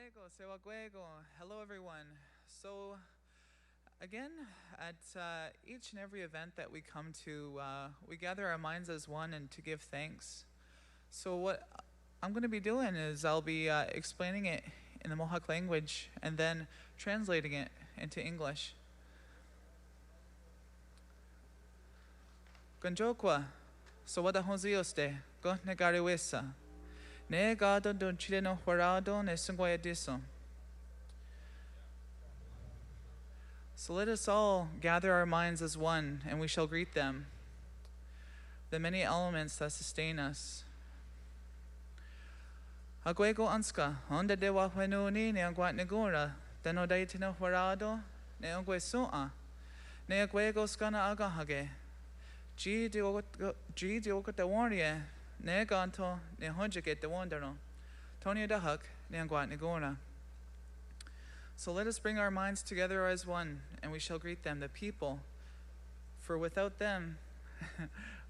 Hello, everyone. So, again, at each and every event that we come to, we gather our minds as one and to give thanks. So, what I'm going to be doing is I'll be explaining it in the Mohawk language and then translating it into English. Gonjokwa, so what a honzioste, go negariwesa. Ne gado don chileno huarado ne sunguayadiso. So let us all gather our minds as one, and we shall greet them, the many elements that sustain us. Aguego anska, onde de wahuenuni ne anguat negura, deno daitino huarado ne angue sua, ne aguego skana agahage. G de warrior, ne ganto, ne honjake de wandero, Tonya de huck, ne anguat negora. So let us bring our minds together as one, and we shall greet them, the people. For without them,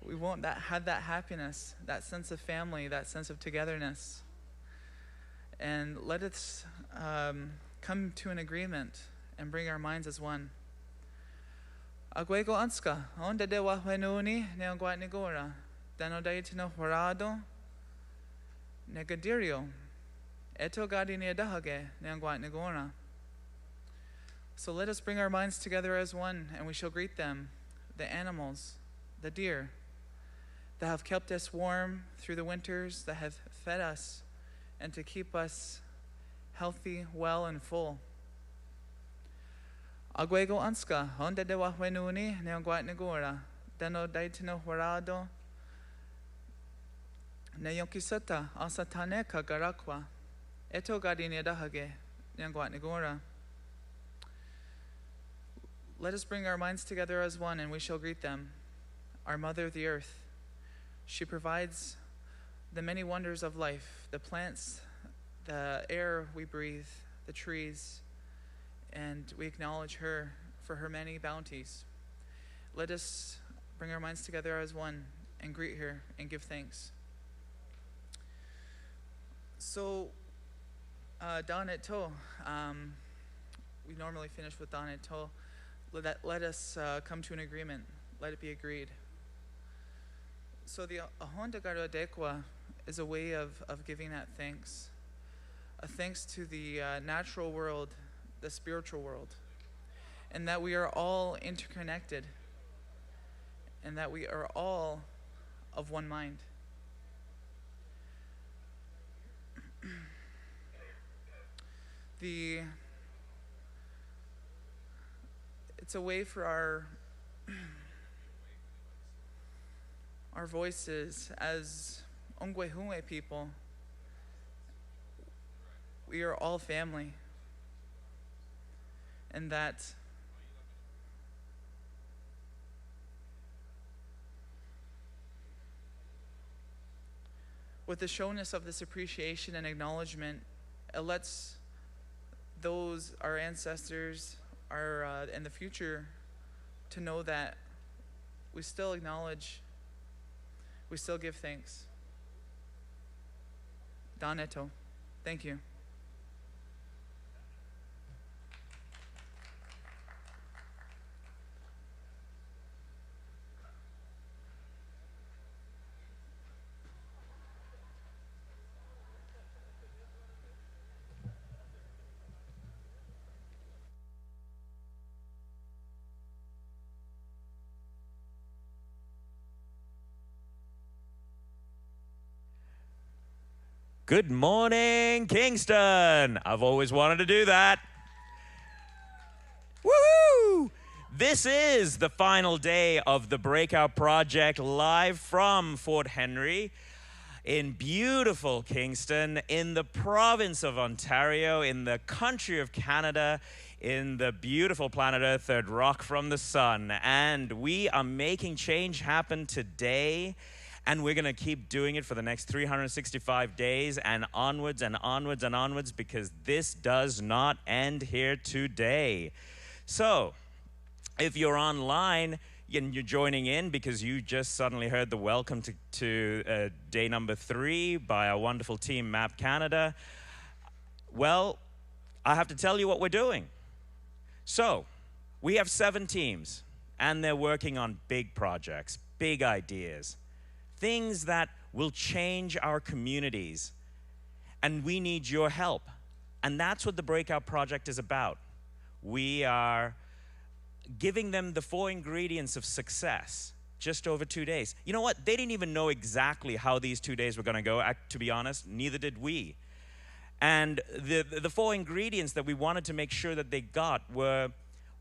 we won't have that happiness, that sense of family, that sense of togetherness. And let us come to an agreement and bring our minds as one. Aguego anska, onde de wahuenuni ne anguat negora, dano daitino horado, negadirio, eto gadi ne dahage ne anguat negora. So let us bring our minds together as one, and we shall greet them, the animals, the deer, that have kept us warm through the winters, that have fed us, and to keep us healthy, well, and full. Aguego anska, onde de wahuenuni ne anguat negora, dano daitino horado, ne yonkisata asataneka garakwa, eto gadi ne dahage ne anguat negora. Let us bring our minds together as one, and we shall greet them. Our mother, the earth. She provides the many wonders of life, the plants, the air we breathe, the trees, and we acknowledge her for her many bounties. Let us bring our minds together as one and greet her and give thanks. So, Dan et to. We normally finish with Dan et to. Let us come to an agreement. Let it be agreed. So the Ahonda Garodekwa is a way of giving that thanks. A thanks to the natural world, the spiritual world, and that we are all interconnected, and that we are all of one mind. It's a way for our voices as Ongwehunwe people. We are all family. And that with the showness of this appreciation and acknowledgement, it lets those, our ancestors, in the future, to know that we still acknowledge, we still give thanks. Daneto, thank you. Good morning, Kingston. I've always wanted to do that. Woohoo! This is the final day of the Breakout project, live from Fort Henry in beautiful Kingston, in the province of Ontario, in the country of Canada, in the beautiful planet Earth, third rock from the sun. And we are making change happen today. And we're going to keep doing it for the next 365 days and onwards and onwards and onwards, because this does not end here today. So if you're online and you're joining in because you just suddenly heard the welcome to day number 3 by our wonderful team, Map Canada, well, I have to tell you what we're doing. So, we have 7 teams, and they're working on big projects, big ideas, things that will change our communities, and we need your help. And that's what the Breakout Project is about. We are giving them the 4 ingredients of success just over 2 days. You know what? They didn't even know exactly how these 2 days were going to go, to be honest. Neither did we. And the 4 ingredients that we wanted to make sure that they got were,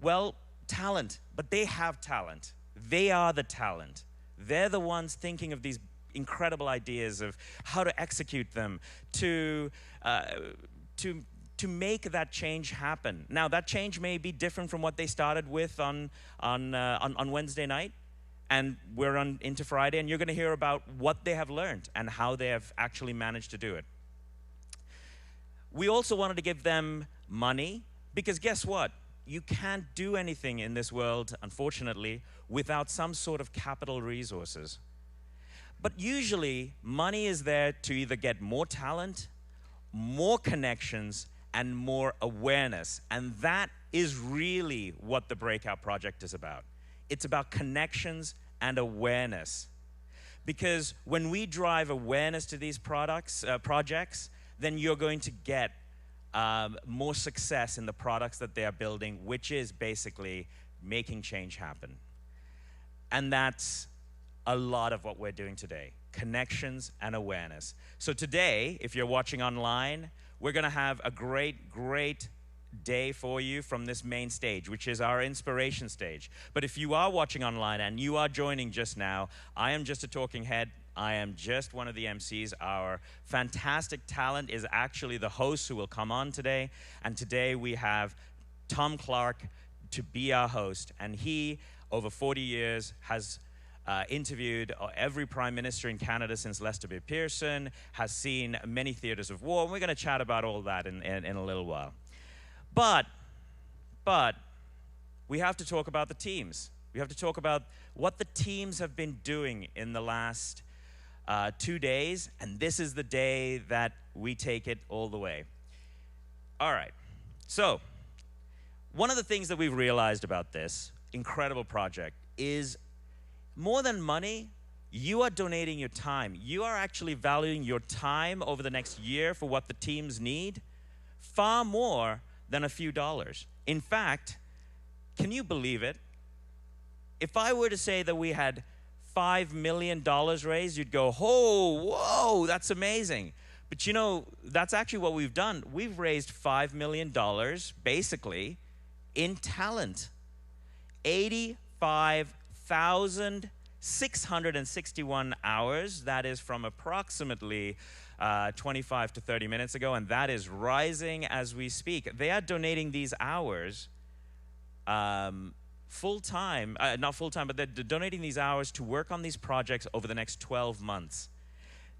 well, talent. But they have talent. They are the talent. They're the ones thinking of these incredible ideas of how to execute them, to make that change happen. Now, that change may be different from what they started with on Wednesday night, and we're into Friday, and you're going to hear about what they have learned and how they have actually managed to do it. We also wanted to give them money, because guess what? You can't do anything in this world, unfortunately, without some sort of capital resources. But usually, money is there to either get more talent, more connections, and more awareness. And that is really what the Breakout Project is about. It's about connections and awareness. Because when we drive awareness to these projects, then you're going to get more success in the products that they are building, which is basically making change happen. And that's a lot of what we're doing today, connections and awareness. So today, if you're watching online, we're going to have a great, great day for you from this main stage, which is our inspiration stage. But if you are watching online and you are joining just now, I am just a talking head. I am just one of the MCs. Our fantastic talent is actually the host who will come on today. And today we have Tom Clark to be our host. And he, over 40 years, has interviewed every prime minister in Canada since Lester B. Pearson, has seen many theaters of war. And we're going to chat about all that in a little while. But we have to talk about the teams. We have to talk about what the teams have been doing in the last 2 days, and this is the day that we take it all the way. All right. So, one of the things that we've realized about this incredible project is more than money, you are donating your time. You are actually valuing your time over the next year for what the teams need far more than a few dollars. In fact, can you believe it? If I were to say that we had $5 million raised, you'd go, oh, whoa, that's amazing. But you know, that's actually what we've done. We've raised $5 million, basically, in talent. 85,661 hours. That is from approximately 25 to 30 minutes ago, and that is rising as we speak. They are donating these hours full-time, not full-time, but they're donating these hours to work on these projects over the next 12 months.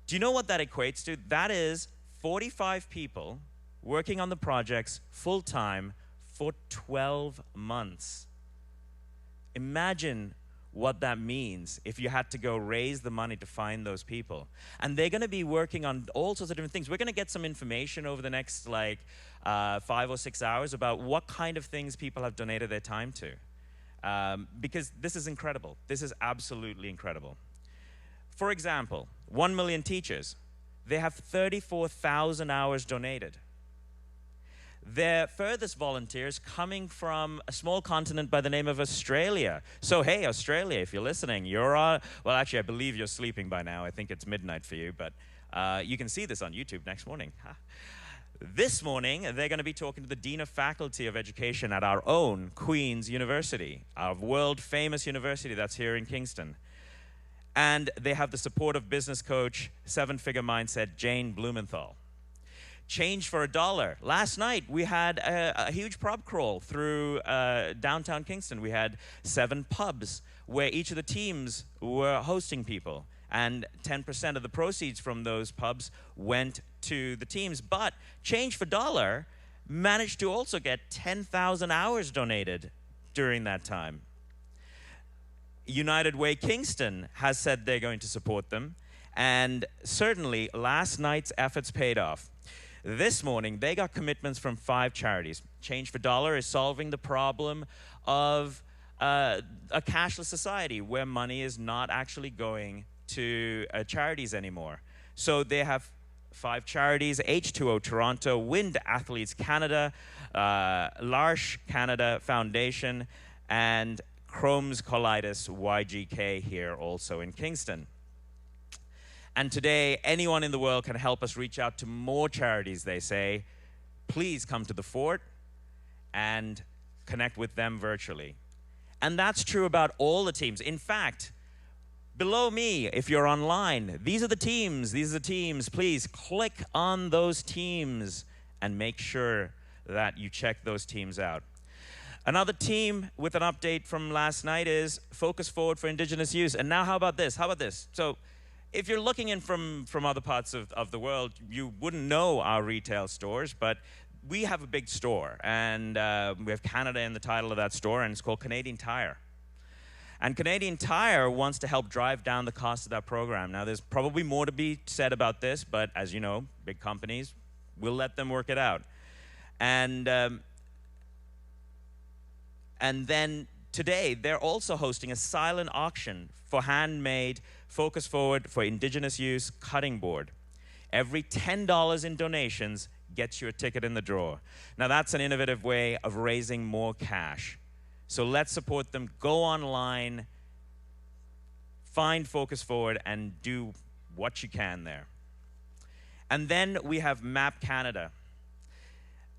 Do you know what that equates to? That is 45 people working on the projects full-time for 12 months. Imagine what that means if you had to go raise the money to find those people. And they're going to be working on all sorts of different things. We're going to get some information over the next 5 or 6 hours about what kind of things people have donated their time to. Because this is incredible. This is absolutely incredible. For example, 1 million teachers. They have 34,000 hours donated. Their furthest volunteers coming from a small continent by the name of Australia. So, hey, Australia, if you're listening, well, actually, I believe you're sleeping by now. I think it's midnight for you, but you can see this on YouTube next morning. This morning, they're going to be talking to the Dean of Faculty of Education at our own Queen's University, our world-famous university that's here in Kingston. And they have the support of business coach, 7-figure mindset, Jane Blumenthal. Change for $1. Last night, we had a huge pub crawl through downtown Kingston. We had 7 pubs where each of the teams were hosting people. And 10% of the proceeds from those pubs went to the teams. But Change for $1 managed to also get 10,000 hours donated during that time. United Way Kingston has said they're going to support them. And certainly, last night's efforts paid off. This morning, they got commitments from 5 charities. Change for Dollar is solving the problem of a cashless society where money is not actually going to charities anymore. So they have 5 charities: H2O Toronto, Wind Athletes Canada, L'Arche Canada Foundation, and Crohn's Colitis YGK here also in Kingston. And today, anyone in the world can help us reach out to more charities, they say. Please come to the fort and connect with them virtually. And that's true about all the teams. In fact, below me, if you're online, these are the teams. Please click on those teams and make sure that you check those teams out. Another team with an update from last night is Focus Forward for Indigenous Use. And now how about this? So if you're looking in from other parts of the world, you wouldn't know our retail stores, but we have a big store, and we have Canada in the title of that store, and it's called Canadian Tire. And Canadian Tire wants to help drive down the cost of that program. Now, there's probably more to be said about this, but as you know, big companies, we'll let them work it out. And then today, they're also hosting a silent auction for handmade Focus Forward for Indigenous Use cutting board. Every $10 in donations gets you a ticket in the drawer. Now, that's an innovative way of raising more cash. So let's support them. Go online, find Focus Forward, and do what you can there. And then we have Map Canada.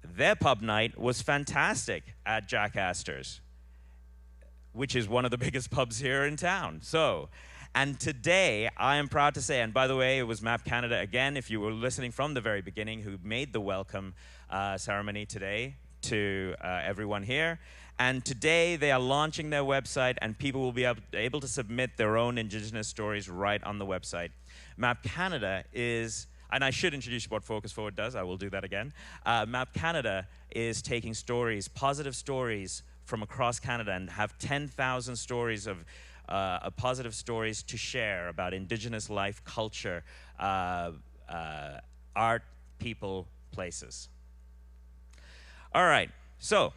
Their pub night was fantastic at Jack Astor's, which is one of the biggest pubs here in town. And today, I am proud to say, and by the way, it was Map Canada again, if you were listening from the very beginning, who made the welcome ceremony today to everyone here. And today, they are launching their website, and people will be able to submit their own Indigenous stories right on the website. Map Canada is, and I should introduce what Focus Forward does, I will do that again. Map Canada is taking stories, positive stories from across Canada, and have 10,000 stories of positive stories to share about Indigenous life, culture, art, people, places. All right, so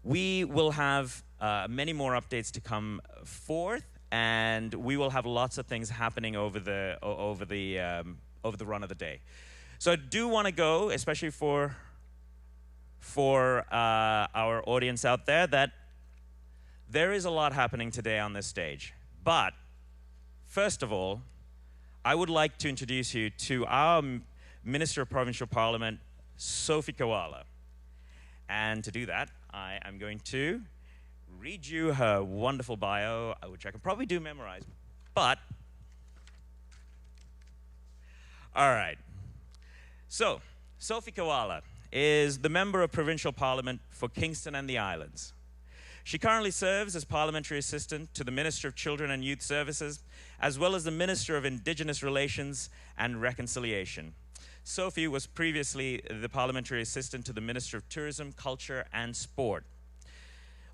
we will have many more updates to come forth, and we will have lots of things happening over the run of the day. So I do want to go, especially for our audience out there, that there is a lot happening today on this stage. But first of all, I would like to introduce you to our Minister of Provincial Parliament, Sophie Kiwala. And to do that, I am going to read you her wonderful bio, which I can probably do memorize, but all right. So, Sophie Kiwala is the Member of Provincial Parliament for Kingston and the Islands. She currently serves as Parliamentary Assistant to the Minister of Children and Youth Services, as well as the Minister of Indigenous Relations and Reconciliation. Sophie was previously the Parliamentary Assistant to the Minister of Tourism, Culture and Sport.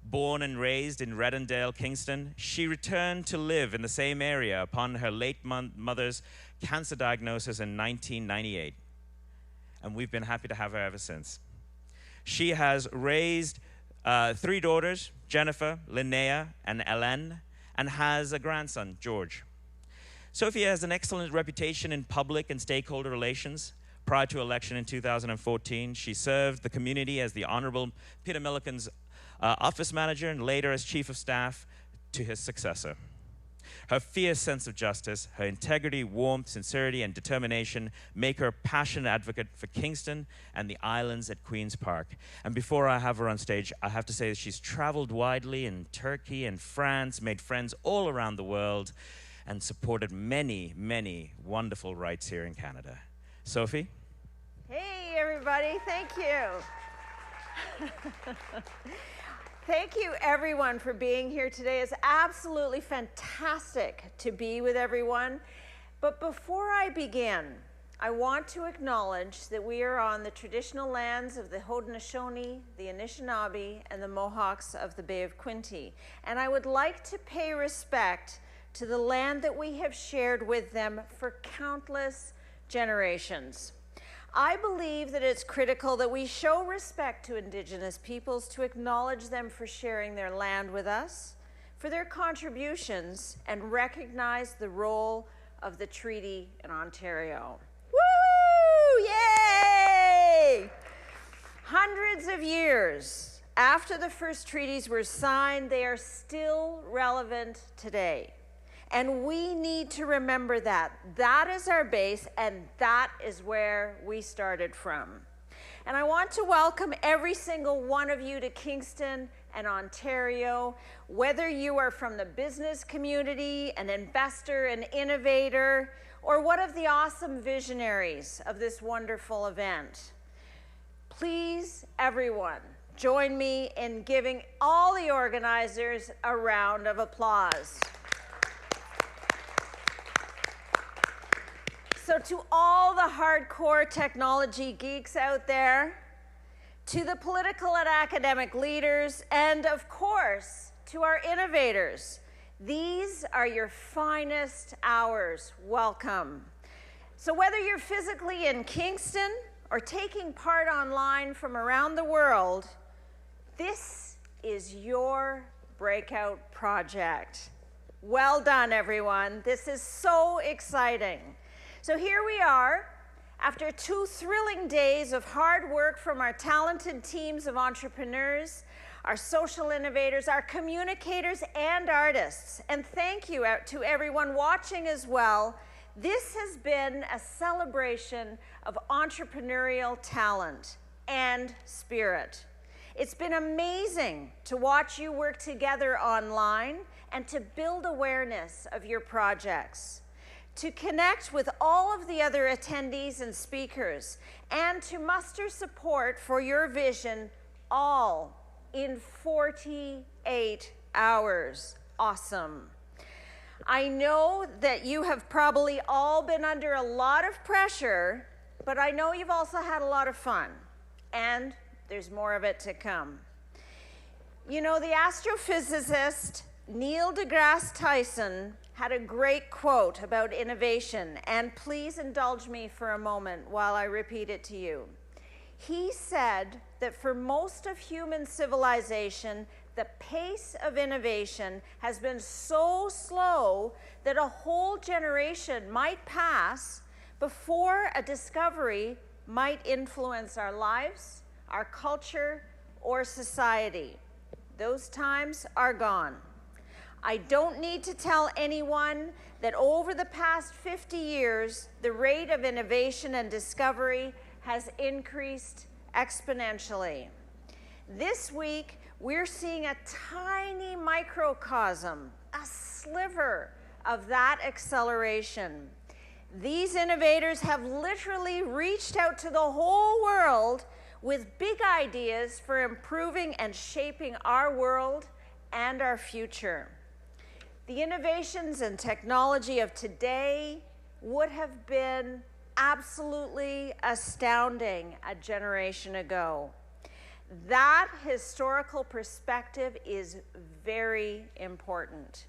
Born and raised in Redendale, Kingston, she returned to live in the same area upon her late mother's cancer diagnosis in 1998. And we've been happy to have her ever since. She has raised 3 daughters, Jennifer, Linnea, and Ellen, and has a grandson, George. Sophie has an excellent reputation in public and stakeholder relations. Prior to election in 2014, she served the community as the Honorable Peter Milliken's office manager and later as chief of staff to his successor. Her fierce sense of justice, her integrity, warmth, sincerity, and determination make her a passionate advocate for Kingston and the islands at Queen's Park. And before I have her on stage, I have to say that she's traveled widely in Turkey and France, made friends all around the world, and supported many, many wonderful rights here in Canada. Sophie? Hey, everybody. Thank you. Thank you, everyone, for being here today. It's absolutely fantastic to be with everyone. But before I begin, I want to acknowledge that we are on the traditional lands of the Haudenosaunee, the Anishinaabe, and the Mohawks of the Bay of Quinte. And I would like to pay respect to the land that we have shared with them for countless generations. I believe that it's critical that we show respect to Indigenous peoples, to acknowledge them for sharing their land with us, for their contributions, and recognize the role of the treaty in Ontario. Woo! Yay! Hundreds of years after the first treaties were signed, they are still relevant today. And we need to remember that. That is our base, and that is where we started from. And I want to welcome every single one of you to Kingston and Ontario, whether you are from the business community, an investor, an innovator, or one of the awesome visionaries of this wonderful event. Please, everyone, join me in giving all the organizers a round of applause. So to all the hardcore technology geeks out there, to the political and academic leaders, and of course, to our innovators, these are your finest hours. Welcome. So whether you're physically in Kingston or taking part online from around the world, this is your Breakout project. Well done, everyone. This is so exciting. So here we are, after 2 thrilling days of hard work from our talented teams of entrepreneurs, our social innovators, our communicators, and artists. And thank you to everyone watching as well. This has been a celebration of entrepreneurial talent and spirit. It's been amazing to watch you work together online and to build awareness of your projects, to connect with all of the other attendees and speakers, and to muster support for your vision, all in 48 hours. Awesome. I know that you have probably all been under a lot of pressure, but I know you've also had a lot of fun, and there's more of it to come. You know, the astrophysicist Neil deGrasse Tyson had a great quote about innovation, and please indulge me for a moment while I repeat it to you. He said that for most of human civilization, the pace of innovation has been so slow that a whole generation might pass before a discovery might influence our lives, our culture, or society. Those times are gone. I don't need to tell anyone that over the past 50 years, the rate of innovation and discovery has increased exponentially. This week, we're seeing a tiny microcosm, a sliver of that acceleration. These innovators have literally reached out to the whole world with big ideas for improving and shaping our world and our future. The innovations and technology of today would have been absolutely astounding a generation ago. That historical perspective is very important,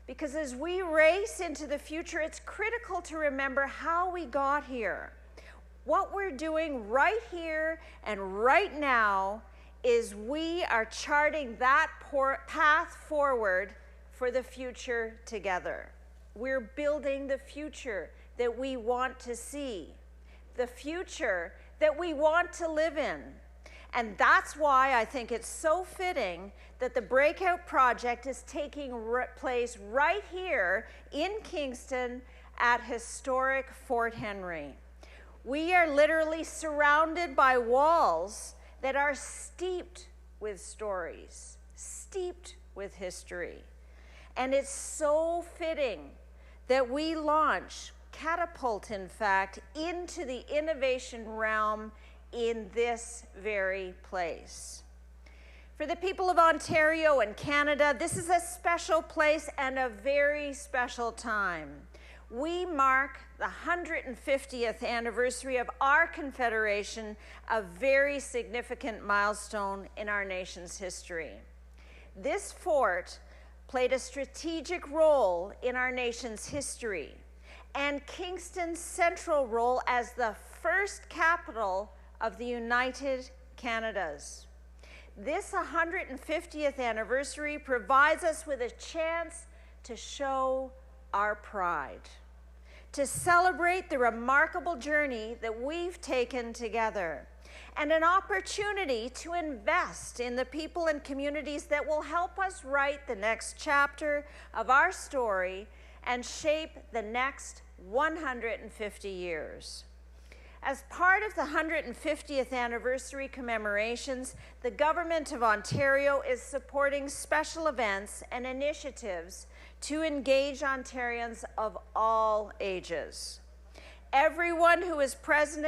because as we race into the future, it's critical to remember how we got here. What we're doing right here and right now is we are charting that path forward for the future together. We're building the future that we want to see, the future that we want to live in. And that's why I think it's so fitting that the Breakout project is taking place right here in Kingston at historic Fort Henry. We are literally surrounded by walls that are steeped with stories, steeped with history. And it's so fitting that we launch, catapult in fact, into the innovation realm in this very place. For the people of Ontario and Canada, this is a special place and a very special time. We mark the 150th anniversary of our Confederation, a very significant milestone in our nation's history. This fort played a strategic role in our nation's history, and Kingston's central role as the first capital of the United Canadas. This 150th anniversary provides us with a chance to show our pride, to celebrate the remarkable journey that we've taken together, and an opportunity to invest in the people and communities that will help us write the next chapter of our story and shape the next 150 years. As part of the 150th anniversary commemorations, the Government of Ontario is supporting special events and initiatives to engage Ontarians of all ages. Everyone who is present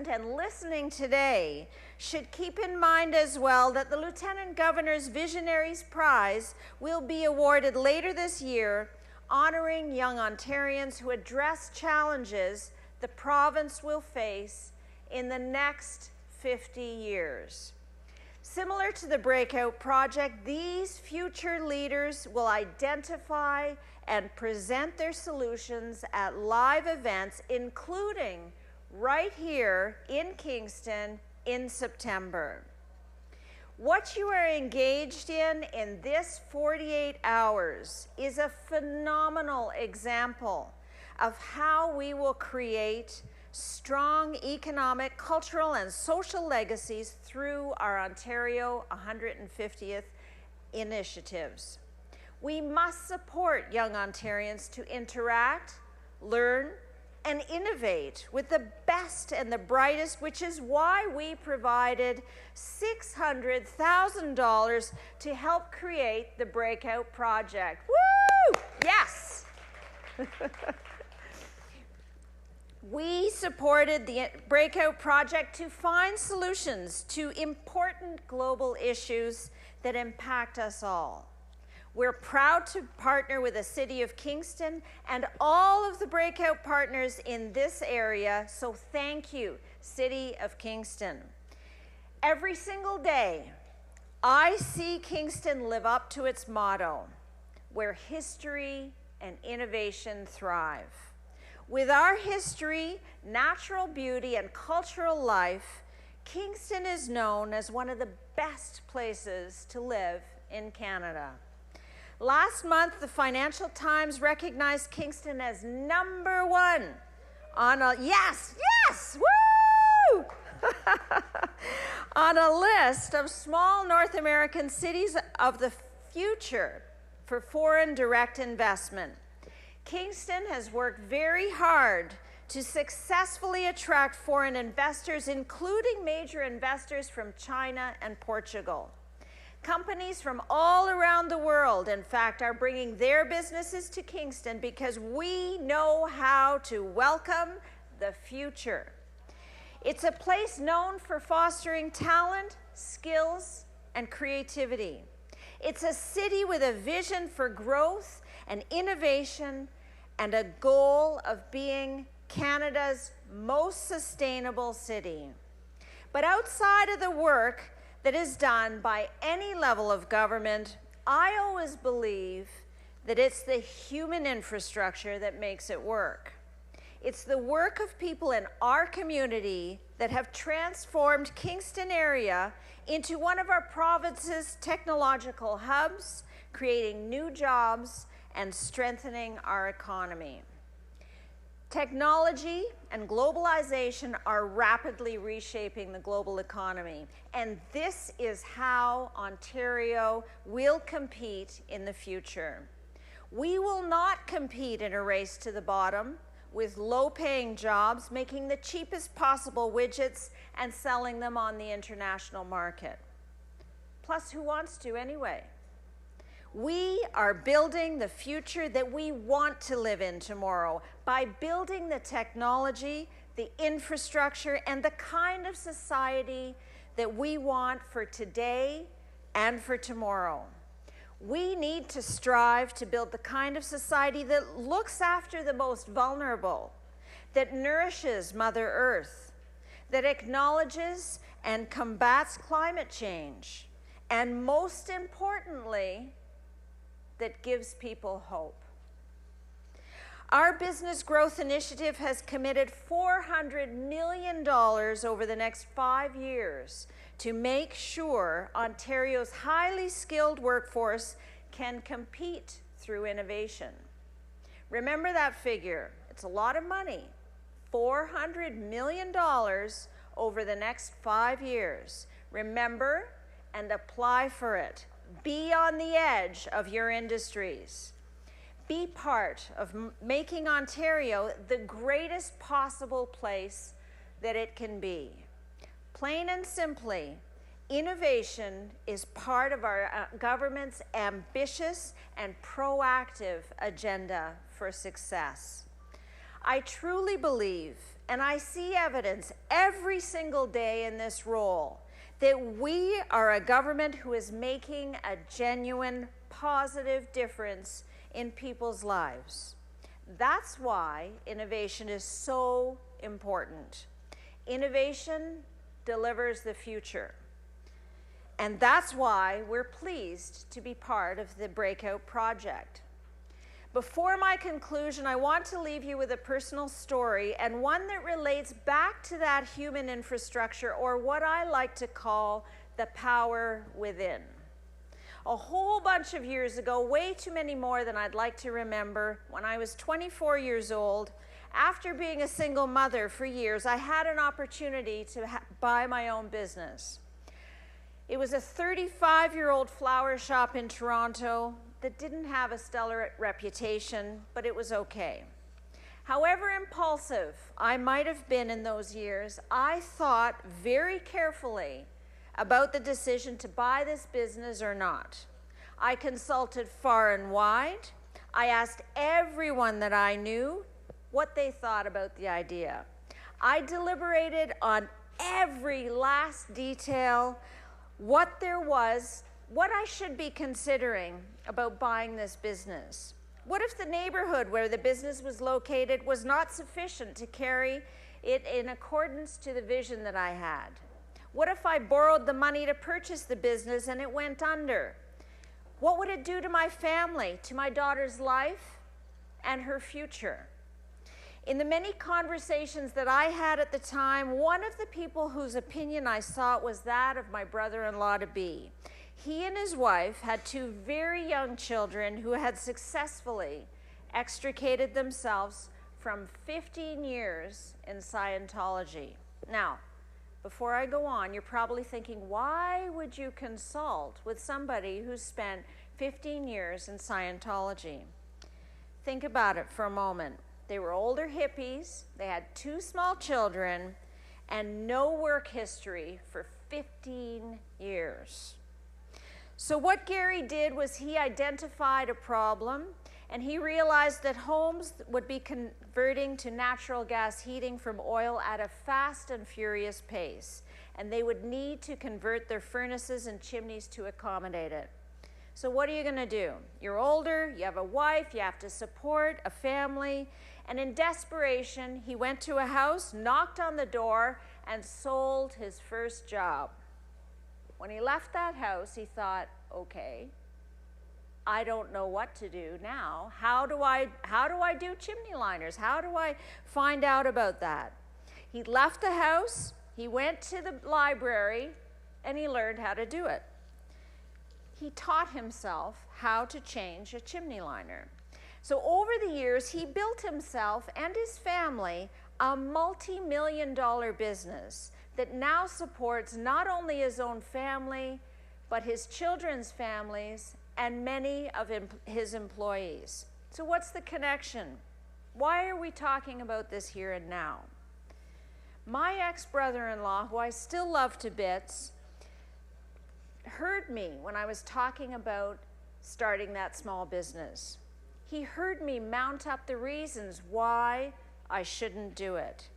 and listening today should keep in mind as well that the Lieutenant Governor's Visionaries Prize will be awarded later this year, honoring young Ontarians who address challenges the province will face in the next 50 years. Similar to the Breakout project, these future leaders will identify and present their solutions at live events, including right here in Kingston in September. What you are engaged in this 48 hours is a phenomenal example of how we will create strong economic, cultural, and social legacies through our Ontario 150th initiatives. We must support young Ontarians to interact, learn, and innovate with the best and the brightest, which is why we provided $600,000 to help create the Breakout project. Woo! Yes! We supported the Breakout project to find solutions to important global issues that impact us all. We're proud to partner with the City of Kingston and all of the Breakout partners in this area, so thank you, City of Kingston. Every single day, I see Kingston live up to its motto, where history and innovation thrive. With our history, natural beauty, and cultural life, Kingston is known as one of the best places to live in Canada. Last month, the Financial Times recognized Kingston as #1 on a, woo! on a list of small North American cities of the future for foreign direct investment. Kingston has worked very hard to successfully attract foreign investors, including major investors from China and Portugal. Companies from all around the world, in fact, are bringing their businesses to Kingston because we know how to welcome the future. It's a place known for fostering talent, skills, and creativity. It's a city with a vision for growth and innovation and a goal of being Canada's most sustainable city. But outside of the work that is done by any level of government, I always believe that it's the human infrastructure that makes it work. It's the work of people in our community that have transformed Kingston area into one of our province's technological hubs, creating new jobs and strengthening our economy. Technology and globalization are rapidly reshaping the global economy, and this is how Ontario will compete in the future. We will not compete in a race to the bottom with low-paying jobs, making the cheapest possible widgets and selling them on the international market. Plus, who wants to anyway? We are building the future that we want to live in tomorrow by building the technology, the infrastructure, and the kind of society that we want for today and for tomorrow. We need to strive to build the kind of society that looks after the most vulnerable, that nourishes Mother Earth, that acknowledges and combats climate change, and most importantly, that gives people hope. Our business growth initiative has committed $400 million over the next 5 years to make sure Ontario's highly skilled workforce can compete through innovation. Remember that figure. It's a lot of money. $400 million over the next 5 years. Remember and apply for it. Be on the edge of your industries. Be part of making Ontario the greatest possible place that it can be. Plain and simply, innovation is part of our government's ambitious and proactive agenda for success. I truly believe, and I see evidence every single day in this role, that we are a government who is making a genuine, positive difference in people's lives. That's why innovation is so important. Innovation delivers the future. And that's why we're pleased to be part of the Breakout project. Before my conclusion, I want to leave you with a personal story, and one that relates back to that human infrastructure, or what I like to call the power within. A whole bunch of years ago, way too many more than I'd like to remember, when I was 24 years old, after being a single mother for years, I had an opportunity to buy my own business. It was a 35-year-old flower shop in Toronto that didn't have a stellar reputation, but it was okay. However impulsive I might have been in those years, I thought very carefully about the decision to buy this business or not. I consulted far and wide. I asked everyone that I knew what they thought about the idea. I deliberated on every last detail, what there was, what I should be considering about buying this business. What if the neighborhood where the business was located was not sufficient to carry it in accordance to the vision that I had? What if I borrowed the money to purchase the business and it went under? What would it do to my family, to my daughter's life and her future? In the many conversations that I had at the time, one of the people whose opinion I sought was that of my brother-in-law-to-be. He and his wife had 2 very young children who had successfully extricated themselves from 15 years in Scientology. Now, before I go on, you're probably thinking, why would you consult with somebody who spent 15 years in Scientology? Think about it for a moment. They were older hippies, they had 2 small children, and no work history for 15 years. So what Gary did was he identified a problem, and he realized that homes would be converting to natural gas heating from oil at a fast and furious pace, and they would need to convert their furnaces and chimneys to accommodate it. So what are you going to do? You're older, you have a wife, you have to support a family, and in desperation, he went to a house, knocked on the door, and sold his first job. When he left that house, he thought, okay, I don't know what to do now. How do I do chimney liners? How do I find out about that? He left the house, he went to the library, and he learned how to do it. He taught himself how to change a chimney liner. So over the years, he built himself and his family a multi-million-dollar business that now supports not only his own family, but his children's families and many of his employees. So what's the connection? Why are we talking about this here and now? My ex-brother-in-law, who I still love to bits, heard me when I was talking about starting that small business. He heard me mount up the reasons why I shouldn't do it.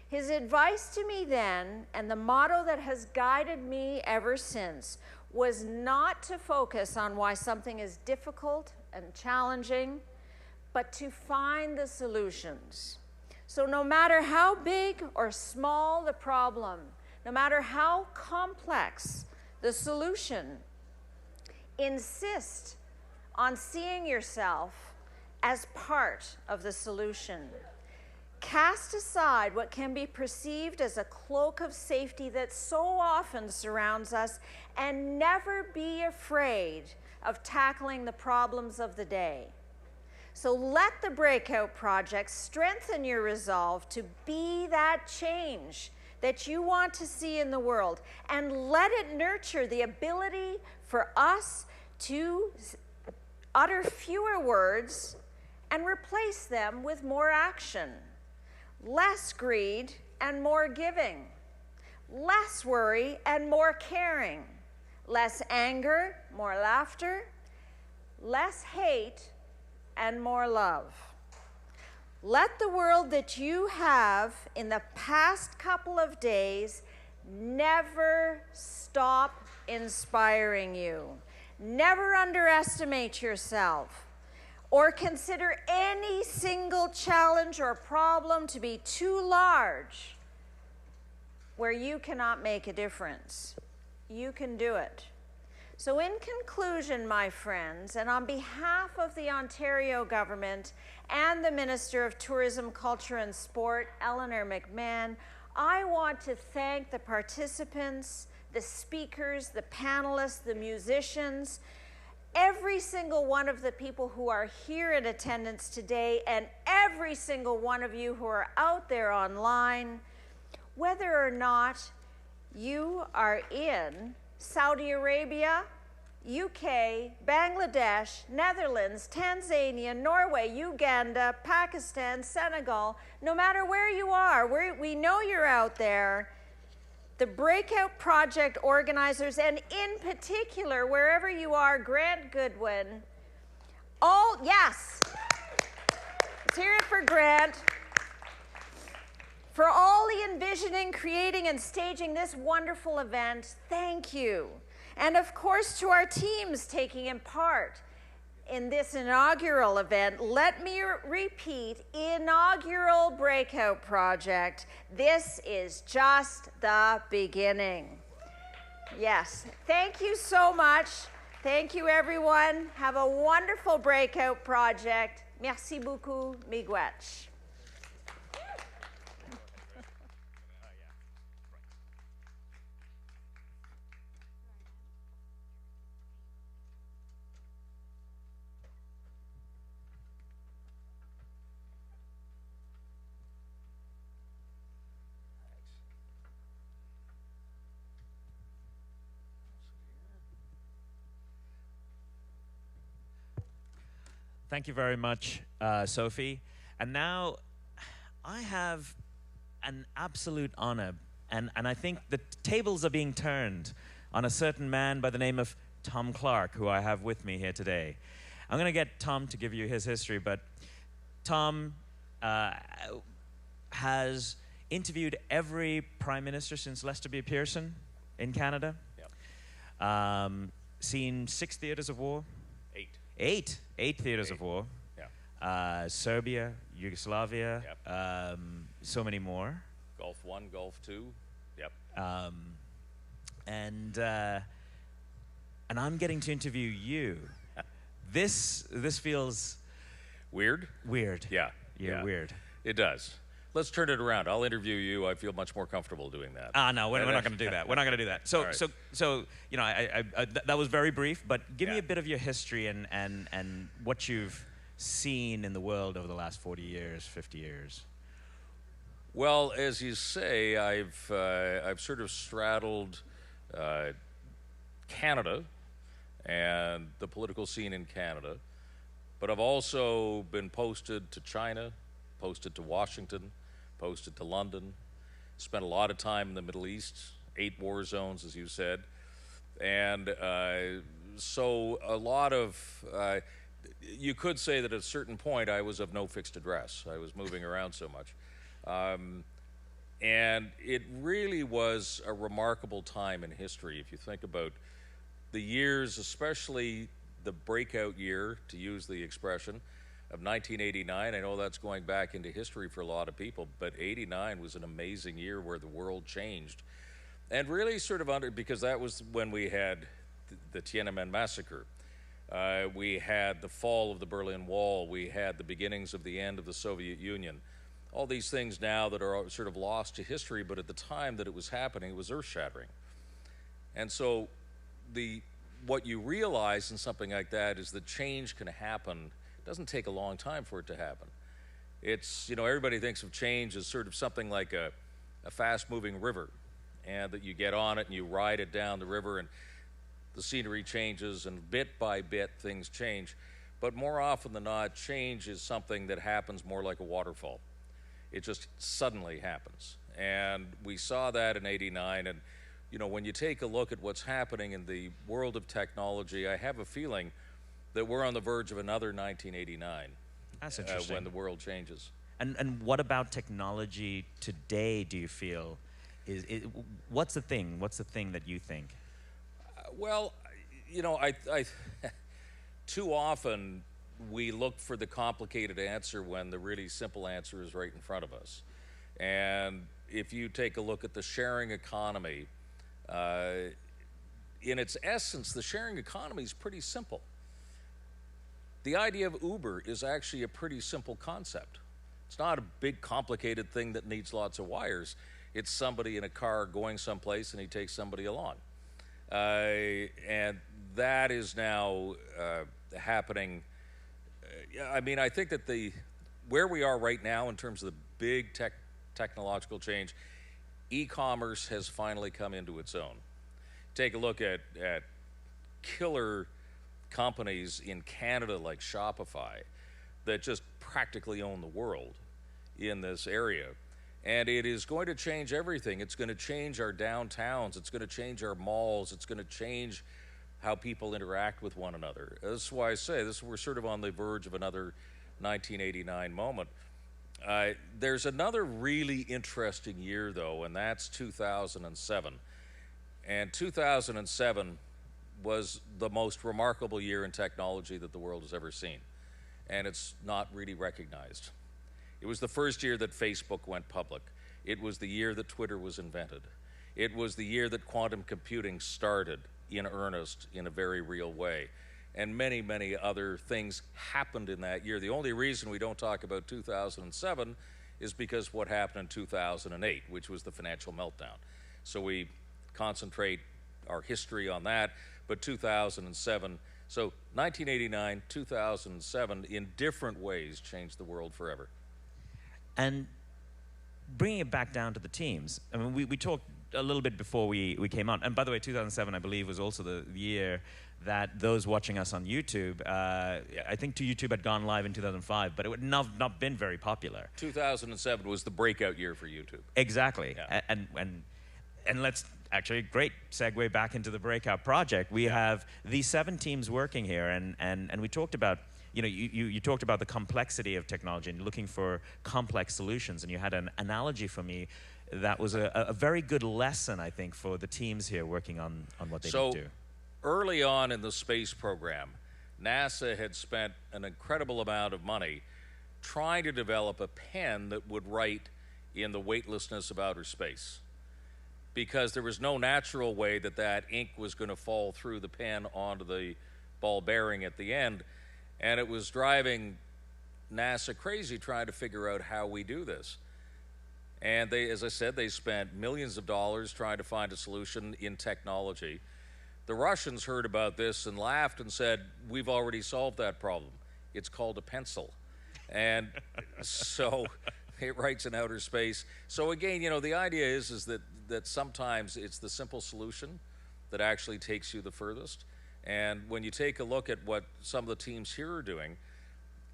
His advice to me then, and the motto that has guided me ever since, was not to focus on why something is difficult and challenging, but to find the solutions. So no matter how big or small the problem, no matter how complex the solution, insist on seeing yourself as part of the solution. Cast aside what can be perceived as a cloak of safety that so often surrounds us, and never be afraid of tackling the problems of the day. So let the Breakout Project strengthen your resolve to be that change that you want to see in the world, and let it nurture the ability for us to utter fewer words and replace them with more action. Less greed and more giving. Less worry and more caring. Less anger, more laughter. Less hate and more love. Let the world that you have in the past couple of days never stop inspiring you. Never underestimate yourself, or consider any single challenge or problem to be too large where you cannot make a difference. You can do it. So in conclusion, my friends, and on behalf of the Ontario government and the Minister of Tourism, Culture and Sport, Eleanor McMahon, I want to thank the participants, the speakers, the panelists, the musicians, every single one of the people who are here in attendance today, and every single one of you who are out there online, whether or not you are in Saudi Arabia, UK, Bangladesh, Netherlands, Tanzania, Norway, Uganda, Pakistan, Senegal, no matter where you are, we know you're out there. The Breakout Project organizers, and in particular, wherever you are, Grant Goodwin, yes, let's hear it for Grant, for all the envisioning, creating, and staging this wonderful event. Thank you. And of course, to our teams taking in part in this inaugural event, let me repeat, inaugural Breakout Project. This is just the beginning. Yes, thank you so much. Thank you, everyone. Have a wonderful Breakout Project. Merci beaucoup, miigwech. Thank you very much, Sophie. And now I have an absolute honor, and I think the tables are being turned on a certain man by the name of Tom Clark, who I have with me here today. I'm going to get Tom to give you his history, but Tom has interviewed every prime minister since Lester B. Pearson in Canada. Yep. Seen 6 theaters of war. 8 theaters of war. Yeah. Serbia, Yugoslavia, yep. So many more. Gulf 1, Gulf 2. Yep. And I'm getting to interview you. This feels weird. Weird. Yeah. Yeah. Weird. It does. Let's turn it around. I'll interview you. I feel much more comfortable doing that. No, we're not going to do that. We're not going to do that. So, right. so you know, that was very brief, but give me a bit of your history and what you've seen in the world over the last 40 years, 50 years. Well, as you say, I've sort of straddled Canada and the political scene in Canada, but I've also been posted to China, posted to Washington, posted to London, spent a lot of time in the Middle East, 8 war zones, as you said. And so a lot of, you could say that at a certain point I was of no fixed address. I was moving around so much. And it really was a remarkable time in history. If you think about the years, especially the breakout year, to use the expression, of 1989, I know that's going back into history for a lot of people, but 89 was an amazing year where the world changed. And really sort of because that was when we had the Tiananmen massacre. We had the fall of the Berlin Wall. We had the beginnings of the end of the Soviet Union. All these things now that are sort of lost to history, but at the time that it was happening, it was earth-shattering. And so what you realize in something like that is that change can happen. It doesn't take a long time for it to happen. It's, everybody thinks of change as sort of something like a fast-moving river, and that you get on it and you ride it down the river and the scenery changes, and bit by bit things change. But more often than not, change is something that happens more like a waterfall. It just suddenly happens. And we saw that in '89. And, when you take a look at what's happening in the world of technology, I have a feeling that we're on the verge of another 1989. That's interesting. When the world changes. And what about technology today, do you feel? What's the thing? What's the thing that you think? Well, I too often we look for the complicated answer when the really simple answer is right in front of us. And if you take a look at the sharing economy, in its essence, the sharing economy is pretty simple. The idea of Uber is actually a pretty simple concept. It's not a big, complicated thing that needs lots of wires. It's somebody in a car going someplace and he takes somebody along. And that is now happening. I think that where we are right now in terms of the big technological change, e-commerce has finally come into its own. Take a look at killer companies in Canada like Shopify that just practically own the world in this area. And it is going to change everything. It's going to change our downtowns. It's going to change our malls. It's going to change how people interact with one another. That's why I say we're sort of on the verge of another 1989 moment. There's another really interesting year, though, and that's 2007. And 2007 was the most remarkable year in technology that the world has ever seen. And it's not really recognized. It was the first year that Facebook went public. It was the year that Twitter was invented. It was the year that quantum computing started in earnest in a very real way. And many, many other things happened in that year. The only reason we don't talk about 2007 is because what happened in 2008, which was the financial meltdown. So we concentrate our history on that, but 2007, so 1989, 2007, in different ways changed the world forever. And bringing it back down to the teams, we talked a little bit before we came on. And by the way, 2007, I believe, was also the year that those watching us on YouTube, I think YouTube had gone live in 2005, but it would not been very popular. 2007 was the breakout year for YouTube. Exactly. Yeah. And let's actually, great segue back into the Breakout project. We have these 7 teams working here, and we talked about, you talked about the complexity of technology and looking for complex solutions, and you had an analogy for me that was a very good lesson, I think, for the teams here working on what they need to do. Early on in the space program, NASA had spent an incredible amount of money trying to develop a pen that would write in the weightlessness of outer space, because there was no natural way that ink was going to fall through the pen onto the ball bearing at the end. And it was driving NASA crazy trying to figure out how we do this. And they, as I said, they spent millions of dollars trying to find a solution in technology. The Russians heard about this and laughed and said, "We've already solved that problem. It's called a pencil." And so it writes in outer space. So again, the idea is that sometimes it's the simple solution that actually takes you the furthest. And when you take a look at what some of the teams here are doing,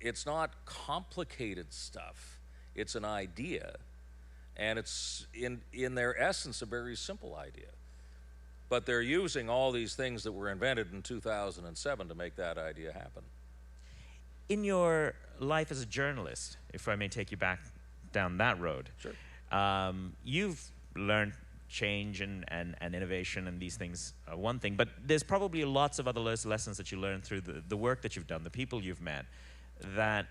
it's not complicated stuff. It's an idea. And it's, in their essence, a very simple idea. But they're using all these things that were invented in 2007 to make that idea happen. In your life as a journalist, if I may take you back down that road, sure. You've learned change and innovation and these things are one thing, but there's probably lots of other lessons that you learned through the work that you've done, the people you've met, that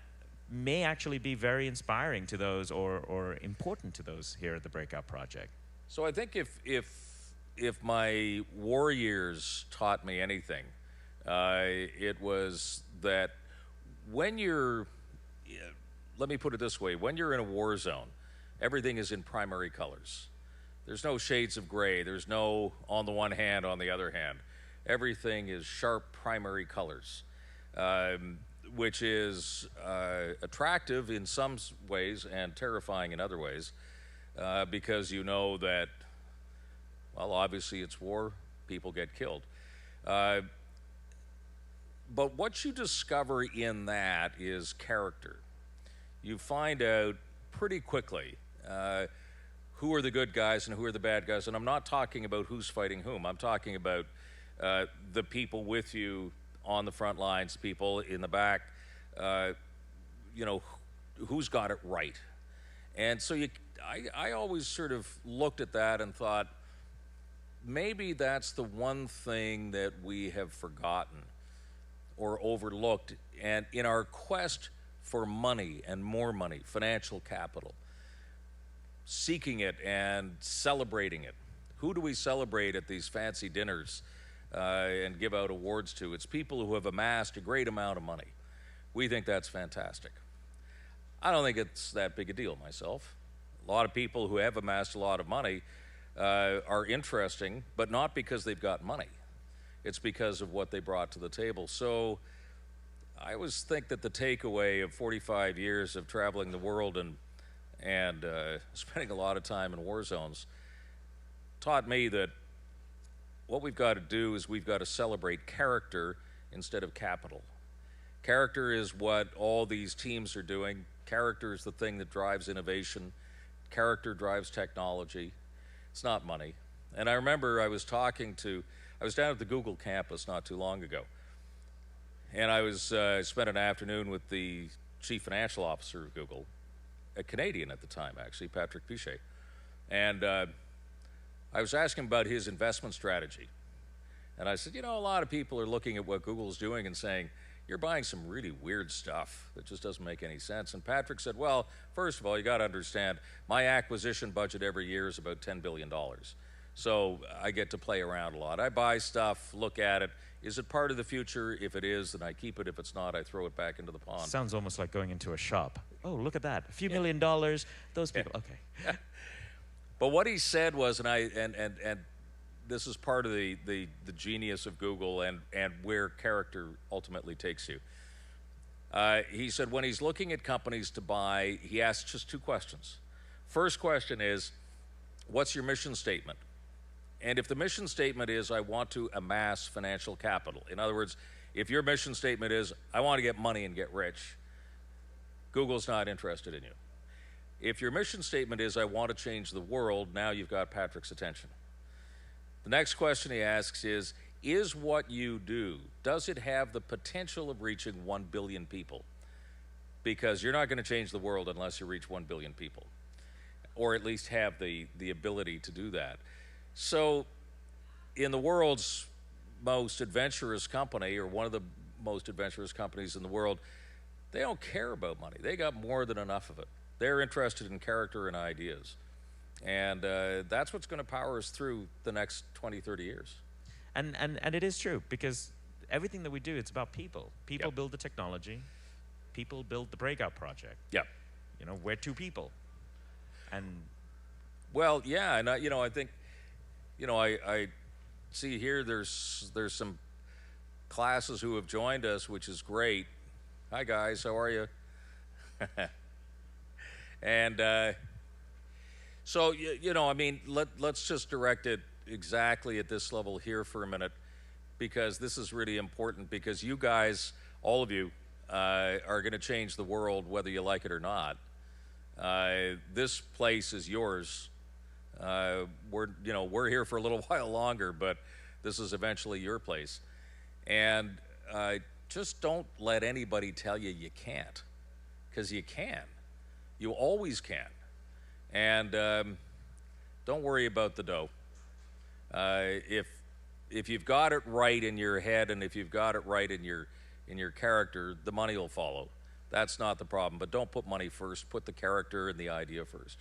may actually be very inspiring to those or important to those here at the Breakout Project. So I think if my war years taught me anything, It was that when you're, let me put it this way, when you're in a war zone, everything is in primary colors. There's no shades of gray. There's no on the one hand, on the other hand. Everything is sharp primary colors, which is attractive in some ways and terrifying in other ways, because you know that, well, obviously it's war, people get killed. But what you discover in that is character. You find out pretty quickly who are the good guys and who are the bad guys. And I'm not talking about who's fighting whom. I'm talking about the people with you on the front lines, people in the back, you know, who's got it right. And so I always sort of looked at that and thought, maybe that's the one thing that we have forgotten or overlooked. And in our quest for money and more money, financial capital, seeking it and celebrating it. Who do we celebrate at these fancy dinners and give out awards to? It's people who have amassed a great amount of money. We think that's fantastic. I don't think it's that big a deal myself. A lot of people who have amassed a lot of money are interesting, but not because they've got money. It's because of what they brought to the table. So I always think that the takeaway of 45 years of traveling the world and spending a lot of time in war zones taught me that what we've got to do is we've got to celebrate character instead of capital. Character is what all these teams are doing. Character is the thing that drives innovation. Character drives technology. It's not money. And I remember I was down at the Google campus not too long ago, and I spent an afternoon with the chief financial officer of Google, a Canadian at the time, actually, Patrick Piché. And I was asking about his investment strategy. And I said, you know, a lot of people are looking at what Google's doing and saying, you're buying some really weird stuff that just doesn't make any sense. And Patrick said, well, first of all, you got to understand, my acquisition budget every year is about $10 billion. So I get to play around a lot. I buy stuff, look at it. Is it part of the future? If it is, then I keep it. If it's not, I throw it back into the pond. Sounds almost like going into a shop. Oh, look at that. A few $1 million. Those people. Yeah. Okay. But what he said was, and this is part of the genius of Google and where character ultimately takes you. He said when he's looking at companies to buy, he asks just two questions. First question is, what's your mission statement? And if the mission statement is, I want to amass financial capital, in other words, if your mission statement is, I want to get money and get rich, Google's not interested in you. If your mission statement is, I want to change the world, now you've got Patrick's attention. The next question he asks is what you do, does it have the potential of reaching 1 billion people? Because you're not going to change the world unless you reach 1 billion people, or at least have the ability to do that. So in the world's most adventurous company, or one of the most adventurous companies in the world, they don't care about money. They got more than enough of it. They're interested in character and ideas. And that's what's going to power us through the next 20, 30 years. And it is true, because everything that we do, it's about people. People build the technology. People build the Breakout project. Yeah. You know, we're two people. And well, yeah, and you know, I think, you know, I see here there's some classes who have joined us, which is great. Hi guys, how are you? And so you know, I mean, let's just direct it exactly at this level here for a minute, because this is really important, because you guys, all of you, are going to change the world whether you like it or not. This place is yours. We're here for a little while longer, but this is eventually your place. And just don't let anybody tell you you can't, because you can. You always can. And don't worry about the dough. If you've got it right in your head, and if you've got it right in your character, the money will follow. That's not the problem. But don't put money first. Put the character and the idea first.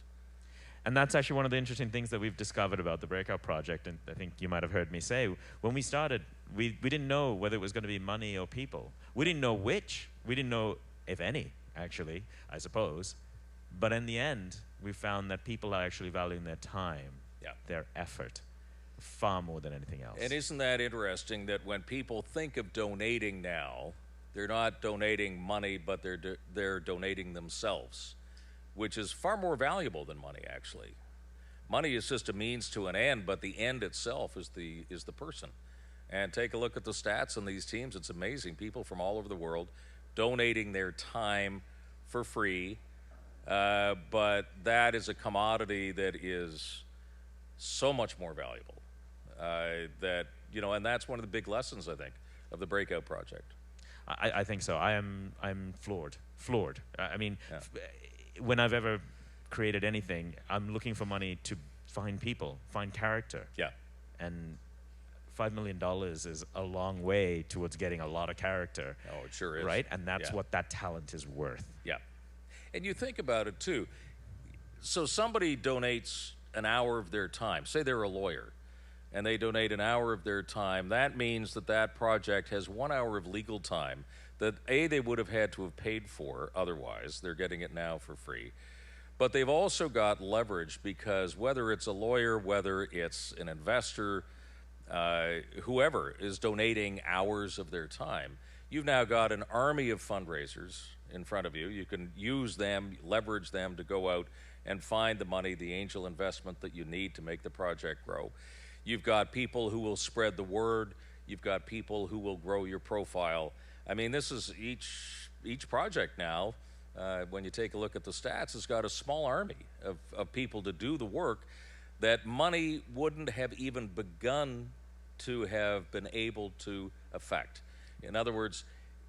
And that's actually one of the interesting things that we've discovered about the Breakout project, and I think you might have heard me say, when we started We didn't know whether it was going to be money or people. We didn't know which. We didn't know, if any, actually, I suppose. But in the end, we found that people are actually valuing their time, their effort, far more than anything else. And isn't that interesting that when people think of donating now, they're not donating money, but they're donating themselves, which is far more valuable than money, actually. Money is just a means to an end, but the end itself is the person. And take a look at the stats on these teams. It's amazing. People from all over the world donating their time for free, but that is a commodity that is so much more valuable. And that's one of the big lessons, I think, of the Breakout project. I think so. I'm floored. I mean, when I've ever created anything, I'm looking for money to find people, find character. Yeah. And $5 million is a long way towards getting a lot of character. Oh, it sure is. Right? And that's what that talent is worth. Yeah. And you think about it, too. So somebody donates an hour of their time. Say they're a lawyer, and they donate an hour of their time. That means that project has 1 hour of legal time that, A, they would have had to have paid for otherwise. They're getting it now for free. But they've also got leverage because whether it's a lawyer, whether it's an investor, whoever is donating hours of their time, you've now got an army of fundraisers in front of you. You can use them, leverage them to go out and find the money, the angel investment that you need to make the project grow. You've got people who will spread the word. You've got people who will grow your profile. I mean, this is each project now, when you take a look at the stats, has got a small army of people to do the work that money wouldn't have even begun to have been able to affect. In other words,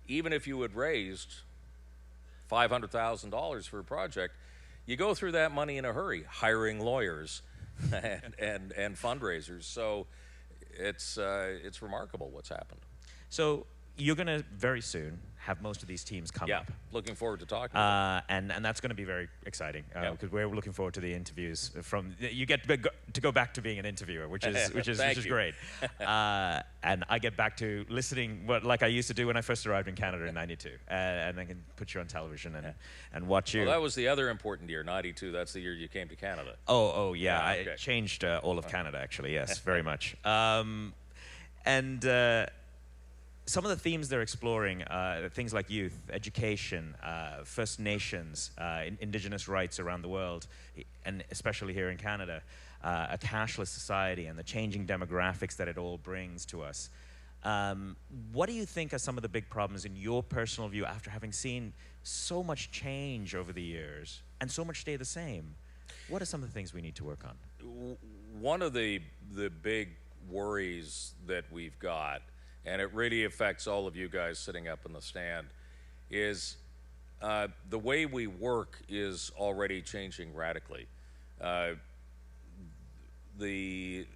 even if you had raised $500,000 for a project, you go through that money in a hurry, hiring lawyers and fundraisers. So it's remarkable what's happened. So you're going to very soon have most of these teams come up. Yeah, looking forward to talking about and that's going to be very exciting because we're looking forward to the interviews. You get to go back to being an interviewer, which is great. And I get back to listening, like I used to do when I first arrived in Canada in '92, and I can put you on television and watch you. Well, that was the other important year, '92. That's the year you came to Canada. Oh yeah. Okay. I changed all of Canada, actually. Yes, very much. Some of the themes they're exploring, things like youth, education, First Nations, Indigenous rights around the world, and especially here in Canada, a cashless society and the changing demographics that it all brings to us. What do you think are some of the big problems in your personal view after having seen so much change over the years and so much stay the same? What are some of the things we need to work on? One of the big worries that we've got, and it really affects all of you guys sitting up in the stand, is the way we work is already changing radically. The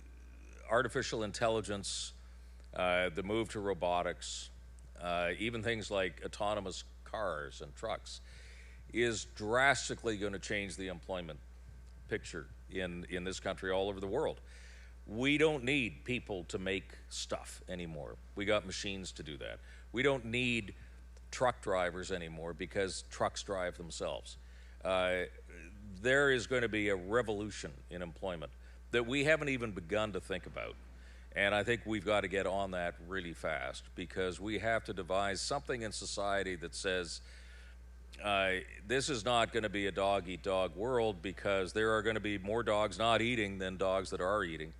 artificial intelligence, the move to robotics, even things like autonomous cars and trucks, is drastically going to change the employment picture in this country, all over the world. We don't need people to make stuff anymore. We got machines to do that. We don't need truck drivers anymore because trucks drive themselves. There is going to be a revolution in employment that we haven't even begun to think about. And I think we've got to get on that really fast because we have to devise something in society that says this is not going to be a dog-eat-dog world because there are going to be more dogs not eating than dogs that are eating.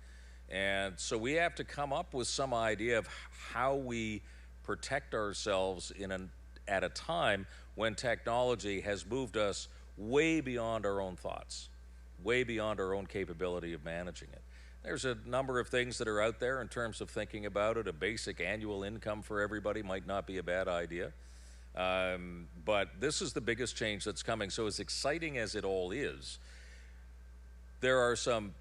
And so we have to come up with some idea of how we protect ourselves at a time when technology has moved us way beyond our own thoughts, way beyond our own capability of managing it. There's a number of things that are out there in terms of thinking about it. A basic annual income for everybody might not be a bad idea. But this is the biggest change that's coming. So as exciting as it all is, there are some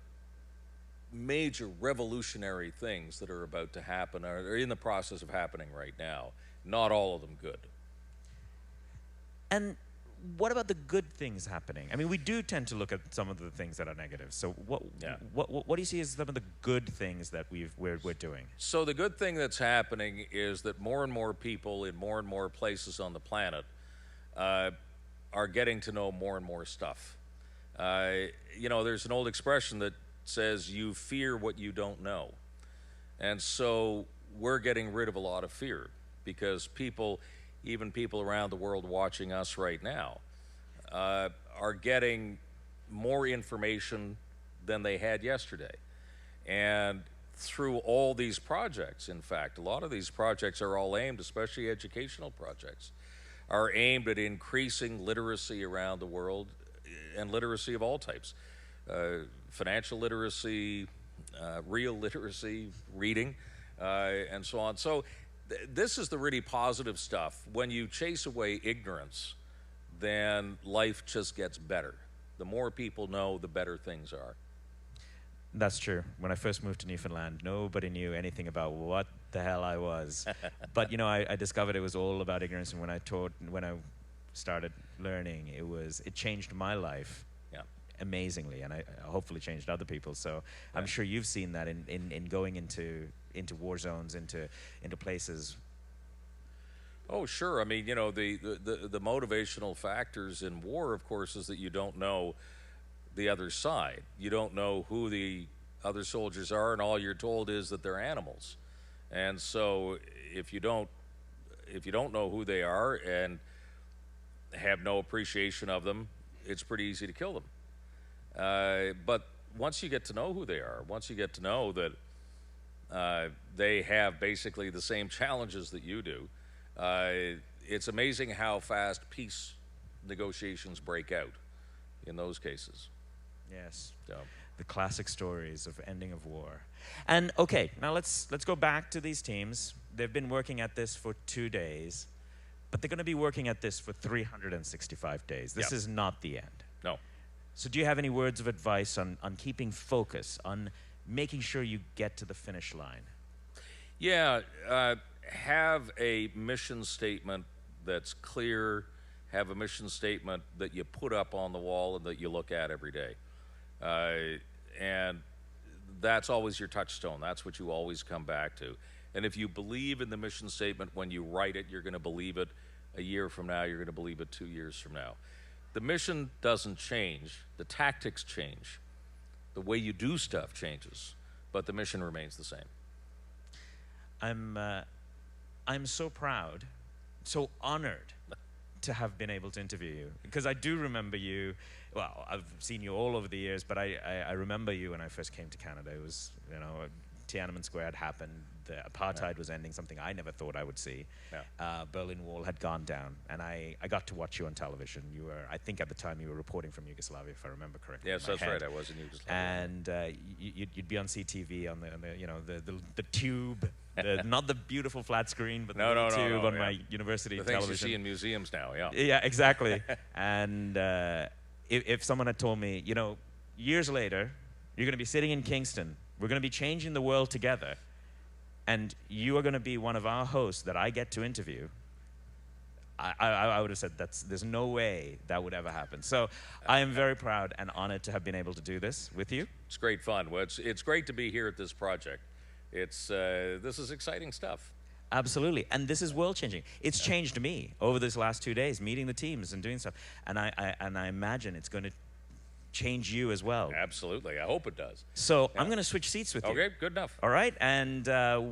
major revolutionary things that are about to happen or are in the process of happening right now. Not all of them good. And what about the good things happening? I mean, we do tend to look at some of the things that are negative. So what do you see as some of the good things that we're doing? So the good thing that's happening is that more and more people in more and more places on the planet are getting to know more and more stuff. You know, there's an old expression that says you fear what you don't know. And so we're getting rid of a lot of fear because people, even people around the world watching us right now, are getting more information than they had yesterday. And through all these projects, in fact, a lot of these projects are all aimed, especially educational projects, are aimed at increasing literacy around the world, and literacy of all types. Financial literacy, real literacy, reading, and so on. So this is the really positive stuff. When you chase away ignorance, then life just gets better. The more people know, the better things are. That's true. When I first moved to Newfoundland, nobody knew anything about what the hell I was. But, you know, I discovered it was all about ignorance, and when I started learning, it changed my life amazingly, and I hopefully changed other people. So I'm sure you've seen that in going into war zones, into places. Oh, sure. I mean, you know, the motivational factors in war, of course, is that you don't know the other side. You don't know who the other soldiers are, and all you're told is that they're animals. And so if you don't know who they are and have no appreciation of them, it's pretty easy to kill them. But once you get to know who they are, once you get to know that they have basically the same challenges that you do, it's amazing how fast peace negotiations break out in those cases. Yes. So. The classic stories of ending of war. And okay, now let's go back to these teams. They've been working at this for 2 days, but they're going to be working at this for 365 days. This is not the end. No. So do you have any words of advice on keeping focus, on making sure you get to the finish line? Yeah, have a mission statement that's clear. Have a mission statement that you put up on the wall and that you look at every day. And that's always your touchstone. That's what you always come back to. And if you believe in the mission statement when you write it, you're going to believe it a year from now. You're going to believe it 2 years from now. The mission doesn't change. The tactics change. The way you do stuff changes, but the mission remains the same. I'm so proud, so honored to have been able to interview you, because I do remember you. Well, I've seen you all over the years, but I remember you when I first came to Canada. It was, you know, Tiananmen Square had happened. The apartheid was ending, something I never thought I would see. Berlin Wall had gone down, and I got to watch you on television. You were, I think at the time, you were reporting from Yugoslavia, if I remember correctly. Yes, that's right. I was in Yugoslavia. And you'd be on CTV on the you know, the tube, not the beautiful flat screen, but the tube on my university the television. Things you see in museums now, Yeah, exactly. And if someone had told me, you know, years later, you're going to be sitting in Kingston, we're going to be changing the world together, and you are going to be one of our hosts that I get to interview, I would have said there's no way that would ever happen. So I am very proud and honored to have been able to do this with you. It's great fun. Well, it's great to be here at this project. This is exciting stuff. Absolutely, and this is world-changing. It's changed me over this last 2 days, meeting the teams and doing stuff, and I imagine it's going to change you as well. Absolutely, I hope it does. So I'm going to switch seats with you. Okay, good enough. All right, and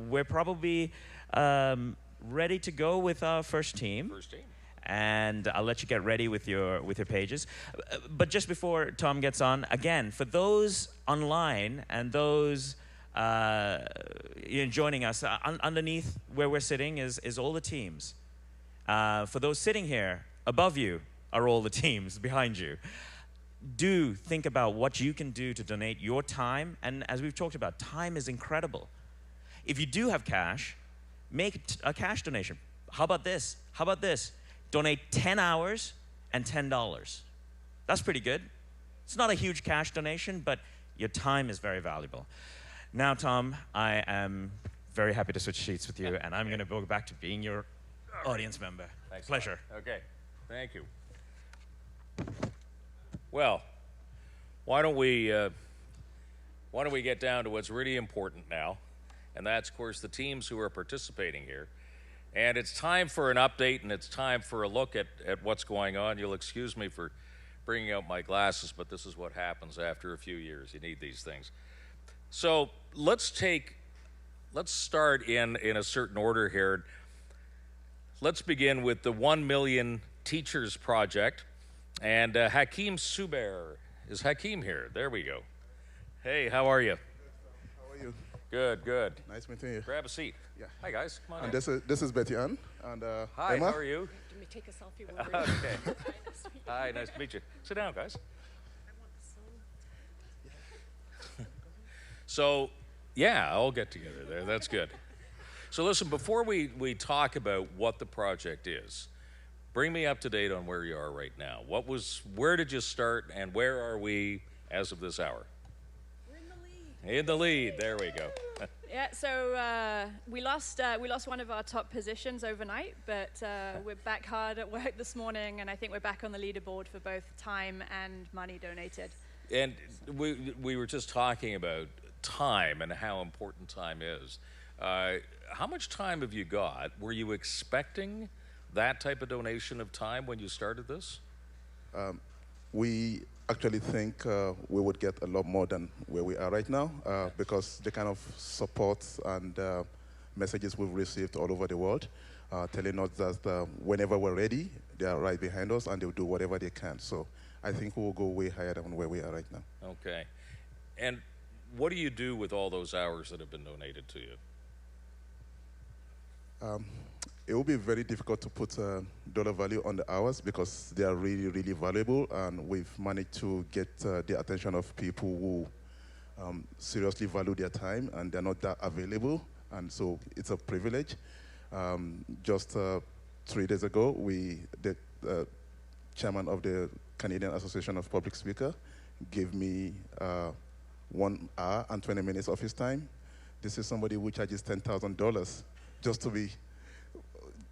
we're probably ready to go with our first team. First team. And I'll let you get ready with your pages. But just before Tom gets on, again, for those online and those joining us, underneath where we're sitting is all the teams. For those sitting here, above you are all the teams behind you. Do think about what you can do to donate your time. And as we've talked about, time is incredible. If you do have cash, make a cash donation. How about this? How about this? Donate 10 hours and $10. That's pretty good. It's not a huge cash donation, but your time is very valuable. Now, Tom, I am very happy to switch seats with you, and I'm going to go back to being your audience member. Thanks. Pleasure. Okay, thank you. Well, why don't we get down to what's really important now, and that's, of course, the teams who are participating here. And it's time for an update, and it's time for a look at what's going on. You'll excuse me for bringing out my glasses, but this is what happens after a few years. You need these things. So let's start in a certain order here. Let's begin with the 1 Million Teachers Project. And Hakeem Subair. Is Hakeem here? There we go. Hey, how are you? How are you? Good, good. Nice meeting you. Grab a seat. Yeah. Hi, guys. Come on And in. this is Betty Ann. And Hi, Emma. how are you? Let me take a selfie. Okay. Hi, nice to meet you. Sit down, guys. So, yeah, I'll get together there. That's good. So listen, before we talk about what the project is, bring me up to date on where you are right now. Where did you start, and where are we as of this hour? We're in the lead. In the lead. There we go. Yeah, so we lost one of our top positions overnight, but we're back hard at work this morning, and I think we're back on the leaderboard for both time and money donated. And we were just talking about time and how important time is. How much time have you got? Were you expecting that type of donation of time when you started this? We actually think we would get a lot more than where we are right now because the kind of support and messages we've received all over the world telling us that whenever we're ready, they are right behind us and they'll do whatever they can. So I think we will go way higher than where we are right now. Okay. And what do you do with all those hours that have been donated to you? It will be very difficult to put a dollar value on the hours because they are really, really valuable, and we've managed to get the attention of people who seriously value their time and they're not that available, and so it's a privilege. Just 3 days ago, the chairman of the Canadian Association of Public Speakers gave me 1 hour and 20 minutes of his time. This is somebody who charges $10,000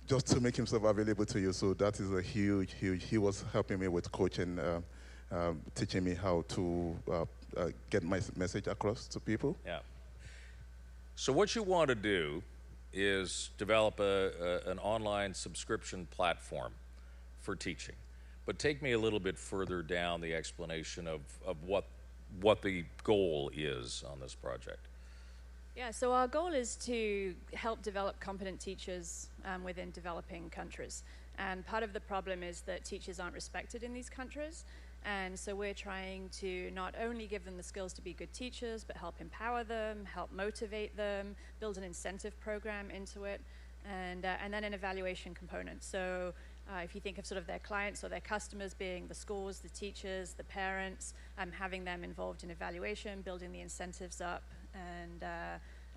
just to make himself available to you. So that is a huge, he was helping me with coaching, teaching me how to get my message across to people. Yeah. So what you want to do is develop an online subscription platform for teaching. But take me a little bit further down the explanation of what the goal is on this project. Yeah, so our goal is to help develop competent teachers within developing countries. And part of the problem is that teachers aren't respected in these countries. And so we're trying to not only give them the skills to be good teachers, but help empower them, help motivate them, build an incentive program into it, and then an evaluation component. So if you think of sort of their clients or their customers being the schools, the teachers, the parents, having them involved in evaluation, building the incentives up,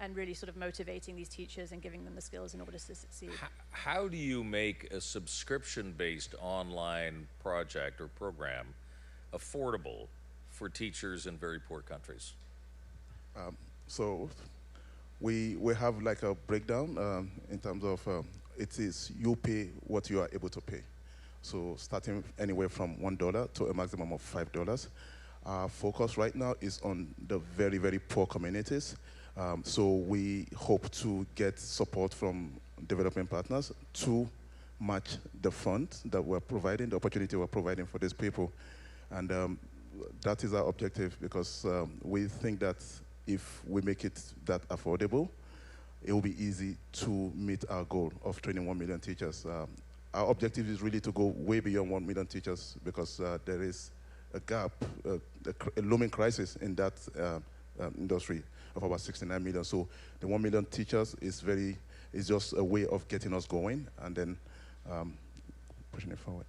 and really sort of motivating these teachers and giving them the skills in order to succeed. How do you make a subscription-based online project or program affordable for teachers in very poor countries? So we have like a breakdown in terms of it is you pay what you are able to pay. So starting anywhere from $1 to a maximum of $5. Our focus right now is on the very, very poor communities. So we hope to get support from development partners to match the fund that we're providing, the opportunity we're providing for these people. And that is our objective because we think that if we make it that affordable, it will be easy to meet our goal of training 1 million teachers. Our objective is really to go way beyond 1 million teachers because there is a gap, a looming crisis in that industry of about 69 million. So the 1 million teachers is just a way of getting us going and then pushing it forward.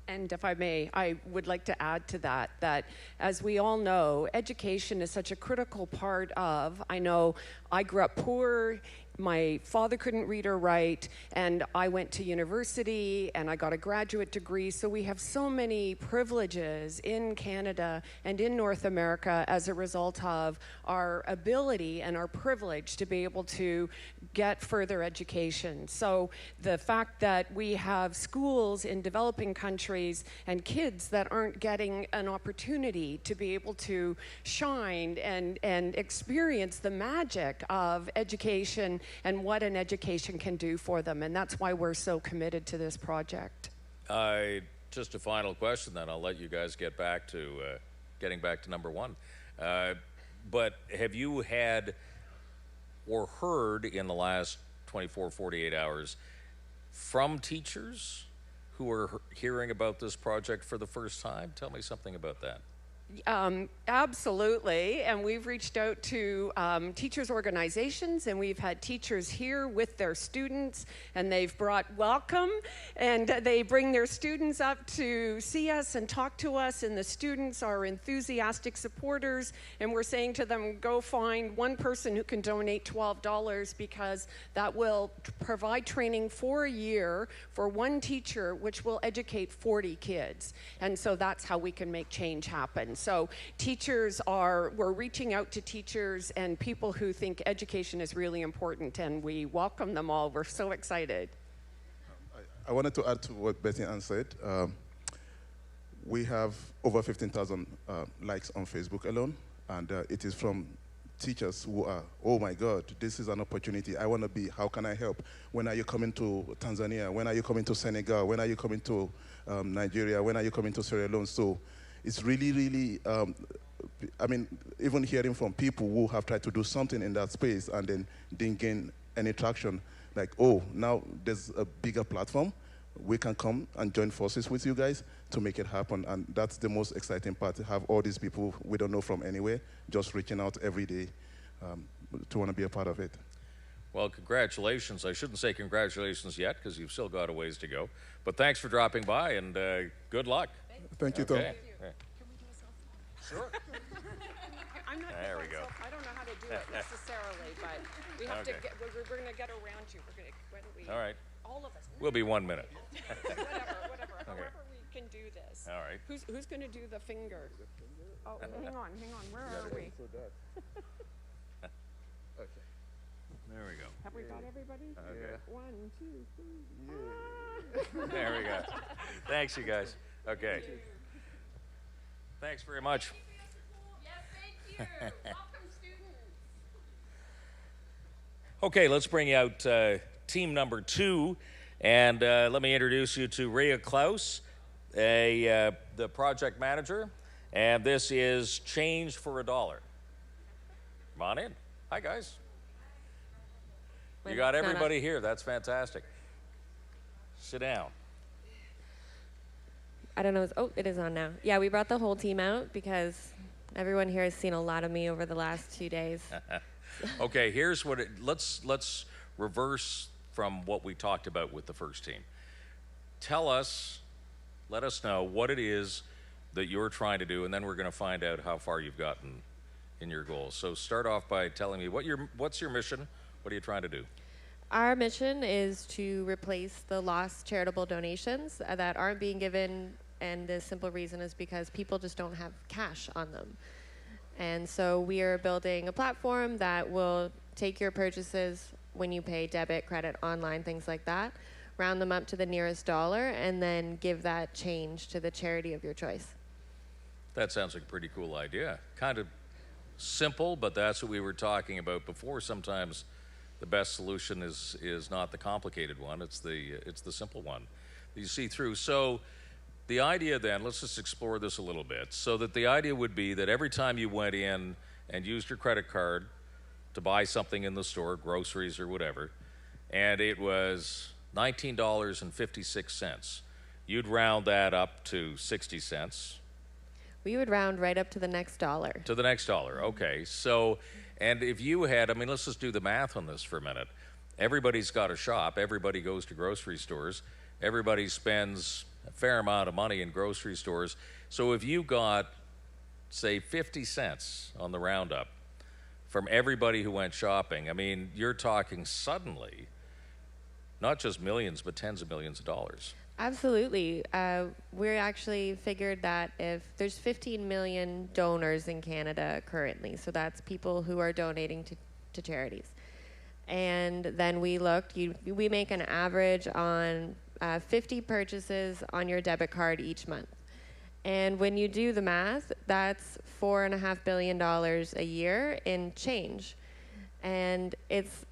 And if I may, I would like to add to that as we all know, education is such a critical part of, I know I grew up poor my father couldn't read or write, and I went to university and I got a graduate degree. So we have so many privileges in Canada and in North America as a result of our ability and our privilege to be able to get further education. So the fact that we have schools in developing countries and kids that aren't getting an opportunity to be able to shine and experience the magic of education and what an education can do for them. And that's why we're so committed to this project. Just a final question, then I'll let you guys get back to getting back to number one. But have you had or heard in the last 24, 48 hours from teachers who are hearing about this project for the first time? Tell me something about that. Absolutely, and we've reached out to teachers' organizations, and we've had teachers here with their students, and they've brought welcome, and they bring their students up to see us and talk to us, and the students are enthusiastic supporters, and we're saying to them, go find one person who can donate $12 because that will provide training for a year for one teacher, which will educate 40 kids, and so that's how we can make change happen. So we're reaching out to teachers and people who think education is really important, and we welcome them all. We're so excited. I wanted to add to what Betty Ann said. We have over 15,000 likes on Facebook alone, and it is from teachers who are, oh my God, this is an opportunity. I want to be, how can I help? When are you coming to Tanzania? When are you coming to Senegal? When are you coming to Nigeria? When are you coming to Sierra Leone? So it's really, really, I mean, even hearing from people who have tried to do something in that space and then didn't gain any traction, like, oh, now there's a bigger platform. We can come and join forces with you guys to make it happen. And that's the most exciting part, to have all these people we don't know from anywhere just reaching out every day to want to be a part of it. Well, congratulations. I shouldn't say congratulations yet because you've still got a ways to go. But thanks for dropping by, and good luck. Thank you, Tom. Okay. Can we do a selfie? Sure. I'm not There we go. I don't know how to do it necessarily, but we have to get, we're going to get around you. We're going to, when we, All right. all of us. We'll be 1 minute. Whatever. However we can do this. All right. Who's going to do the finger? Oh, hang on. Where are we? Okay. There we go. Have we got everybody? Okay. 1, 2, 3. There we go. Thanks, you guys. Okay. Thanks very much. Yes, thank you. Welcome, students. Okay, let's bring out team number 2, and let me introduce you to Rhea Klaus, the project manager, and this is Change for $1. Come on in. Hi, guys. You got everybody here. That's fantastic. Sit down. I don't know. Oh, it is on now. Yeah, we brought the whole team out because everyone here has seen a lot of me over the last 2 days. Okay, here's what let's reverse from what we talked about with the first team. Let us know what it is that you're trying to do, and then we're going to find out how far you've gotten in your goals. So start off by telling me what's your mission? What are you trying to do? Our mission is to replace the lost charitable donations that aren't being given, and the simple reason is because people just don't have cash on them. And so we are building a platform that will take your purchases when you pay debit, credit, online, things like that, round them up to the nearest dollar, and then give that change to the charity of your choice. That sounds like a pretty cool idea. Kind of simple, but that's what we were talking about before. Sometimes the best solution is not the complicated one, it's the simple one that you see through. So the idea then, let's just explore this a little bit, so that the idea would be that every time you went in and used your credit card to buy something in the store, groceries or whatever, and it was $19.56, you'd round that up to 60 cents. We would round right up to the next dollar. To the next dollar, okay. So, and if you had, I mean, let's just do the math on this for a minute. Everybody's got a shop, everybody goes to grocery stores, everybody spends a fair amount of money in grocery stores. So if you got, say, 50 cents on the roundup from everybody who went shopping. I mean, you're talking suddenly, not just millions, but tens of millions of dollars. Absolutely. We actually figured that if there's 15 million donors in Canada currently, so that's people who are donating to charities. And then we looked, we make an average on 50 purchases on your debit card each month. And when you do the math, that's $4.5 billion a year in change. And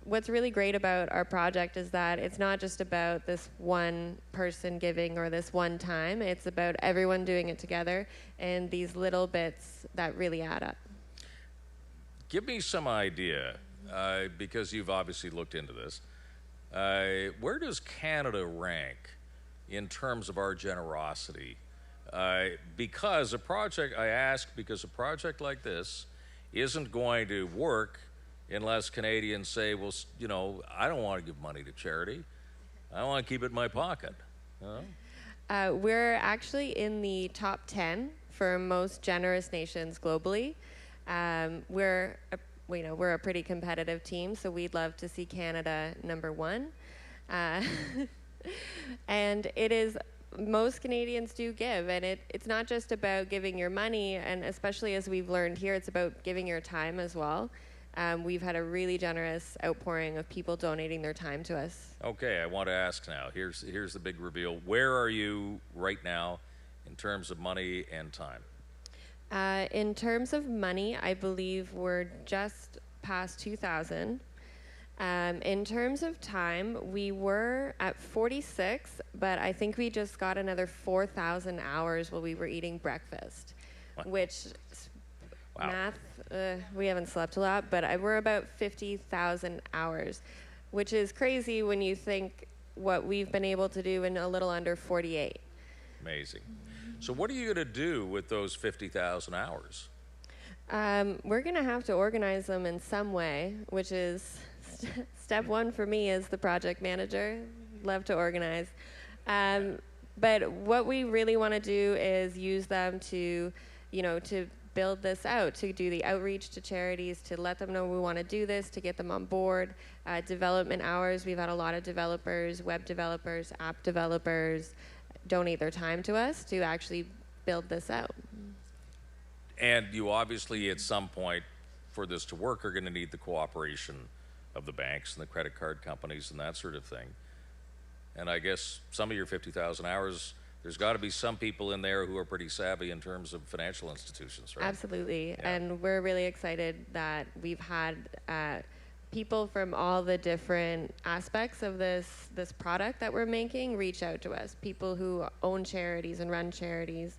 what's really great about our project is that it's not just about this one person giving or this one time. It's about everyone doing it together and these little bits that really add up. Give me some idea, because you've obviously looked into this. Where does Canada rank in terms of our generosity? Because a project like this isn't going to work unless Canadians say, well, you know, I don't want to give money to charity. I want to keep it in my pocket. We're actually in the top 10 for most generous nations globally. We're a pretty competitive team, so we'd love to see Canada #1. And it is, most Canadians do give, and it's not just about giving your money, and especially as we've learned here, it's about giving your time as well. We've had a really generous outpouring of people donating their time to us. Okay, I want to ask now. Here's the big reveal. Where are you right now in terms of money and time? In terms of money, I believe we're just past 2,000. In terms of time, we were at 46, but I think we just got another 4,000 hours while we were eating breakfast, which... Wow. Math, we haven't slept a lot, but we're about 50,000 hours, which is crazy when you think what we've been able to do in a little under 48. Amazing. So what are you going to do with those 50,000 hours? We're going to have to organize them in some way, which is step one for me as the project manager. Love to organize. But what we really want to do is use them to build this out, to do the outreach to charities, to let them know we want to do this, to get them on board. Development hours, we've had a lot of developers, web developers, app developers donate their time to us to actually build this out. And you obviously, at some point, for this to work, are going to need the cooperation of the banks and the credit card companies and that sort of thing. And I guess some of your 50,000 hours, there's got to be some people in there who are pretty savvy in terms of financial institutions, right? Absolutely. Yeah. And we're really excited that we've had people from all the different aspects of this product that we're making reach out to us. People who own charities and run charities,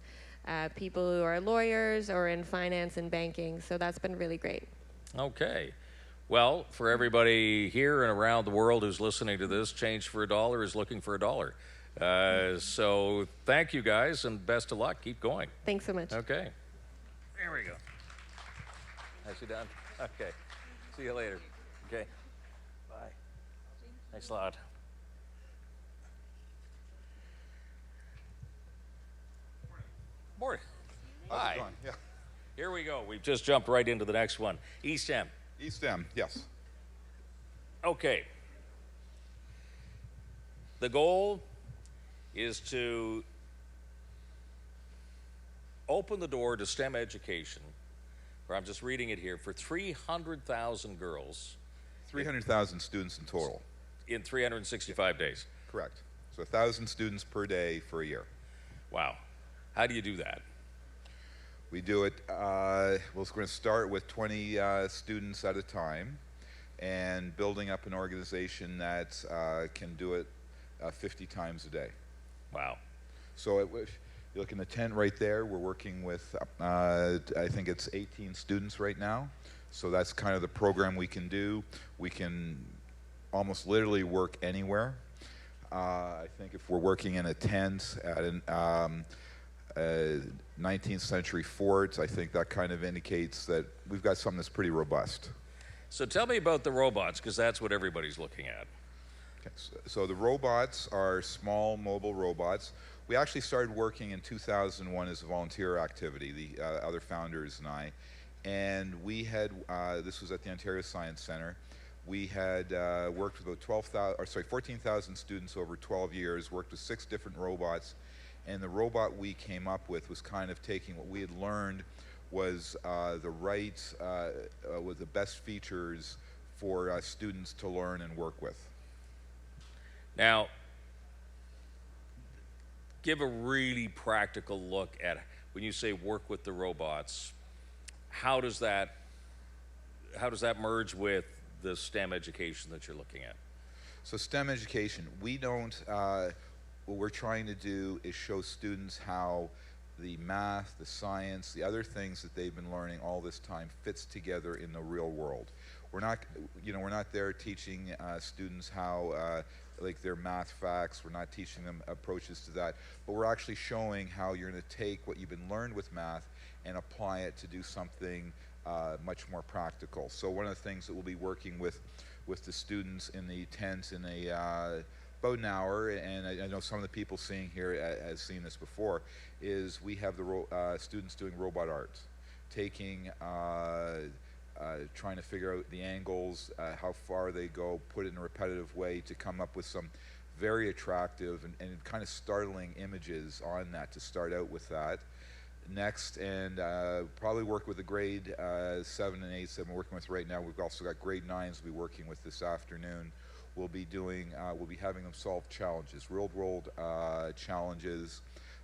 people who are lawyers or in finance and banking. So that's been really great. Okay. Well, for everybody here and around the world who's listening to this, Change for a Dollar is looking for a dollar. So thank you guys and best of luck. Keep going. Thanks so much. Okay. There we go. Nicely done. Okay. See you later. Okay. Bye. Thanks a lot. Morning. How's Hi. it going? Yeah. Here we go. We've just jumped right into the next one. East End. East End, yes. Okay. The goal is to open the door to STEM education, or I'm just reading it here, for 300,000 girls. 300,000 students in total. In 365 days. Correct. So 1,000 students per day for a year. Wow. How do you do that? We do it, we're going to start with 20 students at a time and building up an organization that can do it 50 times a day. Wow. So if you look in the tent right there, we're working with, I think it's 18 students right now. So that's kind of the program we can do. We can almost literally work anywhere. I think if we're working in a tent at an 19th century fort, I think that kind of indicates that we've got something that's pretty robust. So tell me about the robots, because that's what everybody's looking at. Okay, so the robots are small mobile robots. We actually started working in 2001 as a volunteer activity, the other founders and I. And we had, this was at the Ontario Science Centre, we had worked with about 14,000 students over 12 years, worked with 6 different robots, and the robot we came up with was kind of taking what we had learned was with the best features for students to learn and work with. Now, give a really practical look at when you say work with the robots. How does that merge with the STEM education that you're looking at? So STEM education, we don't, what we're trying to do is show students how the math, the science, the other things that they've been learning all this time fits together in the real world. We're not there teaching students how, like their math facts, we're not teaching them approaches to that, but we're actually showing how you're going to take what you've been learned with math and apply it to do something much more practical. So one of the things that we'll be working with the students in the tent in about an hour, and I know some of the people seeing here has seen this before, is we have the students doing robot art, taking, trying to figure out the angles, how far they go, put it in a repetitive way to come up with some very attractive and kind of startling images on that to start out with that. Next, and probably work with the grade 7 and 8 that we're working with right now. We've also got grade 9s we'll be working with this afternoon. We'll be we'll be having them solve challenges, real world challenges.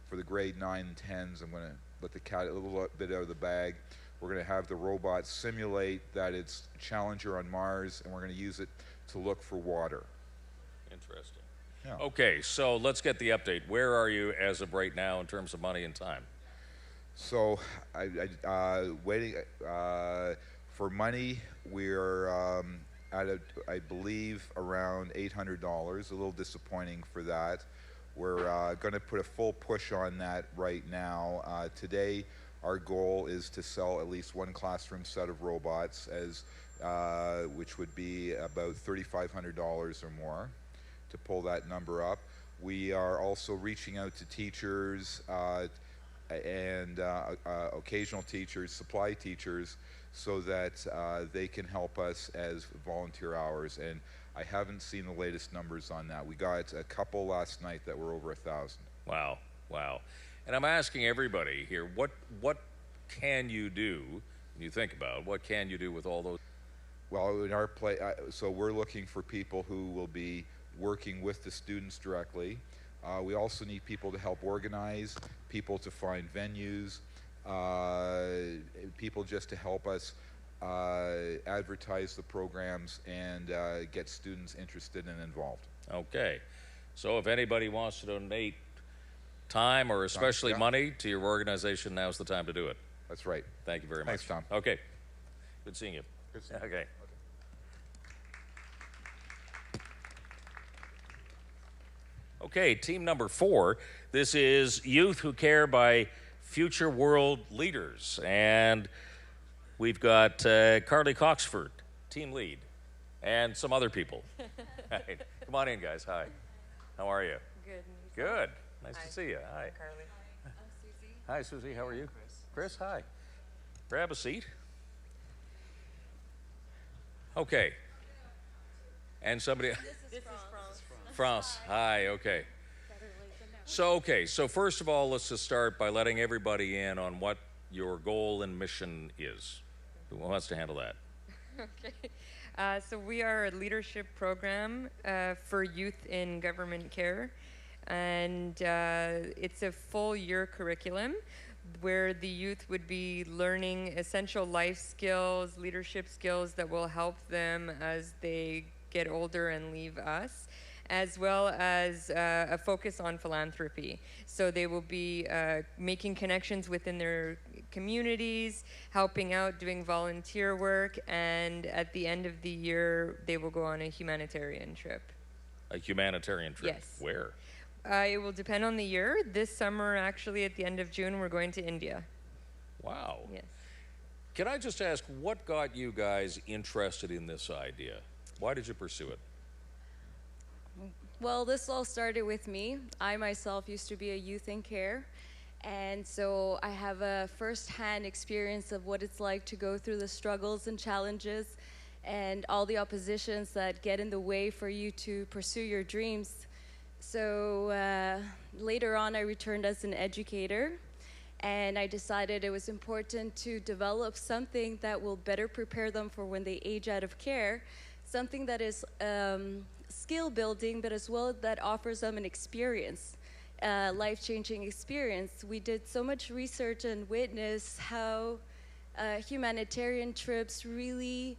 For the grade 9 and 10s, I'm going to let the cat a little bit out of the bag. We're going to have the robot simulate that it's Challenger on Mars, and we're going to use it to look for water. Interesting. Yeah. Okay, so let's get the update. Where are you as of right now in terms of money and time? So, waiting for money. We're at I believe around $800. A little disappointing for that. We're going to put a full push on that right now. Today, our goal is to sell at least one classroom set of robots, which would be about $3,500 or more, to pull that number up. We are also reaching out to teachers and occasional teachers, supply teachers, so that they can help us as volunteer hours. And I haven't seen the latest numbers on that. We got a couple last night that were over 1,000. Wow, wow. And I'm asking everybody here, what can you do, when you think about, what can you do with all those? Well, in our so we're looking for people who will be working with the students directly. We also need people to help organize, people to find venues, people just to help us advertise the programs and get students interested and involved. Okay. So if anybody wants to donate time or especially money to your organization, now's the time to do it. That's right. Thank you very much. Thanks, Tom. Okay. Good seeing you. Good seeing you. Okay. Okay, team number 4. This is Youth Who Care by Future World Leaders. And we've got Carly Coxford, team lead, and some other people. Right. Come on in, guys. Hi. How are you? Good. Good. Nice to see you. Hi. Carly. I'm Susie. Hi, Susie. How are you? Chris, hi. Grab a seat. Okay. And somebody... This is France. France. Hi, okay. So first of all, let's just start by letting everybody in on what your goal and mission is. Who wants to handle that? Okay. So we are a leadership program for youth in government care. And it's a full year curriculum where the youth would be learning essential life skills, leadership skills that will help them as they get older and leave us, as well as a focus on philanthropy. So they will be making connections within their communities, helping out, doing volunteer work, and at the end of the year, they will go on a humanitarian trip. A humanitarian trip? Yes. Where? It will depend on the year. This summer, actually, at the end of June, we're going to India. Wow. Yes. Can I just ask, what got you guys interested in this idea? Why did you pursue it? Well, this all started with me. I myself used to be a youth in care, And so I have a first-hand experience of what it's like to go through the struggles and challenges and all the oppositions that get in the way for you to pursue your dreams. So later on, I returned as an educator, and I decided it was important to develop something that will better prepare them for when they age out of care, something that is skill building, but as well that offers them an experience. Life-changing experience. We did so much research and witnessed how humanitarian trips really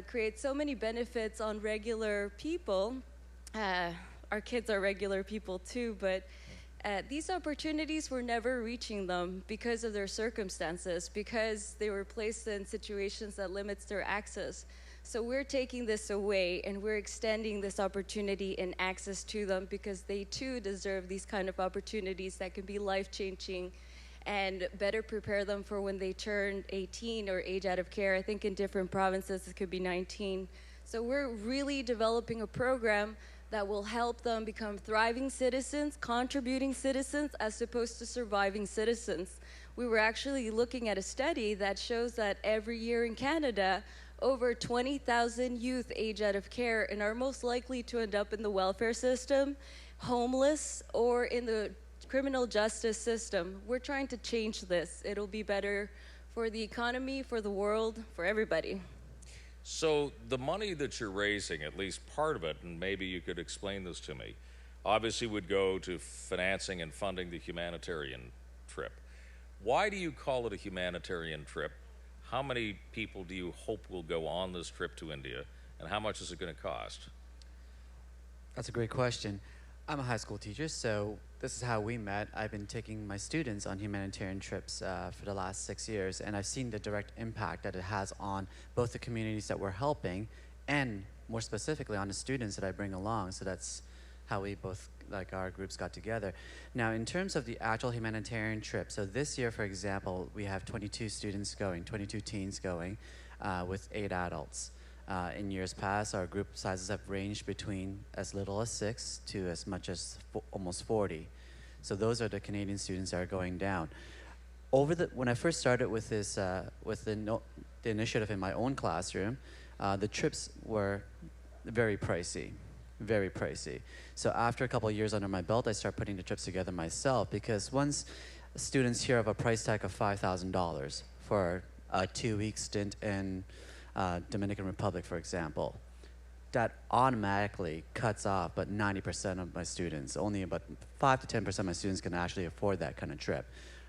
create so many benefits on regular people. Our kids are regular people too, but these opportunities were never reaching them because of their circumstances, because they were placed in situations that limits their access. So we're taking this away, and we're extending this opportunity and access to them, because they too deserve these kind of opportunities that can be life-changing and better prepare them for when they turn 18 or age out of care. I think in different provinces it could be 19. So we're really developing a program that will help them become thriving citizens, contributing citizens, as opposed to surviving citizens. We were actually looking at a study that shows that every year in Canada, over 20,000 youth age out of care and are most likely to end up in the welfare system, homeless, or in the criminal justice system. We're trying to change this. It'll be better for the economy, for the world, for everybody. So the money that you're raising, at least part of it, and maybe you could explain this to me, obviously would go to financing and funding the humanitarian trip. Why do you call it a humanitarian trip? How many people do you hope will go on this trip to India, and how much is it going to cost? That's a great question. I'm a high school teacher, so this is how we met. I've been taking my students on humanitarian trips for the last 6 years, and I've seen the direct impact that it has on both the communities that we're helping and more specifically on the students that I bring along. So that's how we both, like our groups, got together. Now, in terms of the actual humanitarian trip, so this year, for example, we have 22 students going, 22 teens going with 8 adults. In years past, our group sizes have ranged between as little as 6 to as much as almost 40. So those are the Canadian students that are going down. When I first started with this, with the initiative in my own classroom, the trips were very pricey. Very pricey. So after a couple of years under my belt, I started putting the trips together myself, because once students hear of a price tag of $5,000 for a 2-week stint in Dominican Republic, for example, that automatically cuts off but 90% of my students. Only about 5 to 10% of my students can actually afford that kind of trip.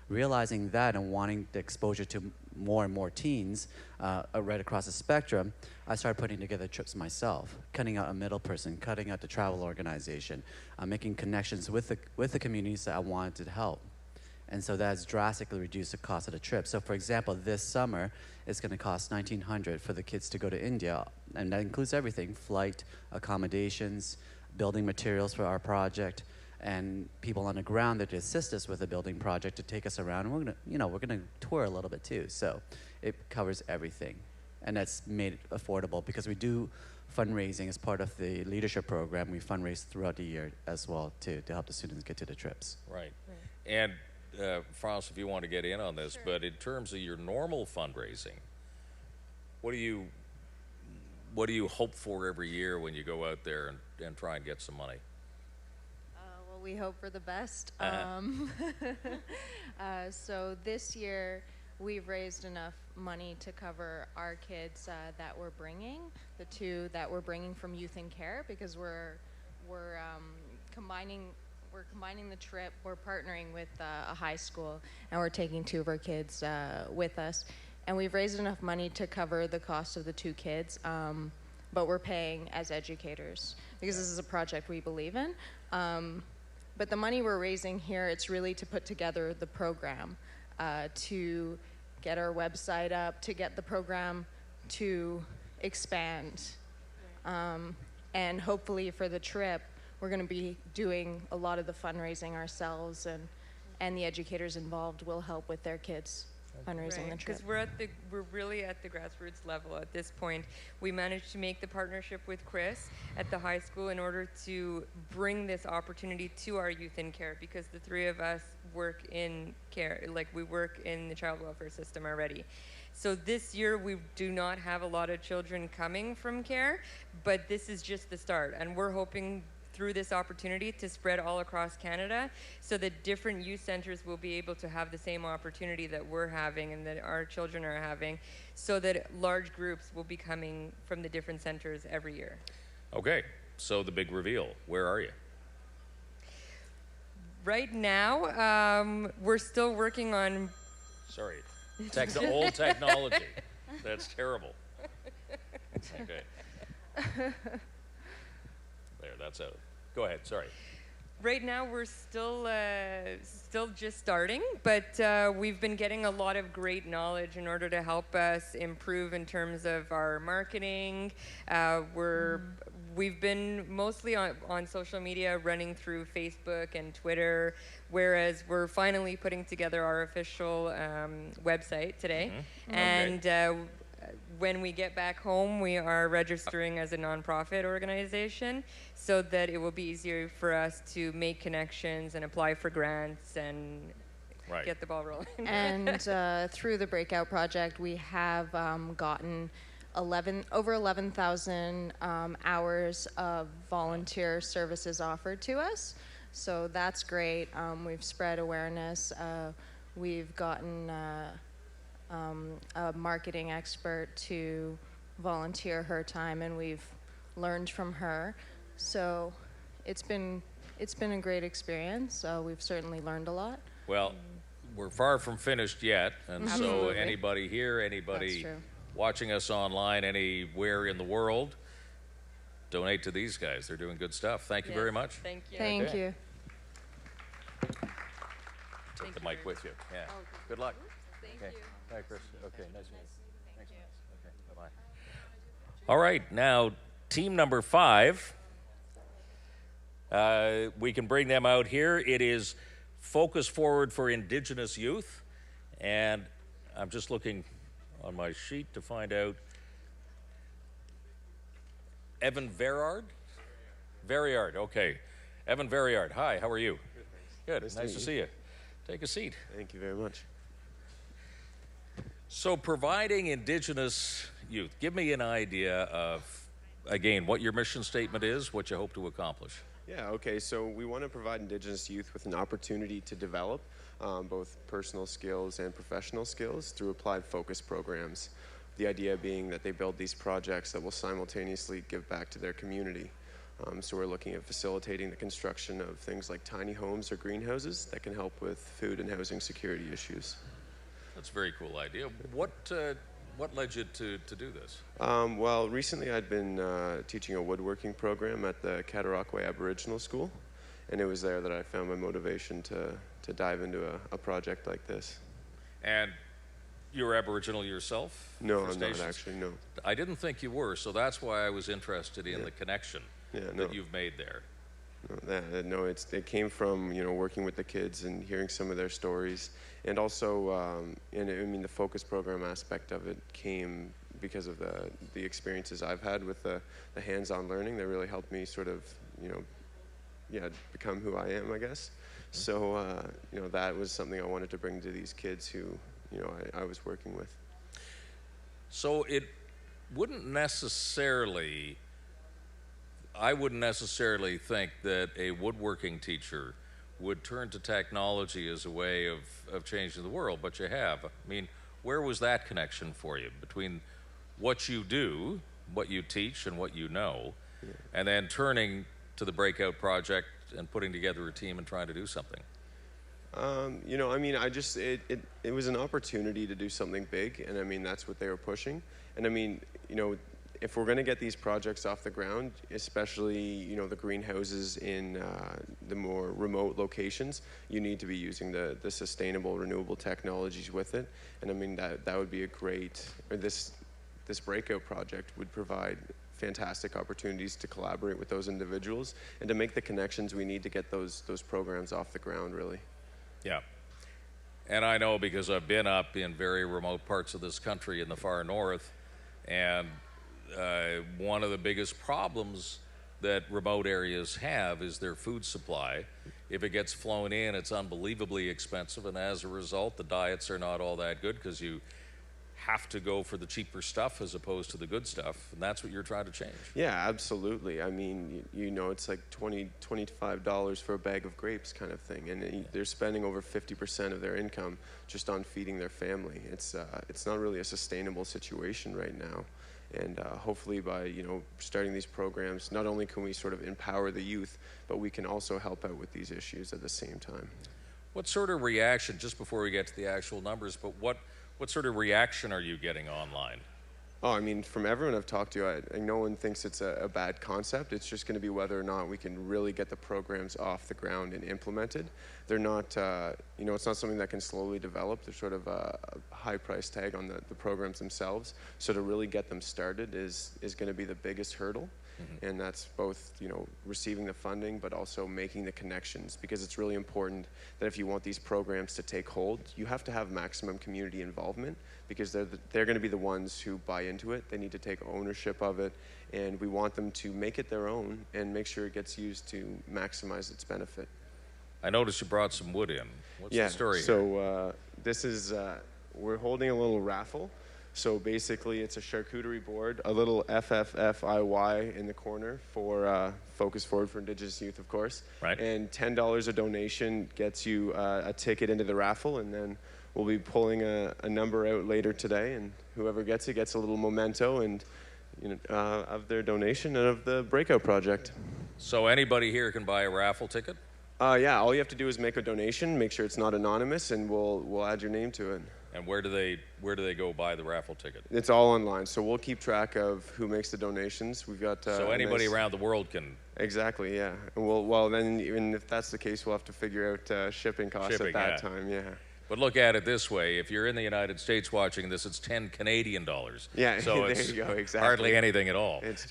Realizing that and wanting the exposure to more and more teens right across the spectrum, I started putting together trips myself, cutting out a middle person, cutting out the travel organization, making connections with the communities that I wanted to help. And so that's drastically reduced the cost of the trip. So for example, this summer, it's going to cost $1,900 for the kids to go to India. And that includes everything: flight, accommodations, building materials for our project, and people on the ground that assist us with the building project to take us around. And we're gonna tour a little bit too. So it covers everything. And that's made it affordable because we do fundraising as part of the leadership program. We fundraise throughout the year as well to help the students get to the trips. Right. And France, if you want to get in on this, but in terms of your normal fundraising, what do you hope for every year when you go out there and try and get some money? Well, we hope for the best. So this year, we've raised enough money to cover our kids that we're bringing, the 2 that we're bringing from Youth in Care, because we're combining the trip. We're partnering with a high school, and we're taking 2 of our kids with us. And we've raised enough money to cover the cost of the 2 kids, but we're paying as educators because this is a project we believe in. But the money we're raising here, it's really to put together the program, to get our website up, to get the program to expand. And hopefully for the trip, we're going to be doing a lot of the fundraising ourselves, and the educators involved will help with their kids. fundraising the trip. Because we're really at the grassroots level at this point. We managed to make the partnership with Chris at the high school in order to bring this opportunity to our youth in care, because the three of us work in care, like we work in the child welfare system already. So this year we do not have a lot of children coming from care, but this is just the start, and we're hoping through this opportunity to spread all across Canada so that different youth centers will be able to have the same opportunity that we're having and that our children are having, so that large groups will be coming from the different centers every year. Okay, so the big reveal, where are you? Right now, we're still working on... Sorry, old technology. That's terrible. Okay. There, that's out. Go ahead, sorry. Right now we're still just starting, but we've been getting a lot of great knowledge in order to help us improve in terms of our marketing. We've been mostly on social media, running through Facebook and Twitter, whereas we're finally putting together our official website today. Mm-hmm. And okay. When we get back home, we are registering as a nonprofit organization so that it will be easier for us to make connections and apply for grants and get the ball rolling. And through the Breakout project, we have gotten over 11,000 hours of volunteer services offered to us. So that's great. We've spread awareness. We've gotten a marketing expert to volunteer her time, and we've learned from her. So it's been a great experience. We've certainly learned a lot. Well, we're far from finished yet, and so anybody here, anybody watching us online, anywhere in the world, donate to these guys. They're doing good stuff. Thank you very much. Thank you. Thank you. Take the mic with you. Yeah. Oh, good luck. Thank you. Hi, Chris. Okay, nice to meet you. Thanks. Okay, bye-bye. All right, now team number 5. We can bring them out here. It is Focus Forward for Indigenous Youth, and I'm just looking on my sheet to find out. Evan Verard? Verriard, okay. Evan Verriard, hi, how are you? Good, nice to see you. Take a seat. Thank you very much. So providing Indigenous youth, give me an idea of, again, what your mission statement is, what you hope to accomplish. Yeah, okay, so we want to provide Indigenous youth with an opportunity to develop both personal skills and professional skills through applied focus programs. The idea being that they build these projects that will simultaneously give back to their community. So we're looking at facilitating the construction of things like tiny homes or greenhouses that can help with food and housing security issues. That's a very cool idea. What led you to do this? Well, recently I'd been teaching a woodworking program at the Cataraqui Aboriginal School, and it was there that I found my motivation to dive into a project like this. And you're Aboriginal yourself? No, I'm not actually, no. I didn't think you were, so that's why I was interested in the connection that you've made there. No, it came from working with the kids and hearing some of their stories, and also the focus program aspect of it came because of the experiences I've had with the hands-on learning that really helped me sort of become who I am, I guess. So that was something I wanted to bring to these kids who I was working with. So it wouldn't necessarily. I wouldn't necessarily think that a woodworking teacher would turn to technology as a way of changing the world, but you have. I mean, where was that connection for you between what you do, what you teach, and what you know, and then turning to the Breakout project and putting together a team and trying to do something? It was an opportunity to do something big, and that's what they were pushing. And if we're going to get these projects off the ground, especially the greenhouses in the more remote locations, you need to be using the sustainable, renewable technologies with it. And that would be a great. This Breakout project would provide fantastic opportunities to collaborate with those individuals and to make the connections we need to get those programs off the ground, really. Yeah. And I know because I've been up in very remote parts of this country in the far north, and one of the biggest problems that remote areas have is their food supply. If it gets flown in, it's unbelievably expensive, and as a result, the diets are not all that good because you have to go for the cheaper stuff as opposed to the good stuff, and that's what you're trying to change. Yeah, absolutely. I mean, you know, it's like $25 for a bag of grapes kind of thing, and they're spending over 50% of their income just on feeding their family. It's not really a sustainable situation right now. And hopefully by, you know, starting these programs, not only can we sort of empower the youth, but we can also help out with these issues at the same time. What sort of reaction, just before we get to the actual numbers, but what sort of reaction are you getting online? Oh, I mean, from everyone I've talked to, no one thinks it's a bad concept. It's just going to be whether or not we can really get the programs off the ground and implemented. They're not, you know, it's not something that can slowly develop. There's sort of a high price tag on the programs themselves. So to really get them started is going to be the biggest hurdle. Mm-hmm. And that's both, you know, receiving the funding, but also making the connections, because it's really important that if you want these programs to take hold, you have to have maximum community involvement, because they're going to be the ones who buy into it. They need to take ownership of it, and we want them to make it their own and make sure it gets used to maximize its benefit. I noticed you brought some wood in. What's the story here? So this is, we're holding a little raffle. So basically it's a charcuterie board, a little FFFIY in the corner for Focus Forward for Indigenous Youth, of course. Right. And $10 a donation gets you a ticket into the raffle, and then we'll be pulling a number out later today, and whoever gets it gets a little memento and, you know, of their donation and of the Breakout project. So anybody here can buy a raffle ticket? Yeah, all you have to do is make a donation, make sure it's not anonymous, and we'll add your name to it. And where do they go buy the raffle ticket? It's all online, so we'll keep track of who makes the donations. We've got so anybody around the world can. Exactly, yeah. And well, then even if that's the case, we'll have to figure out shipping costs at that time. Yeah. But look at it this way: if you're in the United States watching this, it's $10 Canadian. Yeah, so there it's you go. Exactly. Hardly anything at all. It's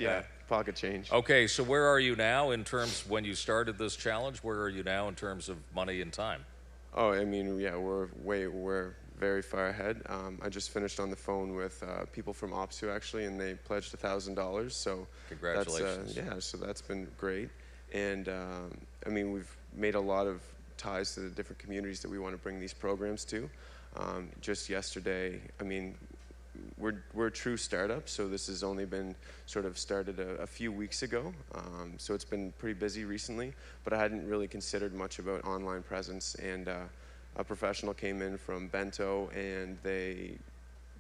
pocket change. Okay, so where are you now in terms when you started this challenge? Where are you now in terms of money and time? Oh, I mean, yeah, we're very far ahead. I just finished on the phone with people from OPSU actually, and they pledged $1,000. So congratulations. So that's been great. And I mean, we've made a lot of ties to the different communities that we want to bring these programs to. Just yesterday, I mean, we're a true startup, so this has only been sort of started a few weeks ago. So it's been pretty busy recently, but I hadn't really considered much about online presence. And a professional came in from Bento, and they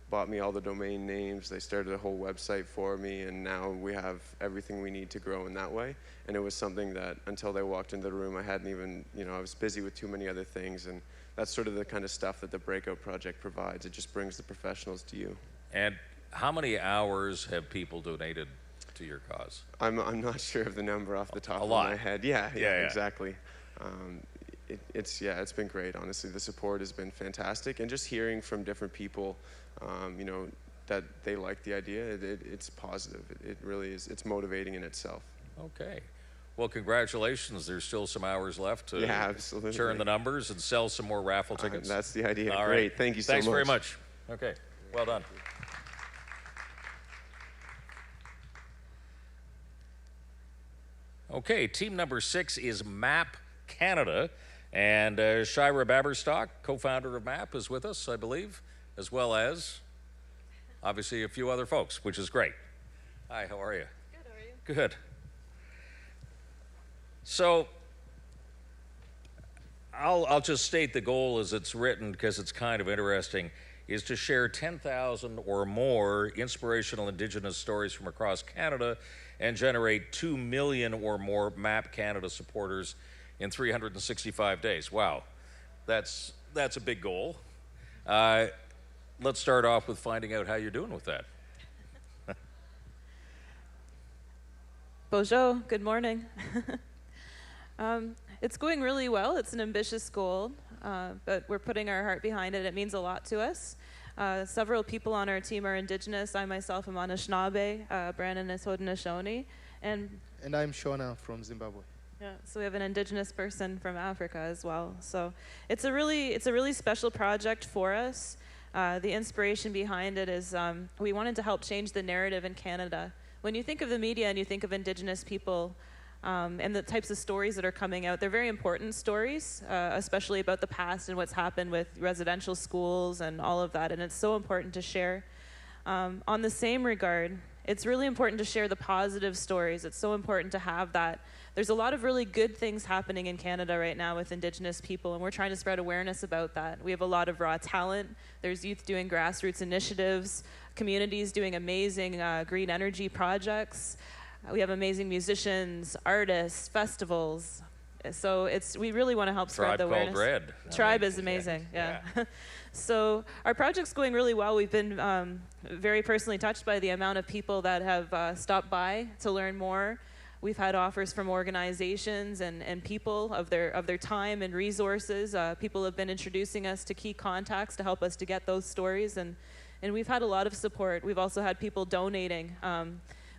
bought me all the domain names. They started a whole website for me, and now we have everything we need to grow in that way. And it was something that until they walked into the room, I hadn't even, you know, I was busy with too many other things. And that's sort of the kind of stuff that the Breakout project provides. It just brings the professionals to you. And how many hours have people donated to your cause? I'm not sure of the number off the top of my head. Yeah, exactly. It's been great, honestly. The support has been fantastic, and just hearing from different people, you know, that they like the idea, it's positive. It really is. It's motivating in itself. Okay. Well, congratulations. There's still some hours left to absolutely churn the numbers and sell some more raffle tickets. That's the idea. All Great. Right. Thank you so much. Thanks very much. Okay. Well done. Okay, team number 6 is MAP Canada, and Shira Baberstock, co-founder of MAP, is with us, I believe, as well as, obviously, a few other folks, which is great. Hi, how are you? Good, how are you? Good. So, I'll just state the goal as it's written, because it's kind of interesting, is to share 10,000 or more inspirational Indigenous stories from across Canada and generate 2 million or more MAP Canada supporters in 365 days. Wow, that's a big goal. Let's start off with finding out how you're doing with that. Bonjour, good morning. It's going really well. It's an ambitious goal, but we're putting our heart behind it. It means a lot to us. Several people on our team are Indigenous. I myself am Anishinaabe, Brandon is Haudenosaunee, and I'm Shona from Zimbabwe. Yeah, so we have an Indigenous person from Africa as well. So it's a really special project for us. The inspiration behind it is we wanted to help change the narrative in Canada. When you think of the media and you think of Indigenous people and the types of stories that are coming out, they're very important stories, especially about the past and what's happened with residential schools and all of that. And it's so important to share. On the same regard, it's really important to share the positive stories. It's so important to have that. There's a lot of really good things happening in Canada right now with Indigenous people, and we're trying to spread awareness about that. We have a lot of raw talent. There's youth doing grassroots initiatives, communities doing amazing green energy projects. We have amazing musicians, artists, festivals. So we really want to help spread the awareness. Tribe Called Red. Tribe is amazing, yeah. So our project's going really well. We've been very personally touched by the amount of people that have stopped by to learn more. We've had offers from organizations and people of their time and resources. People have been introducing us to key contacts to help us to get those stories, and we've had a lot of support. We've also had people donating.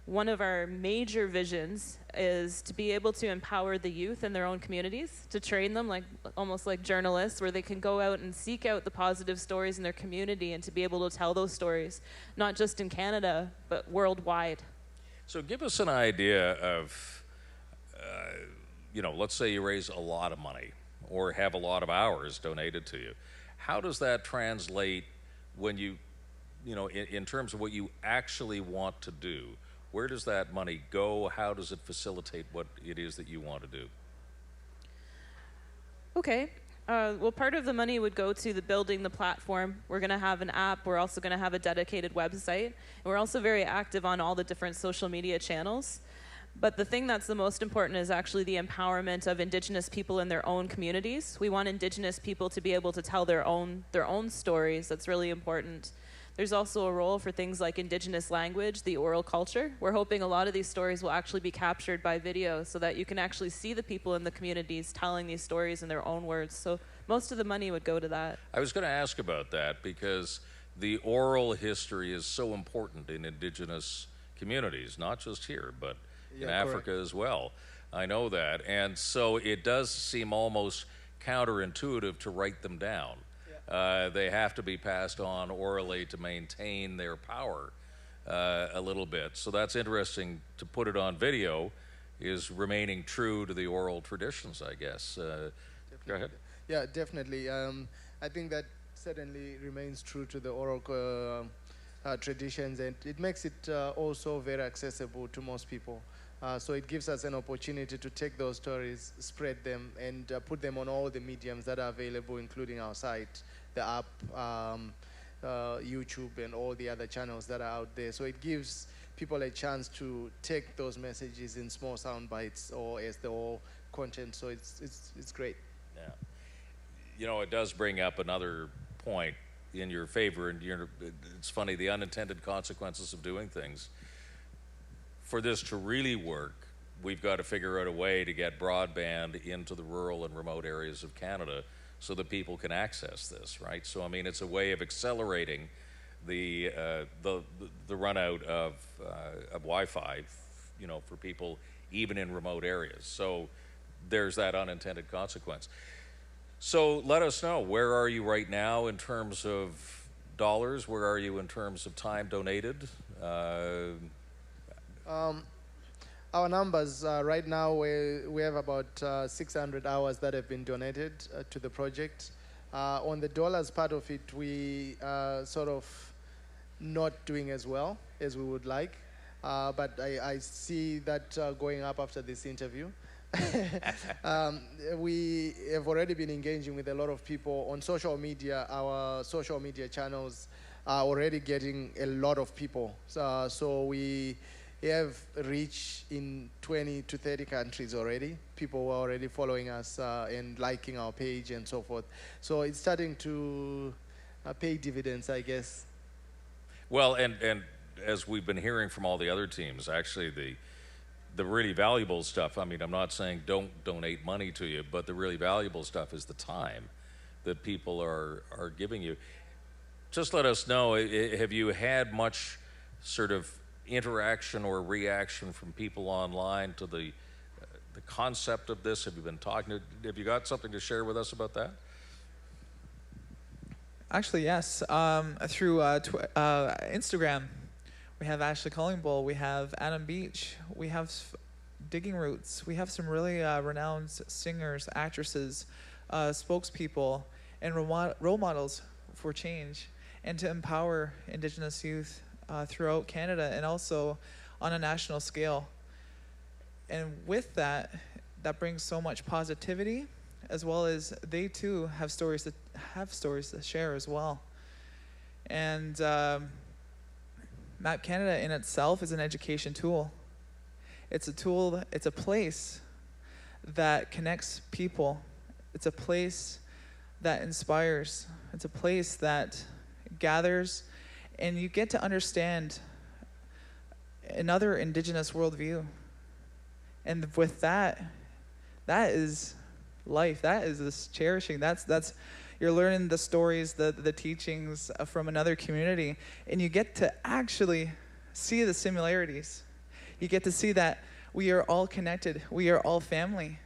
One of our major visions is to be able to empower the youth in their own communities, to train them almost like journalists, where they can go out and seek out the positive stories in their community and to be able to tell those stories, not just in Canada, but worldwide. So give us an idea of, let's say you raise a lot of money or have a lot of hours donated to you. How does that translate when in terms of what you actually want to do? Where does that money go? How does it facilitate what it is that you want to do? Okay. Well, part of the money would go to building the platform. We're going to have an app. We're also going to have a dedicated website. And we're also very active on all the different social media channels. But the thing that's the most important is actually the empowerment of Indigenous people in their own communities. We want Indigenous people to be able to tell their own stories. That's really important. There's also a role for things like Indigenous language, the oral culture. We're hoping a lot of these stories will actually be captured by video so that you can actually see the people in the communities telling these stories in their own words. So most of the money would go to that. I was going to ask about that because the oral history is so important in Indigenous communities, not just here, but in Africa as well. I know that. And so it does seem almost counterintuitive to write them down. They have to be passed on orally to maintain their power a little bit. So that's interesting to put it on video, is remaining true to the oral traditions, I guess. Go ahead. Yeah, definitely. I think that certainly remains true to the oral traditions, and it makes it also very accessible to most people. So it gives us an opportunity to take those stories, spread them, and put them on all the mediums that are available, including our site, the app, YouTube, and all the other channels that are out there. So it gives people a chance to take those messages in small sound bites or as the whole content. So it's great. Yeah. It does bring up another point in your favor, and it's funny, the unintended consequences of doing things. For this to really work, we've got to figure out a way to get broadband into the rural and remote areas of Canada so that people can access this, right? So, I mean, it's a way of accelerating the run out of Wi-Fi, for people even in remote areas. So there's that unintended consequence. So let us know, where are you right now in terms of dollars? Where are you in terms of time donated? Our numbers right now, we have about 600 hours that have been donated to the project. On the dollars part of it, we sort of not doing as well as we would like, but I see that going up after this interview. We have already been engaging with a lot of people on social media. Our social media channels are already getting a lot of people. So we have reach in 20 to 30 countries already. People are already following us and liking our page and so forth. So it's starting to pay dividends, I guess. Well, and as we've been hearing from all the other teams, actually the really valuable stuff, I mean, I'm not saying don't donate money to you, but the really valuable stuff is the time that people are giving you. Just let us know, have you had much sort of interaction or reaction from people online to the concept of this? Have you been talking to, have you got something to share with us about that? Actually, yes. Through Instagram, we have Ashley Collingbull, we have Adam Beach, we have Digging Roots, we have some really renowned singers, actresses, spokespeople, and role models for change, and to empower Indigenous youth throughout Canada and also on a national scale. And with that, that brings so much positivity, as well as they too have stories to share as well. And Map Canada in itself is an education tool. It's a tool, it's a place that connects people. It's a place that inspires. It's a place that gathers, and you get to understand another Indigenous worldview. And with that, that is life. That is this cherishing. That's you're learning the stories, the teachings from another community, and you get to actually see the similarities. You get to see that we are all connected. We are all family.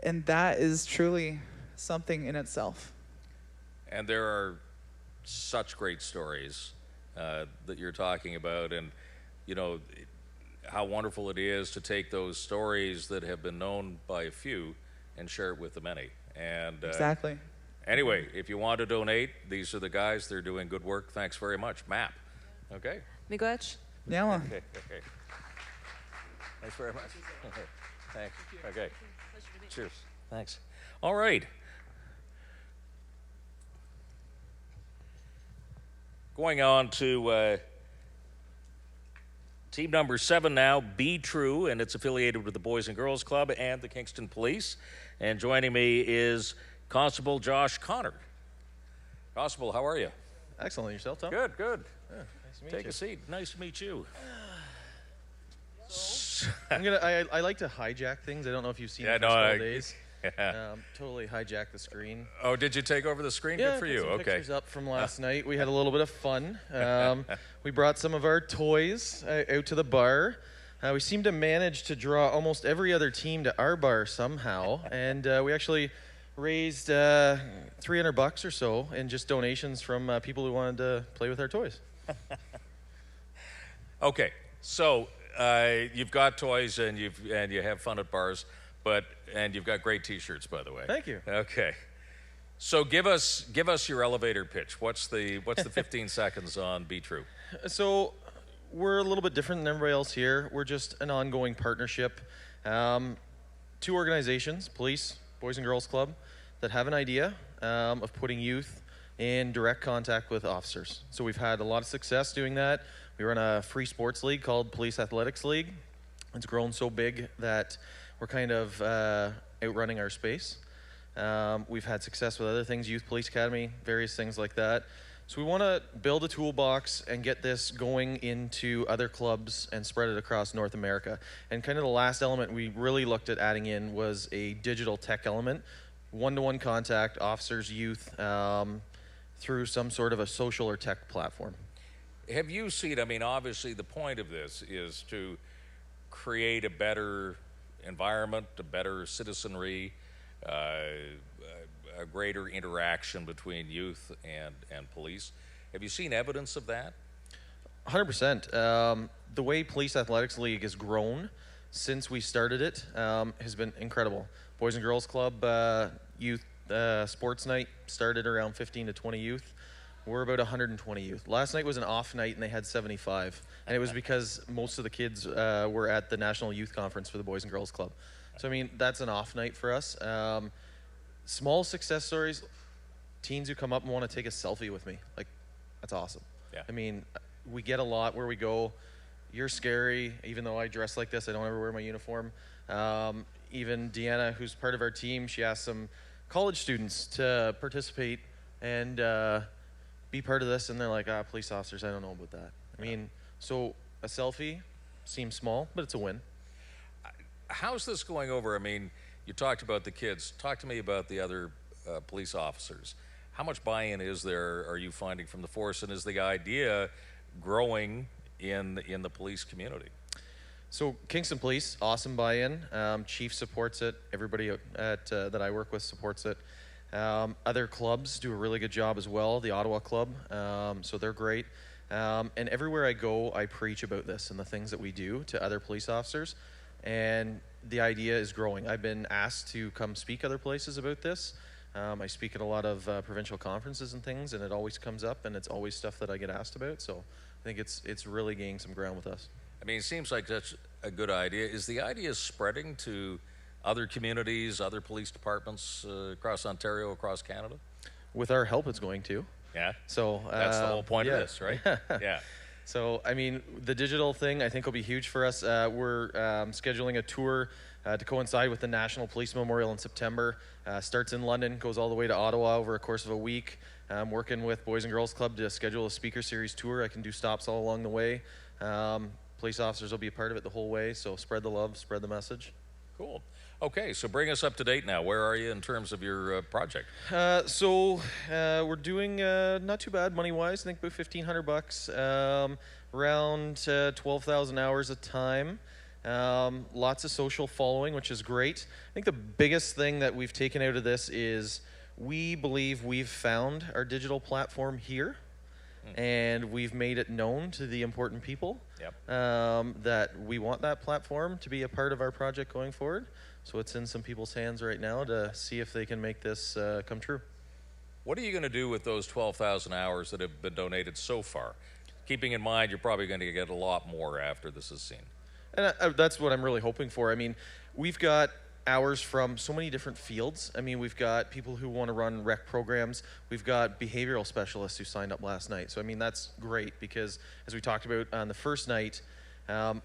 And that is truly something in itself. And there are such great stories that you're talking about, and you know how wonderful it is to take those stories that have been known by a few and share it with the many. And exactly. Anyway, if you want to donate, these are the guys. They're doing good work. Thanks very much. MAP. Okay. Miigwech. Yeah. Okay. Thanks very much. Thanks. Okay. Cheers. Thanks. All right. Going on to team number 7 now, Be True, and it's affiliated with the Boys and Girls Club and the Kingston Police. And joining me is Constable Josh Connor. Constable, how are you? Excellent. Yourself, Tom? Good, good. Yeah, nice to meet Take you. a seat. Nice to meet you. I like to hijack things. I don't know if you've seen it for several days. Totally hijack the screen. Oh, did you take over the screen? Yeah, Good for you. some Okay. Pictures up from last night. We had a little bit of fun. We brought some of our toys out to the bar. We seemed to manage to draw almost every other team to our bar somehow, and we actually raised $300 or so in just donations from people who wanted to play with our toys. Okay, so you've got toys and you have fun at bars, and you've got great T-shirts, by the way. Thank you. Okay, so give us your elevator pitch. What's the 15 seconds on Be True? So we're a little bit different than everybody else here. We're just an ongoing partnership. 2 organizations, police, Boys and Girls Club, that have an idea of putting youth in direct contact with officers. So we've had a lot of success doing that. We run a free sports league called Police Athletics League. It's grown so big that we're kind of outrunning our space. We've had success with other things, Youth Police Academy, various things like that. So we want to build a toolbox and get this going into other clubs and spread it across North America. And kind of the last element we really looked at adding in was a digital tech element, one-to-one contact, officers, youth, through some sort of a social or tech platform. Have you seen, I mean, obviously the point of this is to create a better environment, a better citizenry, a greater interaction between youth and police. Have you seen evidence of that? 100%. The way Police Athletics League has grown since we started it has been incredible. Boys and Girls Club youth sports night started around 15 to 20 youth. We're about 120 youth. Last night was an off night and they had 75. And it was because most of the kids were at the National Youth Conference for the Boys and Girls Club. So, I mean, that's an off night for us. Small success stories, teens who come up and want to take a selfie with me. Like, that's awesome. Yeah. I mean, we get a lot where we go, you're scary, even though I dress like this, I don't ever wear my uniform. Even Deanna, who's part of our team, she asked some college students to participate and be part of this, and they're like, police officers, I don't know about that. I mean, so a selfie seems small, but it's a win. How's this going over? I mean, you talked about the kids. Talk to me about the other police officers. How much buy-in is there, are you finding from the force, and is the idea growing in the police community? So Kingston Police, awesome buy-in. Chief supports it. Everybody that I work with supports it. Other clubs do a really good job as well. The Ottawa Club, so they're great. And everywhere I go, I preach about this and the things that we do to other police officers. And the idea is growing. I've been asked to come speak other places about this. I speak at a lot of provincial conferences and things, and it always comes up, and it's always stuff that I get asked about. So I think it's really gaining some ground with us. I mean, it seems like that's a good idea. Is the idea spreading to other communities, other police departments across Ontario, across Canada? With our help, it's going to. Yeah. So that's the whole point of this, right? Yeah. So, I mean, the digital thing I think will be huge for us. We're scheduling a tour to coincide with the National Police Memorial in September. Starts in London, goes all the way to Ottawa over a course of a week. I'm working with Boys and Girls Club to schedule a speaker series tour. I can do stops all along the way. Police officers will be a part of it the whole way, so spread the love, spread the message. Cool. Okay, so bring us up to date now. Where are you in terms of your project? So we're doing not too bad money-wise. I think about $1,500, around 12,000 hours of time. Lots of social following, which is great. I think the biggest thing that we've taken out of this is we believe we've found our digital platform here. And we've made it known to the important people that we want that platform to be a part of our project going forward. So it's in some people's hands right now to see if they can make this come true. What are you going to do with those 12,000 hours that have been donated so far? Keeping in mind you're probably going to get a lot more after this is seen. And that's what I'm really hoping for. I mean, we've got hours from so many different fields. I mean, we've got people who want to run rec programs. We've got behavioral specialists who signed up last night. So, I mean, that's great because, as we talked about on the first night,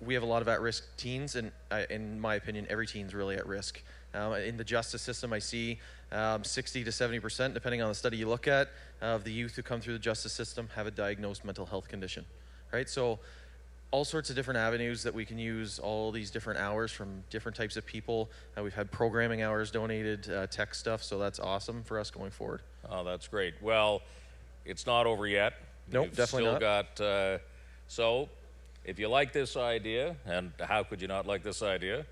we have a lot of at-risk teens, and in my opinion, every teen's really at risk. In the justice system, I see 60 to 70%, depending on the study you look at, of the youth who come through the justice system have a diagnosed mental health condition, right? So all sorts of different avenues that we can use all these different hours from different types of people. We've had programming hours donated, tech stuff, so that's awesome for us going forward. Oh, that's great. Well, it's not over yet. Nope, You've definitely still got, so if you like this idea, and how could you not like this idea,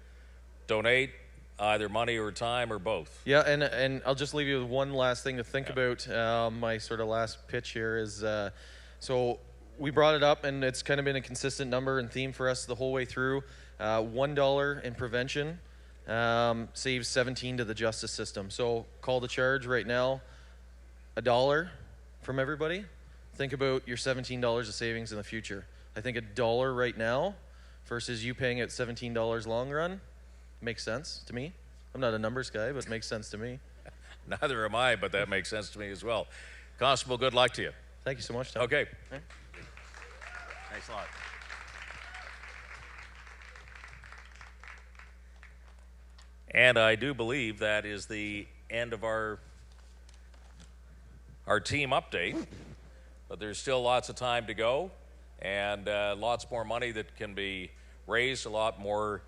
donate either money or time or both. Yeah, and I'll just leave you with one last thing to think about. My sort of last pitch here is, so we brought it up, and it's kind of been a consistent number and theme for us the whole way through. $1 in prevention saves 17 to the justice system. So call the charge right now, $1 from everybody. Think about your $17 of savings in the future. I think $1 right now versus you paying out $17 long run makes sense to me. I'm not a numbers guy, but it makes sense to me. Neither am I, but that makes sense to me as well. Constable, good luck to you. Thank you so much, Tom. Okay. Thanks a lot. And I do believe that is the end of our team update, but there's still lots of time to go, and lots more money that can be raised, a lot more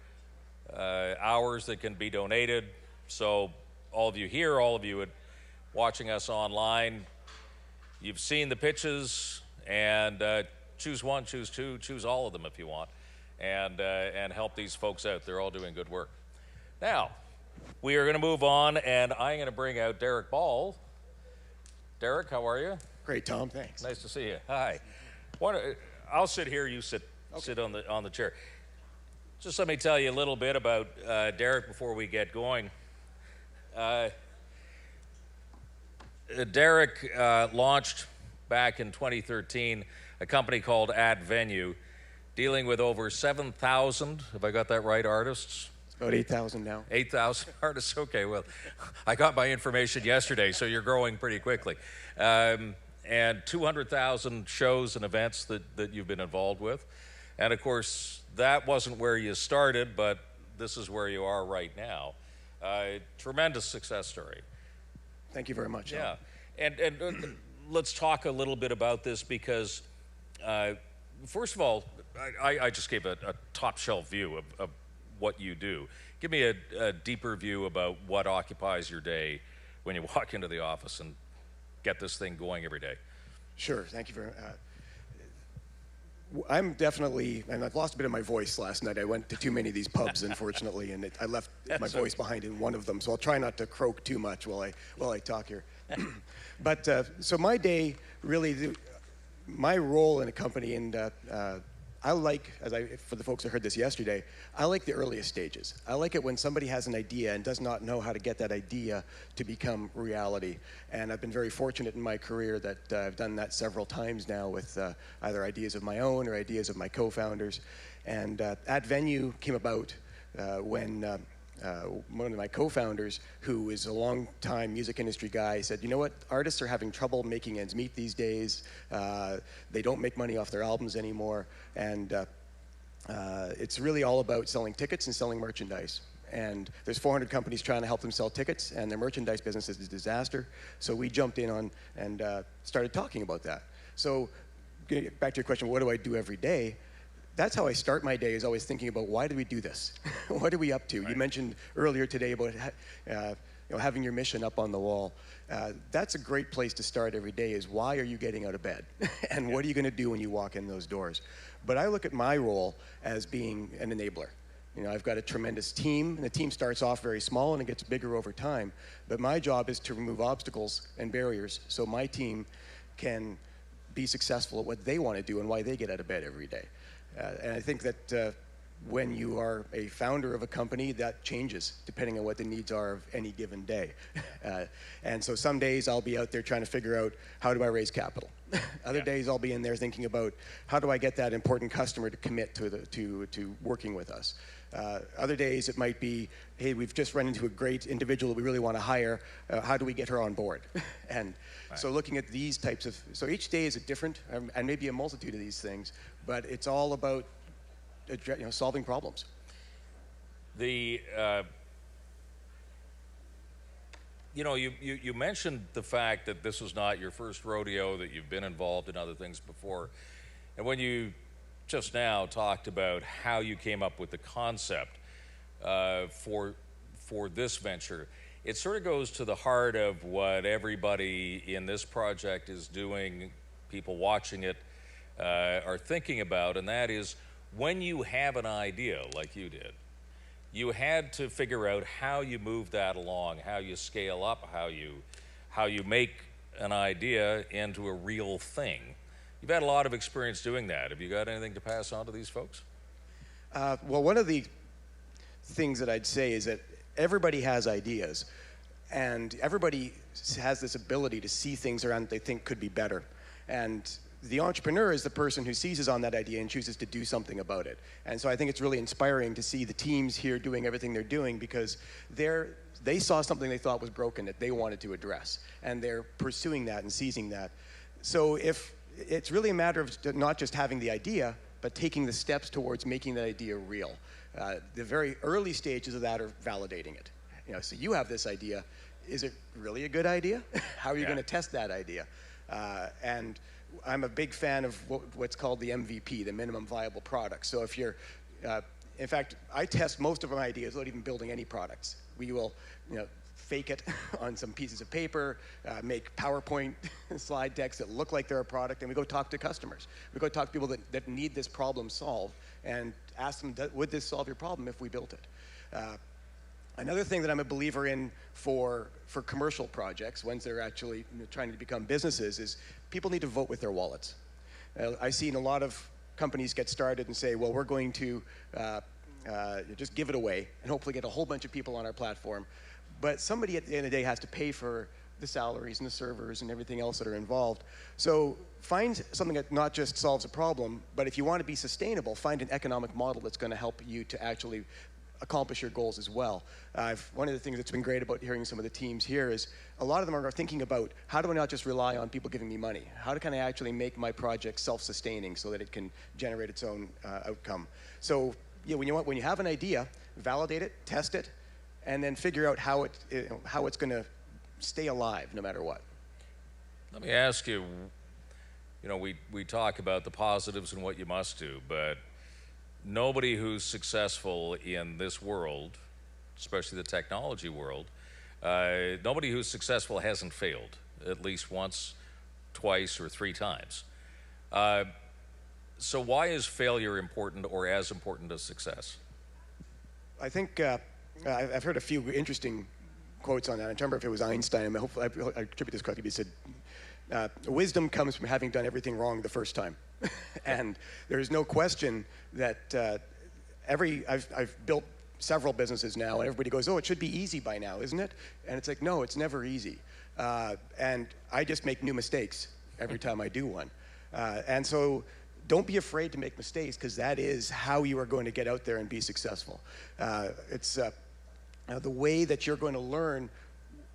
hours that can be donated. So all of you here, all of you watching us online, you've seen the pitches, and choose one, choose two, choose all of them if you want, and help these folks out. They're all doing good work. Now, we are going to move on, and I'm going to bring out Derek Ball. Derek, how are you? Great, Tom. Thanks. Nice to see you. Hi. I'll sit here. You sit on the chair. Just let me tell you a little bit about Derek before we get going. Derek launched back in 2013 a company called Ad Venue, dealing with over 7,000, have I got that right, artists? It's about 8,000 now. 8,000 artists? Okay, well, I got my information yesterday, so you're growing pretty quickly. And 200,000 shows and events that you've been involved with. And of course, that wasn't where you started, but this is where you are right now. Tremendous success story. Thank you very much. Yeah, and let's talk a little bit about this because, first of all, I just gave a top shelf view of what you do. Give me a deeper view about what occupies your day when you walk into the office and get this thing going every day. Sure, thank you very much. I'm definitely, and I've lost a bit of my voice last night. I went to too many of these pubs, unfortunately, and I left my voice behind in one of them. So I'll try not to croak too much while I talk here. But so my day, really, my role in a company, and I like, for the folks that heard this yesterday, I like the earliest stages. I like it when somebody has an idea and does not know how to get that idea to become reality. And I've been very fortunate in my career that I've done that several times now with either ideas of my own or ideas of my co-founders. And at Venue came about when one of my co-founders, who is a long-time music industry guy, said, you know what, artists are having trouble making ends meet these days. They don't make money off their albums anymore. And it's really all about selling tickets and selling merchandise. And there's 400 companies trying to help them sell tickets, and their merchandise business is a disaster. So we jumped in on and started talking about that. So back to your question, what do I do every day? That's how I start my day, is always thinking about, why do we do this? What are we up to? Right. You mentioned earlier today about having your mission up on the wall. That's a great place to start every day, is why are you getting out of bed? And what are you going to do when you walk in those doors? But I look at my role as being an enabler. You know, I've got a tremendous team, and the team starts off very small and it gets bigger over time. But my job is to remove obstacles and barriers so my team can be successful at what they want to do and why they get out of bed every day. And I think that when you are a founder of a company, that changes depending on what the needs are of any given day. And so some days I'll be out there trying to figure out, how do I raise capital? Other days I'll be in there thinking about, how do I get that important customer to commit to working with us? Other days it might be, hey, we've just run into a great individual that we really want to hire. How do we get her on board? And so looking at these types of, so each day is a different, and maybe a multitude of these things, but it's all about solving problems. You mentioned the fact that this was not your first rodeo, that you've been involved in other things before. And when you just now talked about how you came up with the concept for this venture, it sort of goes to the heart of what everybody in this project is doing, people watching it are thinking about, and that is, when you have an idea like you did, you had to figure out how you move that along, how you scale up, how you make an idea into a real thing. You've had a lot of experience doing that. Have you got anything to pass on to these folks? Well, one of the things that I'd say is that everybody has ideas, and everybody has this ability to see things around that they think could be better. And the entrepreneur is the person who seizes on that idea and chooses to do something about it. And so I think it's really inspiring to see the teams here doing everything they're doing, because they saw something they thought was broken that they wanted to address, and they're pursuing that and seizing that. So if it's really a matter of not just having the idea, but taking the steps towards making that idea real. The very early stages of that are validating it. So you have this idea. Is it really a good idea? How are you going to test that idea? And I'm a big fan of what's called the MVP, the minimum viable product. So if you're, in fact, I test most of my ideas without even building any products. We will, fake it on some pieces of paper, make PowerPoint slide decks that look like they're a product, and we go talk to customers. We go talk to people that need this problem solved and ask them, would this solve your problem if we built it? Another thing that I'm a believer in for commercial projects, ones that are actually trying to become businesses, is people need to vote with their wallets. I've seen a lot of companies get started and say, well, we're going to just give it away and hopefully get a whole bunch of people on our platform. But somebody at the end of the day has to pay for the salaries and the servers and everything else that are involved. So find something that not just solves a problem, but if you want to be sustainable, find an economic model that's going to help you to actually accomplish your goals as well. One of the things that's been great about hearing some of the teams here is a lot of them are thinking about, how do I not just rely on people giving me money? How can I actually make my project self-sustaining so that it can generate its own outcome? So when you have an idea, validate it, test it, and then figure out how it's going to stay alive no matter what. Let me ask you, we talk about the positives and what you must do, but nobody who's successful in this world, especially the technology world, nobody who's successful hasn't failed at least once, twice, or 3 times. So why is failure important or as important as success? I think I've heard a few interesting quotes on that. I don't remember if it was Einstein. Hopefully I attribute this correctly. He said, wisdom comes from having done everything wrong the first time. And there's no question that I've built several businesses now, and everybody goes, oh, it should be easy by now, isn't it? And it's like, no, it's never easy. And I just make new mistakes every time I do one. And so don't be afraid to make mistakes, because that is how you are going to get out there and be successful. It's the way that you're going to learn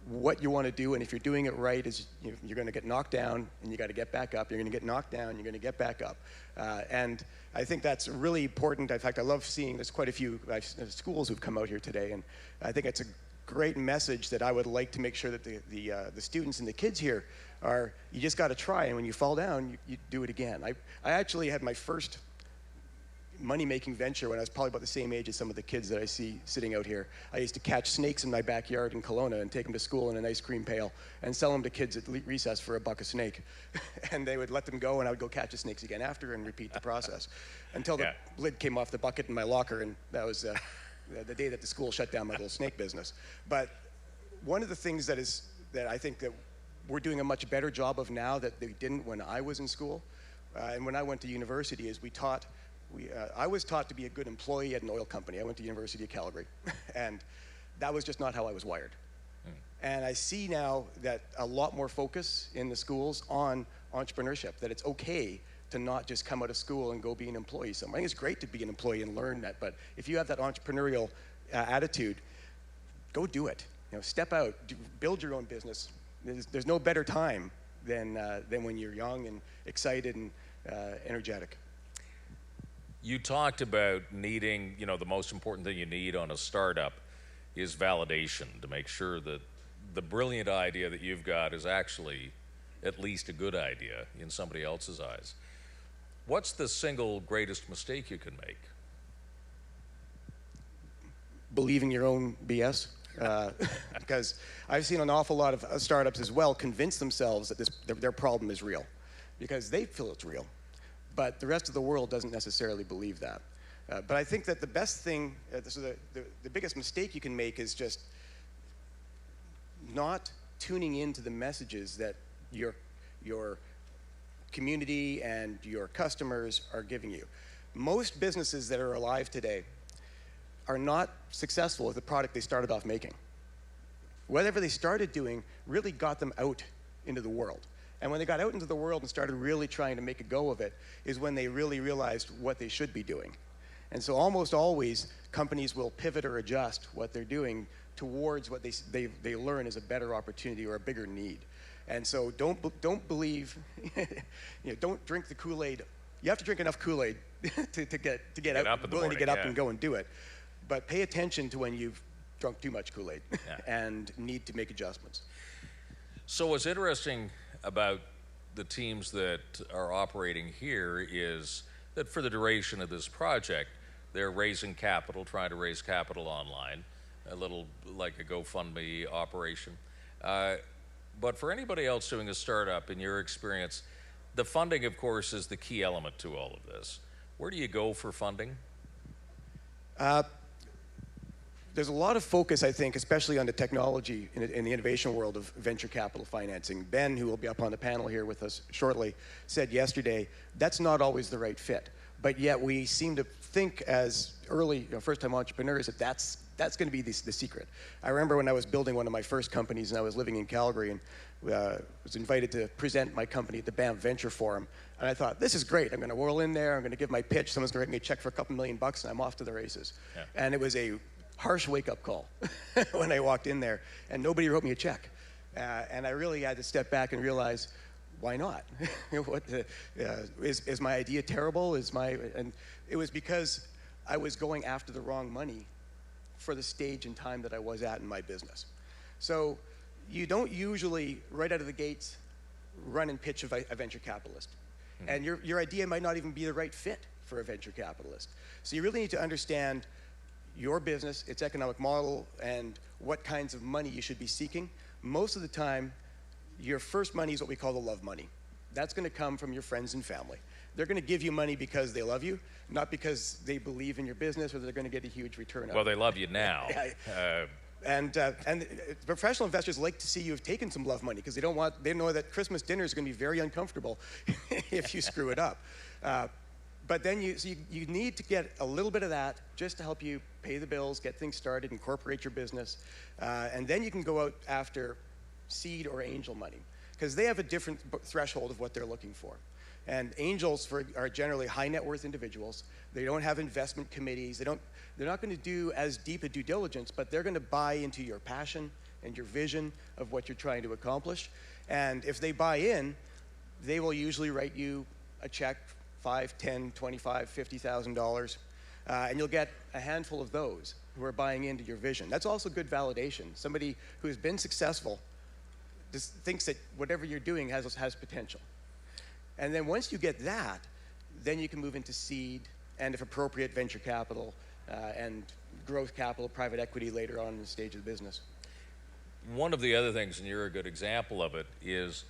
what you want to do, and if you're doing it right, is you're going to get knocked down and you got to get back up. You're going to get knocked down, you're going to get back up. And I think that's really important. In fact, I love seeing there's quite a few schools who've come out here today, and I think it's a great message that I would like to make sure that the students and the kids here are, you just got to try, and when you fall down, you do it again. I actually had my first money-making venture when I was probably about the same age as some of the kids that I see sitting out here. I used to catch snakes in my backyard in Kelowna and take them to school in an ice cream pail and sell them to kids at recess for $1 a snake. And they would let them go, and I would go catch the snakes again after and repeat the process until the lid came off the bucket in my locker, and that was the day that the school shut down my little snake business. But one of the things that I think that we're doing a much better job of now that they didn't when I was in school, and when I went to university, is I was taught to be a good employee at an oil company. I went to the University of Calgary, and that was just not how I was wired. And I see now that a lot more focus in the schools on entrepreneurship, that it's okay to not just come out of school and go be an employee somewhere. I think it's great to be an employee and learn that, but if you have that entrepreneurial attitude, go do it. Step out, build your own business. There's no better time than when you're young and excited and energetic. You talked about needing, the most important thing you need on a startup is validation, to make sure that the brilliant idea that you've got is actually at least a good idea in somebody else's eyes. What's the single greatest mistake you can make? Believing your own BS. Because I've seen an awful lot of startups as well convince themselves that their problem is real, because they feel it's real. But the rest of the world doesn't necessarily believe that. But I think that the best thing, the biggest mistake you can make is just not tuning into the messages that your community and your customers are giving you. Most businesses that are alive today are not successful with the product they started off making. Whatever they started doing really got them out into the world. And when they got out into the world and started really trying to make a go of it is when they really realized what they should be doing. And so almost always, companies will pivot or adjust what they're doing towards what they learn is a better opportunity or a bigger need. And so don't believe, don't drink the Kool-Aid. You have to drink enough Kool-Aid to get out, willing to get up and go and do it. But pay attention to when you've drunk too much Kool-Aid and need to make adjustments. So what's interesting about the teams that are operating here is that for the duration of this project, they're raising capital, trying to raise capital online, a little like a GoFundMe operation. But for anybody else doing a startup, in your experience, the funding, of course, is the key element to all of this. Where do you go for funding? There's a lot of focus, I think, especially on the technology in the innovation world of venture capital financing. Ben, who will be up on the panel here with us shortly, said yesterday, that's not always the right fit. But yet we seem to think as early, first-time entrepreneurs that that's going to be the secret. I remember when I was building one of my first companies and I was living in Calgary and was invited to present my company at the Banff Venture Forum. And I thought, this is great. I'm going to whirl in there. I'm going to give my pitch. Someone's going to write me a check for a couple $1 million and I'm off to the races. Yeah. And it was a harsh wake-up call when I walked in there, and nobody wrote me a check. And I really had to step back and realize, why not? Is my idea terrible? And it was because I was going after the wrong money for the stage and time that I was at in my business. So you don't usually, right out of the gates, run and pitch a venture capitalist. Mm-hmm. And your idea might not even be the right fit for a venture capitalist. So you really need to understand your business, its economic model, and what kinds of money you should be seeking. Most of the time, your first money is what we call the love money. That's going to come from your friends and family. They're going to give you money because they love you, not because they believe in your business or they're going to get a huge return. Well, they love you now. And professional investors like to see you have taken some love money because they know that Christmas dinner is going to be very uncomfortable if you screw it up. But then you need to get a little bit of that just to help you pay the bills, get things started, incorporate your business, and then you can go out after seed or angel money because they have a different threshold of what they're looking for. And angels are generally high net worth individuals. They don't have investment committees. They're not going to do as deep a due diligence, but they're going to buy into your passion and your vision of what you're trying to accomplish. And if they buy in, they will usually write you a check, $5, $10, $25, $50,000, and you'll get a handful of those who are buying into your vision. That's also good validation. Somebody who has been successful just thinks that whatever you're doing has potential. And then once you get that, then you can move into seed and, if appropriate, venture capital and growth capital, private equity later on in the stage of the business. One of the other things, and you're a good example of it, is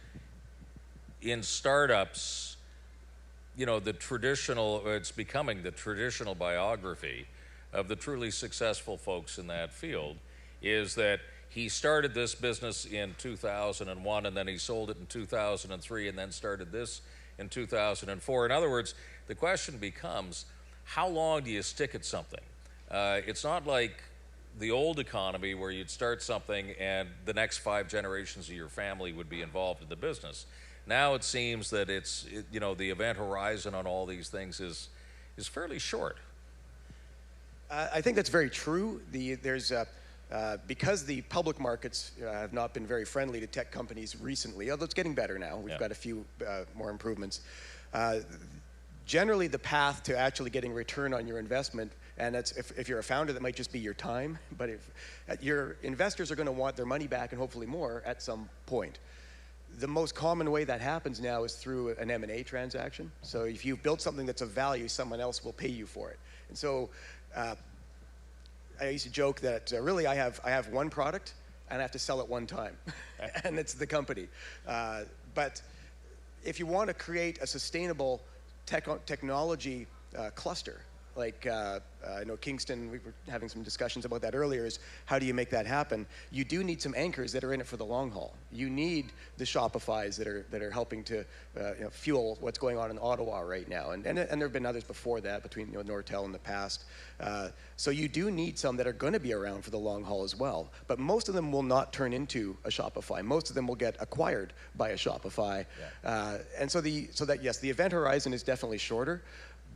in startups, it's becoming the traditional biography of the truly successful folks in that field, is that he started this business in 2001 and then he sold it in 2003 and then started this in 2004. In other words, the question becomes, how long do you stick at something? It's not like the old economy where you'd start something and the next 5 generations of your family would be involved in the business. Now it seems that the event horizon on all these things is fairly short. I think that's very true. Because the public markets have not been very friendly to tech companies recently, although it's getting better now. We've got a few more improvements. Generally, the path to actually getting return on your investment, and if you're a founder, that might just be your time, but if your investors are going to want their money back and hopefully more at some point. The most common way that happens now is through an M&A transaction. So if you've built something that's of value, someone else will pay you for it. And so I used to joke that really I have one product and I have to sell it one time, and it's the company. But if you want to create a sustainable technology cluster, like I know Kingston, we were having some discussions about that earlier, is how do you make that happen? You do need some anchors that are in it for the long haul. You need the Shopifys that are helping to fuel what's going on in Ottawa right now. And there have been others before that, between Nortel in the past. So you do need some that are going to be around for the long haul as well. But most of them will not turn into a Shopify. Most of them will get acquired by a Shopify. Yeah. And so yes, the event horizon is definitely shorter.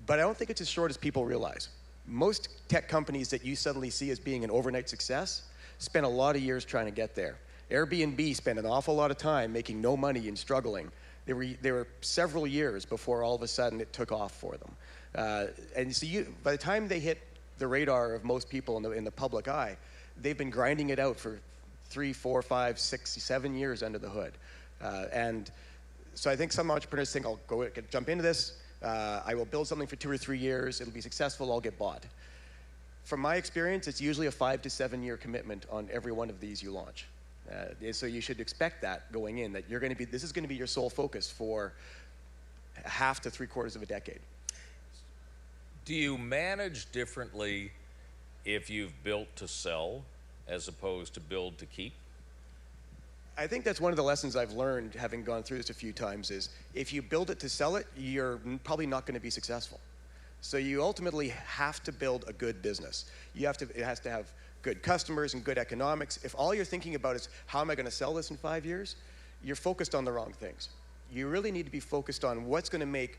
But I don't think it's as short as people realize. Most tech companies that you suddenly see as being an overnight success spent a lot of years trying to get there. Airbnb spent an awful lot of time making no money and struggling. They were several years before all of a sudden it took off for them. And so by the time they hit the radar of most people in the public eye, they've been grinding it out for 3, 4, 5, 6, 7 years under the hood. And so I think some entrepreneurs think, I'll jump into this. I will build something for 2 or 3 years. It'll be successful. I'll get bought. From my experience, it's usually a 5 to 7 year commitment on every one of these you launch. So you should expect that going in, that this is going to be your sole focus for half to 3/4 of a decade. Do you manage differently if you've built to sell as opposed to build to keep? I think that's one of the lessons I've learned, having gone through this a few times, is if you build it to sell it, you're probably not going to be successful. So you ultimately have to build a good business. It has to have good customers and good economics. If all you're thinking about is, how am I going to sell this in 5 years, you're focused on the wrong things. You really need to be focused on what's going to make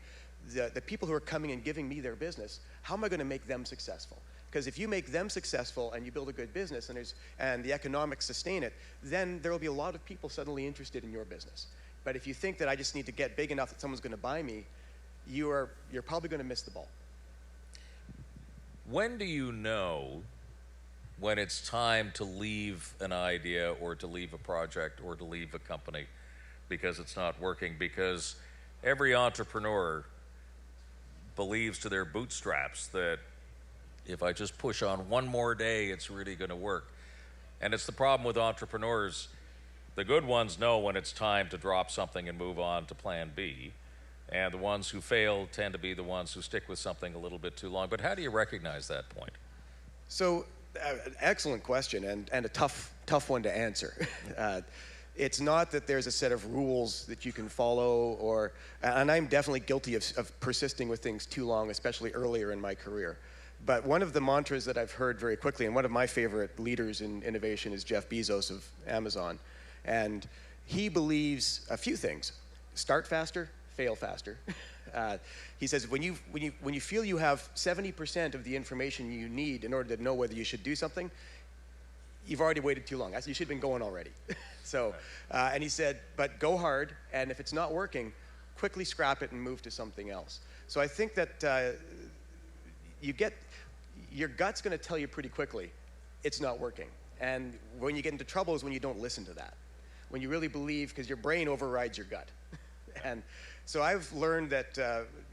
the people who are coming and giving me their business, how am I going to make them successful? Because if you make them successful and you build a good business and the economics sustain it, then there will be a lot of people suddenly interested in your business. But if you think that I just need to get big enough that someone's going to buy me, you're probably going to miss the ball. When do you know when it's time to leave an idea or to leave a project or to leave a company because it's not working? Because every entrepreneur believes to their bootstraps that if I just push on one more day, it's really going to work. And it's the problem with entrepreneurs. The good ones know when it's time to drop something and move on to plan B. And the ones who fail tend to be the ones who stick with something a little bit too long. But how do you recognize that point? So, excellent question, and a tough one to answer. It's not that there's a set of rules that you can follow, and I'm definitely guilty of persisting with things too long, especially earlier in my career. But one of the mantras that I've heard very quickly, and one of my favorite leaders in innovation is Jeff Bezos of Amazon. And he believes a few things: start faster, fail faster. He says when you feel you have 70% of the information you need in order to know whether you should do something, you've already waited too long. You should have been going already. So, and he said, but go hard, and if it's not working, quickly scrap it and move to something else. So I think that your gut's going to tell you pretty quickly it's not working. And when you get into trouble is when you don't listen to that. When you really believe, because your brain overrides your gut. And so I've learned that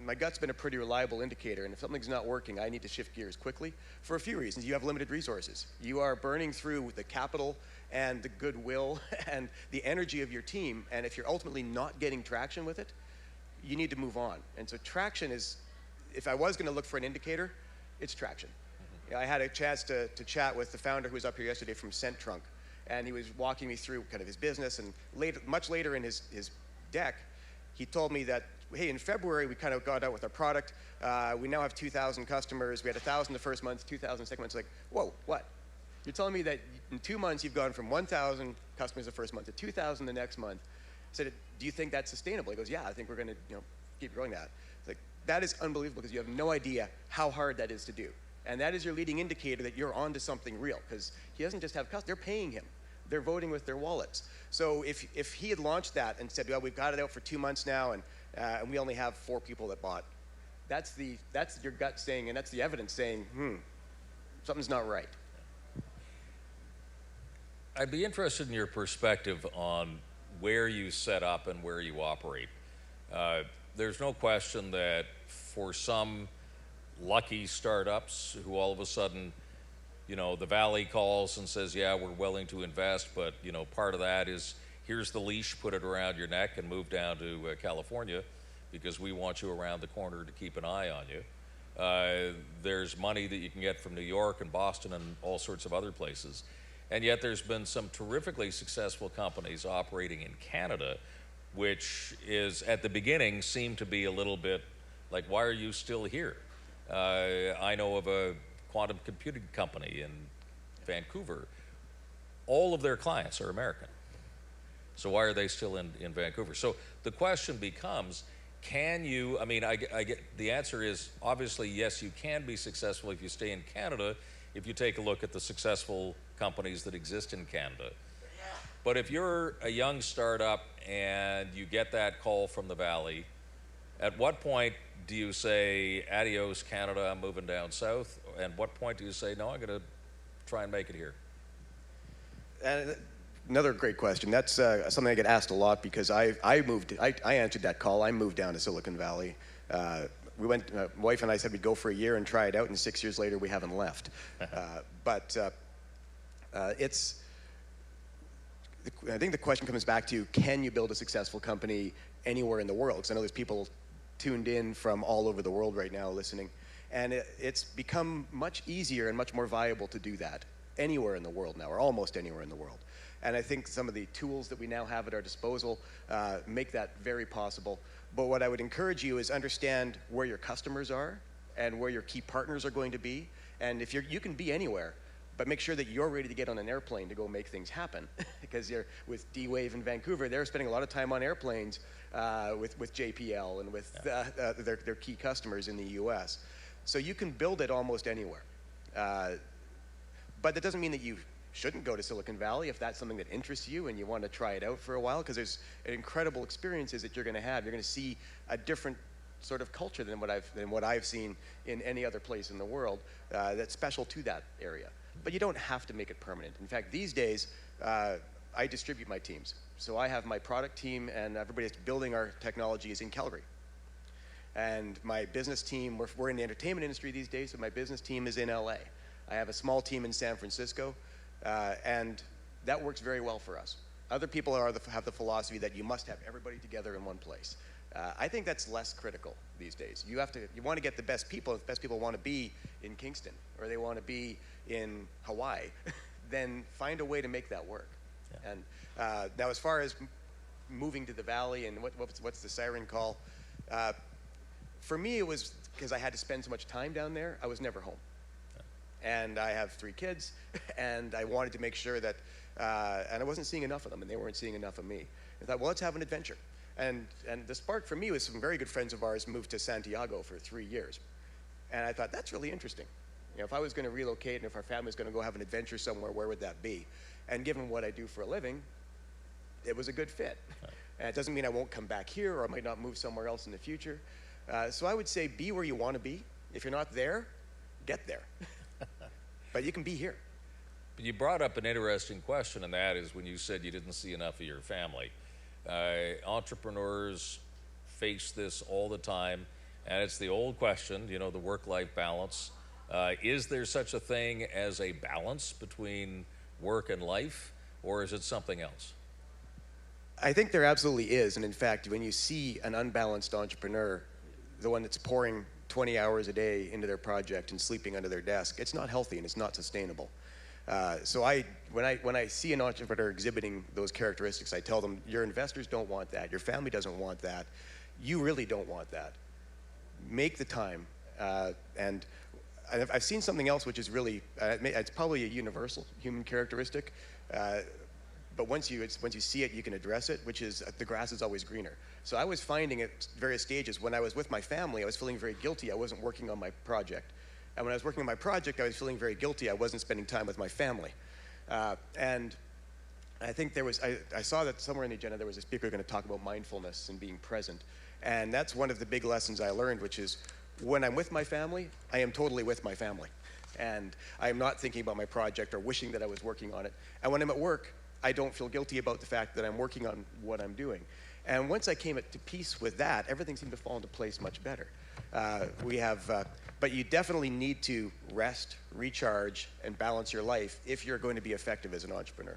my gut's been a pretty reliable indicator, and if something's not working, I need to shift gears quickly for a few reasons. You have limited resources. You are burning through the capital and the goodwill and the energy of your team, and if you're ultimately not getting traction with it, you need to move on. And so traction is, if I was going to look for an indicator, it's traction. I had a chance to chat with the founder who was up here yesterday from Centrunk, and he was walking me through kind of his business, and much later in his deck, he told me that, hey, in February, we kind of got out with our product. We now have 2,000 customers. We had 1,000 the first month, 2,000 the second month. It's like, whoa, what? You're telling me that in 2 months, you've gone from 1,000 customers the first month to 2,000 the next month. I said, do you think that's sustainable? He goes, yeah, I think we're going to keep growing that. It's like, that is unbelievable because you have no idea how hard that is to do. And that is your leading indicator that you're onto something real, because he doesn't just have customers, they're paying him. They're voting with their wallets. So if he had launched that and said, well, we've got it out for 2 months now, and we only have 4 people that bought, that's your gut saying, and that's the evidence saying, something's not right. I'd be interested in your perspective on where you set up and where you operate. There's no question that for some lucky startups who all of a sudden, the Valley calls and says, yeah, we're willing to invest, but, part of that is here's the leash, put it around your neck and move down to California because we want you around the corner to keep an eye on you. There's money that you can get from New York and Boston and all sorts of other places. And yet there's been some terrifically successful companies operating in Canada, which is, at the beginning, seemed to be a little bit like, why are you still here? I know of a quantum computing company in Vancouver. All of their clients are American. So why are they still in Vancouver? So the question becomes, can you, I get, the answer is obviously yes, you can be successful if you stay in Canada, if you take a look at the successful companies that exist in Canada. But if you're a young startup and you get that call from the Valley, at what point do you say, adios, Canada, I'm moving down south? And what point do you say, no, I'm going to try and make it here? Another great question. That's something I get asked a lot because I answered that call. I moved down to Silicon Valley. We went, my wife and I said we'd go for a year and try it out, and 6 years later we haven't left. I think the question comes back to, can you build a successful company anywhere in the world? Because I know there's people tuned in from all over the world right now listening. And it's become much easier and much more viable to do that anywhere in the world now, or almost anywhere in the world. And I think some of the tools that we now have at our disposal make that very possible. But what I would encourage you is understand where your customers are and where your key partners are going to be. And if you can be anywhere, but make sure that you're ready to get on an airplane to go make things happen. Because you're with D-Wave in Vancouver, they're spending a lot of time on airplanes with JPL and with their key customers in the US. So you can build it almost anywhere. But that doesn't mean that you shouldn't go to Silicon Valley if that's something that interests you and you want to try it out for a while, because there's incredible experiences that you're going to have. You're going to see a different sort of culture than what I've seen in any other place in the world that's special to that area. But you don't have to make it permanent. In fact, these days, I distribute my teams. So I have my product team, and everybody that's building our technology is in Calgary. And my business team, we're in the entertainment industry these days, so my business team is in LA. I have a small team in San Francisco, and that works very well for us. Other people have the philosophy that you must have everybody together in one place. I think that's less critical these days. You want to get the best people. If the best people want to be in Kingston or they want to be in Hawaii, then find a way to make that work. Yeah. And now, as far as moving to the valley and what's the siren call, for me it was because I had to spend so much time down there. I was never home, and I have 3 kids, and I wanted to make sure that, and I wasn't seeing enough of them, and they weren't seeing enough of me. I thought, well, let's have an adventure. And the spark for me was some very good friends of ours moved to Santiago for 3 years. And I thought, that's really interesting. You know, if I was going to relocate and if our family was going to go have an adventure somewhere, where would that be? And given what I do for a living, it was a good fit. And it doesn't mean I won't come back here or I might not move somewhere else in the future. So I would say be where you want to be. If you're not there, get there. But you can be here. But you brought up an interesting question, and that is when you said you didn't see enough of your family. Entrepreneurs face this all the time, and it's the old question, you know, the work-life balance. Is there such a thing as a balance between work and life, or is it something else? I think there absolutely is, and in fact, when you see an unbalanced entrepreneur, the one that's pouring 20 hours a day into their project and sleeping under their desk, it's not healthy and it's not sustainable. So when I see an entrepreneur exhibiting those characteristics, I tell them, your investors don't want that, your family doesn't want that, you really don't want that. Make the time. And I've seen something else which is really, it's probably a universal human characteristic, but once you see it, you can address it, which is the grass is always greener. So I was finding at various stages, when I was with my family, I was feeling very guilty I wasn't working on my project. And when I was working on my project, I was feeling very guilty I wasn't spending time with my family. And I think I saw that somewhere in the agenda there was a speaker going to talk about mindfulness and being present. And that's one of the big lessons I learned, which is when I'm with my family, I am totally with my family. And I am not thinking about my project or wishing that I was working on it. And when I'm at work, I don't feel guilty about the fact that I'm working on what I'm doing. And once I came to peace with that, everything seemed to fall into place much better. But you definitely need to rest, recharge, and balance your life if you're going to be effective as an entrepreneur.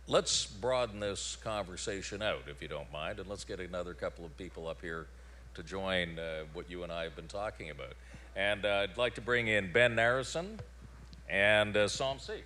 Let's broaden this conversation out, if you don't mind, and let's get another couple of people up here to join what you and I have been talking about. And I'd like to bring in Ben Narrison and Som Seif.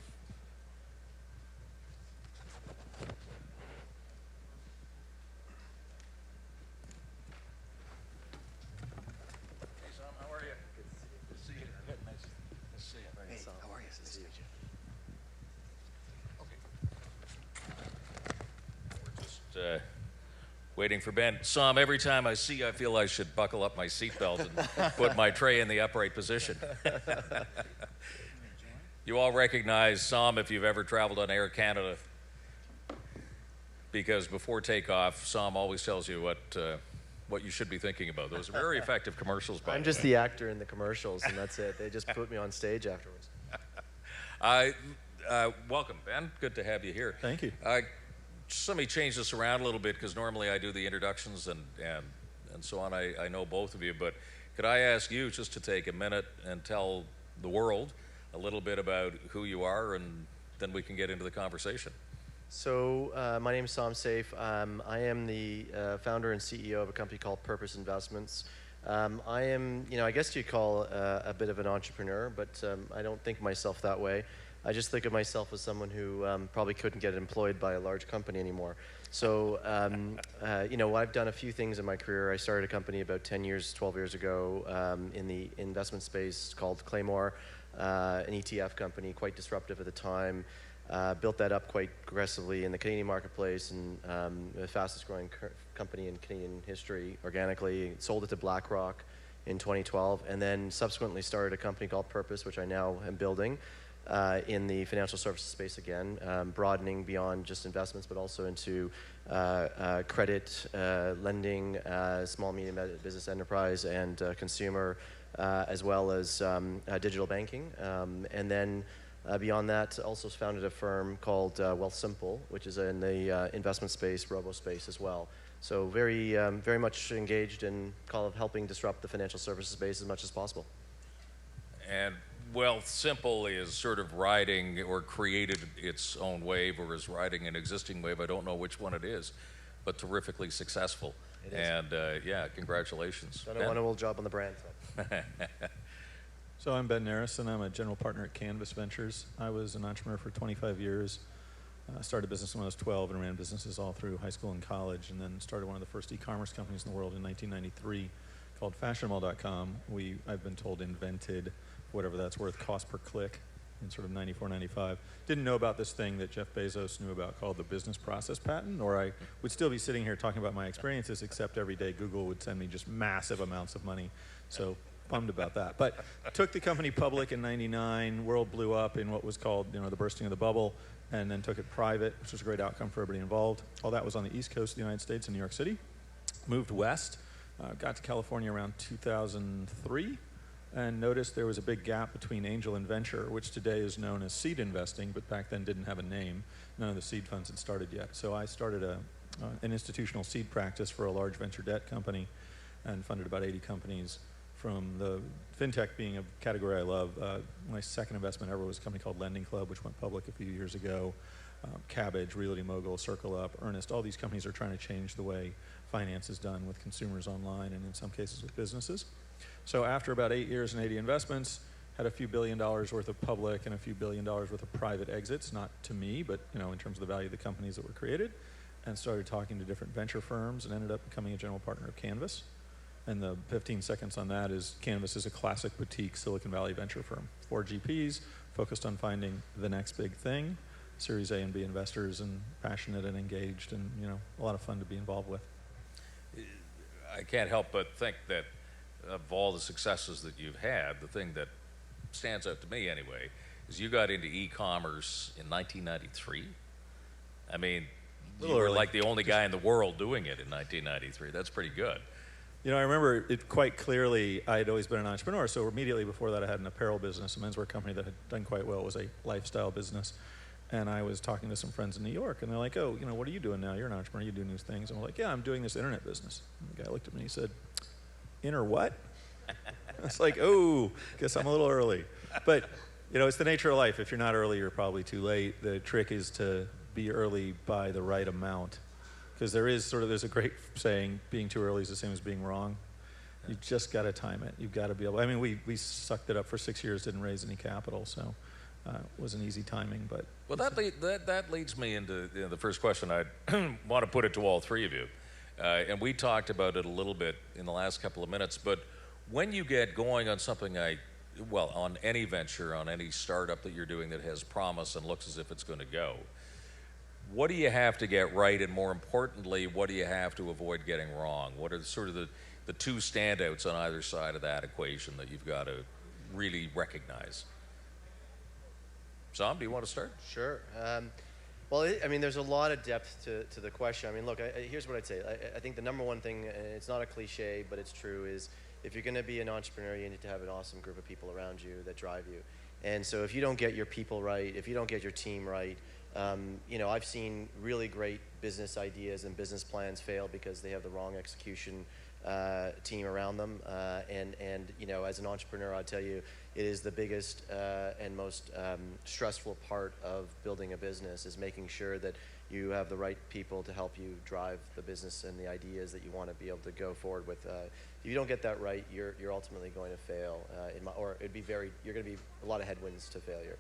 Waiting for Ben. Som, every time I see you, I feel I should buckle up my seatbelt and put my tray in the upright position. You all recognize Som if you've ever traveled on Air Canada, because before takeoff, Som always tells you what you should be thinking about. Those are very effective commercials, by the way. I'm just the actor in the commercials, and that's it. They just put me on stage afterwards. Welcome, Ben. Good to have you here. Thank you. Just let me change this around a little bit, because normally I do the introductions and so on. I know both of you, but could I ask you just to take a minute and tell the world a little bit about who you are, and then we can get into the conversation. So my name is Som Seif. I am the founder and CEO of a company called Purpose Investments. I am, I guess you'd call a bit of an entrepreneur, but I don't think of myself that way. I just think of myself as someone who probably couldn't get employed by a large company anymore. So, I've done a few things in my career. I started a company about 12 years ago in the investment space called Claymore, an ETF company, quite disruptive at the time. Built that up quite aggressively in the Canadian marketplace, and the fastest growing company in Canadian history organically. Sold it to BlackRock in 2012, and then subsequently started a company called Purpose, which I now am building. In the financial services space again, broadening beyond just investments, but also into credit, lending, small, medium business enterprise, and consumer, as well as digital banking. And then beyond that, also founded a firm called Wealthsimple, which is in the investment space, robo space as well. So very much engaged in helping disrupt the financial services space as much as possible. And Well, simple is sort of riding or created its own wave or is riding an existing wave. I don't know which one it is, but terrifically successful. It is. And yeah, congratulations. Done a wonderful job on the brand. So I'm Ben Narrison. I'm a general partner at Canvas Ventures. I was an entrepreneur for 25 years. Started a business when I was 12 and ran businesses all through high school and college, and then started one of the first e-commerce companies in the world in 1993 called fashionable.com. I've been told, invented, whatever that's worth, cost per click in sort of 94, 95. Didn't know about this thing that Jeff Bezos knew about called the business process patent, or I would still be sitting here talking about my experiences, except every day Google would send me just massive amounts of money. So bummed about that. But took the company public in 99, world blew up in what was called, the bursting of the bubble, and then took it private, which was a great outcome for everybody involved. All that was on the East Coast of the United States in New York City. Moved west, got to California around 2003, and noticed there was a big gap between angel and venture, which today is known as seed investing, but back then didn't have a name. None of the seed funds had started yet. So I started an institutional seed practice for a large venture debt company and funded about 80 companies, from the fintech being a category I love. My second investment ever was a company called Lending Club, which went public a few years ago. Cabbage, Realty Mogul, Circle Up, Earnest, all these companies are trying to change the way finance is done with consumers online and in some cases with businesses. So after about 8 years and 80 investments, had a few $1 billion worth of public and a few $1 billion worth of private exits, not to me, but in terms of the value of the companies that were created, and started talking to different venture firms and ended up becoming a general partner of Canvas. And the 15 seconds on that is Canvas is a classic boutique Silicon Valley venture firm. 4 GPs focused on finding the next big thing, Series A and B investors, and passionate and engaged, and a lot of fun to be involved with. I can't help but think that of all the successes that you've had, the thing that stands out to me anyway is you got into e-commerce in 1993. I mean, you were like the only guy in the world doing it in 1993. That's pretty good. I remember it quite clearly. I had always been an entrepreneur, so immediately before that I had an apparel business, a menswear company that had done quite well. It was a lifestyle business. And I was talking to some friends in New York, and they're like, oh, what are you doing now? You're an entrepreneur, you do new things. And I'm like, yeah, I'm doing this internet business. And the guy looked at me and he said, inner what? It's like, oh, guess I'm a little early. But, it's the nature of life. If you're not early, you're probably too late. The trick is to be early by the right amount. Because there's a great saying, being too early is the same as being wrong. You just got to time it. You've got to be able, we sucked it up for 6 years, didn't raise any capital, so it was an easy timing. But well, that leads me into the first question. I want to put it to all three of you. And we talked about it a little bit in the last couple of minutes, but when you get going on something on any venture, on any startup that you're doing that has promise and looks as if it's going to go, what do you have to get right, and more importantly, what do you have to avoid getting wrong? What are sort of the two standouts on either side of that equation that you've got to really recognize? Sam, do you want to start? Sure. Well, there's a lot of depth to the question. Look, here's what I'd say. I think the number one thing, and it's not a cliche, but it's true, is if you're going to be an entrepreneur, you need to have an awesome group of people around you that drive you. And so if you don't get your people right, if you don't get your team right, I've seen really great business ideas and business plans fail because they have the wrong execution team around them. And as an entrepreneur, I'll tell you, it is the biggest and most stressful part of building a business, is making sure that you have the right people to help you drive the business and the ideas that you want to be able to go forward with. If you don't get that right, you're ultimately going to fail, or you're going to be a lot of headwinds to failure.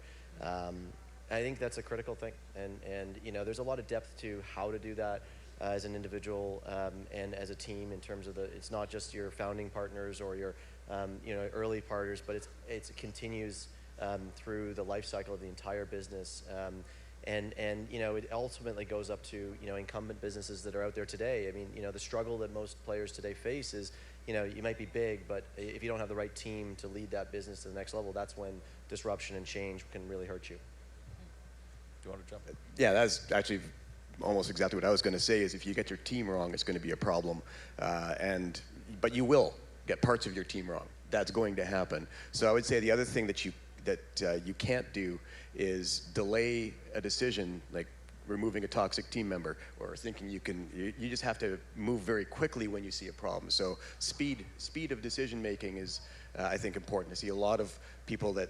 I think that's a critical thing, and there's a lot of depth to how to do that as an individual and as a team, in terms of it's not just your founding partners or your early partners, but it continues through the life cycle of the entire business, and it ultimately goes up to incumbent businesses that are out there today. The struggle that most players today face is you might be big, but if you don't have the right team to lead that business to the next level, that's when disruption and change can really hurt you. Do you want to jump in? Yeah, that's actually almost exactly what I was going to say, is if you get your team wrong, it's going to be a problem. But you will get parts of your team wrong. That's going to happen. So I would say the other thing that you can't do is delay a decision, like removing a toxic team member, or thinking you just have to move very quickly when you see a problem. So speed of decision making is, I think, important. I see a lot of people that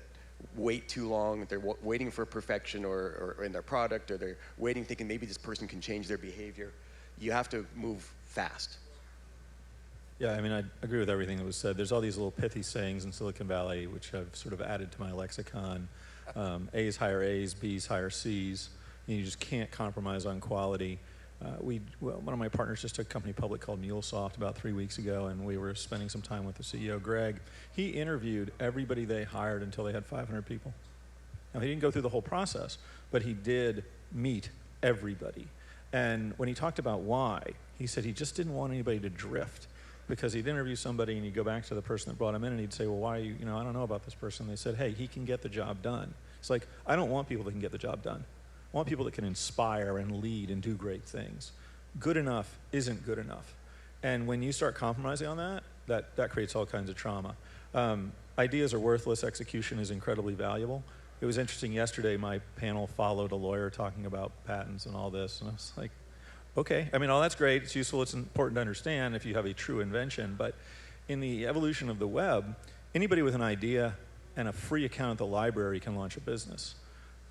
wait too long. They're waiting for perfection or in their product, or they're waiting thinking maybe this person can change their behavior. You have to move fast. Yeah, I mean, I agree with everything that was said. There's all these little pithy sayings in Silicon Valley, which I've sort of added to my lexicon. A's hire A's, B's hire C's. You just can't compromise on quality. One of my partners just took a company public called MuleSoft about 3 weeks ago, and we were spending some time with the CEO, Greg. He interviewed everybody they hired until they had 500 people. Now, he didn't go through the whole process, but he did meet everybody. And when he talked about why, he said he just didn't want anybody to drift, because he'd interview somebody and he'd go back to the person that brought him in and he'd say, well, why are you, I don't know about this person. They said, hey, he can get the job done. It's like, I don't want people that can get the job done. I want people that can inspire and lead and do great things. Good enough isn't good enough. And when you start compromising on that creates all kinds of trauma. Ideas are worthless, execution is incredibly valuable. It was interesting, yesterday my panel followed a lawyer talking about patents and all this, and I was like, okay, I mean, all that's great, it's useful, it's important to understand if you have a true invention, but in the evolution of the web, anybody with an idea and a free account at the library can launch a business.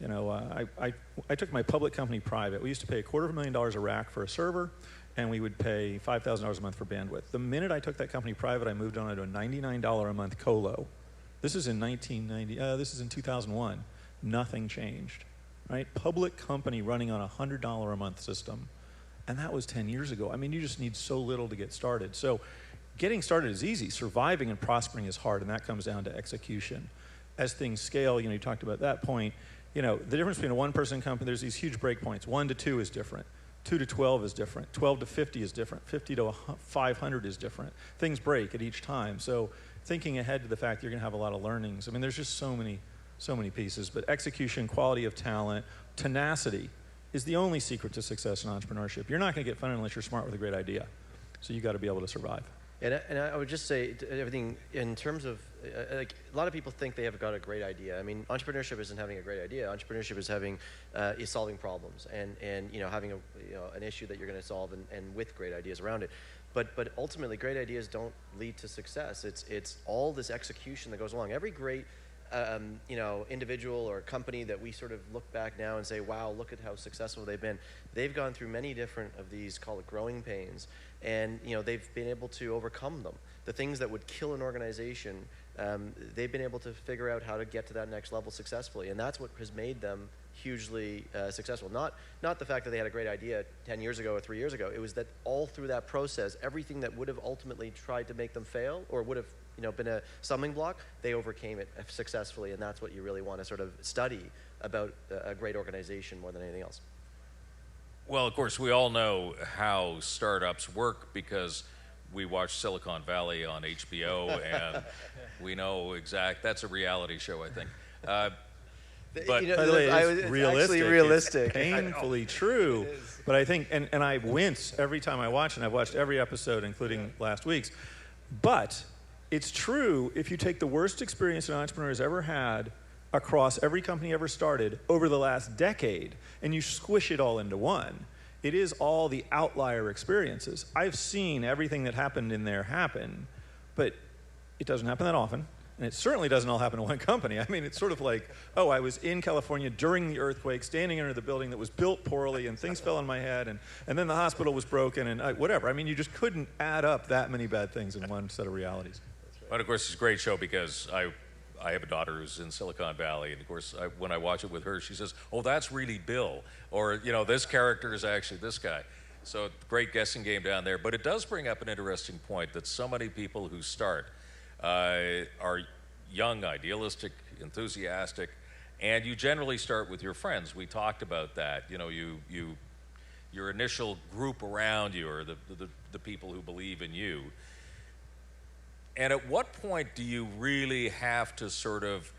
I took my public company private. We used to pay $250,000 a rack for a server, and we would pay $5,000 a month for bandwidth. The minute I took that company private, I moved on to a $99 a month colo. This is in 2001. Nothing changed, right? Public company running on a $100 a month system. And that was 10 years ago. I mean, you just need so little to get started. So getting started is easy. Surviving and prospering is hard, and that comes down to execution. As things scale, you talked about that point, the difference between a one-person company, there's these huge breakpoints. 1 to 2 is different. 2 to 12 is different. 12 to 50 is different. 50 to 500 is different. Things break at each time. So thinking ahead to the fact you're going to have a lot of learnings. I mean, there's just so many pieces. But execution, quality of talent, tenacity is the only secret to success in entrepreneurship. You're not going to get funded unless you're smart with a great idea. So you got to be able to survive. And I would just say everything in terms of, like, a lot of people think they have got a great idea. I mean, entrepreneurship isn't having a great idea. Entrepreneurship is solving problems and having an issue that you're going to solve and with great ideas around it. But ultimately, great ideas don't lead to success. It's all this execution that goes along. Every great individual or company that we sort of look back now and say, wow, look at how successful they've been. They've gone through many different of these, call it growing pains, and they've been able to overcome them. The things that would kill an organization, they've been able to figure out how to get to that next level successfully, and that's what has made them hugely successful. Not the fact that they had a great idea 10 years ago or 3 years ago. It was that all through that process, everything that would have ultimately tried to make them fail or would have been a stumbling block, they overcame it successfully, and that's what you really want to sort of study about a great organization more than anything else. Well, of course, we all know how startups work because we watch Silicon Valley on HBO, and we know that's a reality show, I think. But by the way, it's realistic. It's painfully true. But I think, and I wince every time I watch, and I've watched every episode, including last week's. But it's true if you take the worst experience an entrepreneur has ever had across every company ever started over the last decade, and you squish it all into one. It is all the outlier experiences. I've seen everything that happened in there happen, but it doesn't happen that often. And it certainly doesn't all happen in one company. I mean, it's sort of like, oh, I was in California during the earthquake, standing under the building that was built poorly, and things fell on my head, and then the hospital was broken, and whatever. I mean, you just couldn't add up that many bad things in one set of realities. But of course, it's a great show because I have a daughter who's in Silicon Valley, and of course, when I watch it with her, she says, oh, that's really Bill, or, this character is actually this guy. So great guessing game down there. But it does bring up an interesting point that so many people who start are young, idealistic, enthusiastic, and you generally start with your friends. We talked about that. Your initial group around you are the people who believe in you. And at what point do you really have to sort of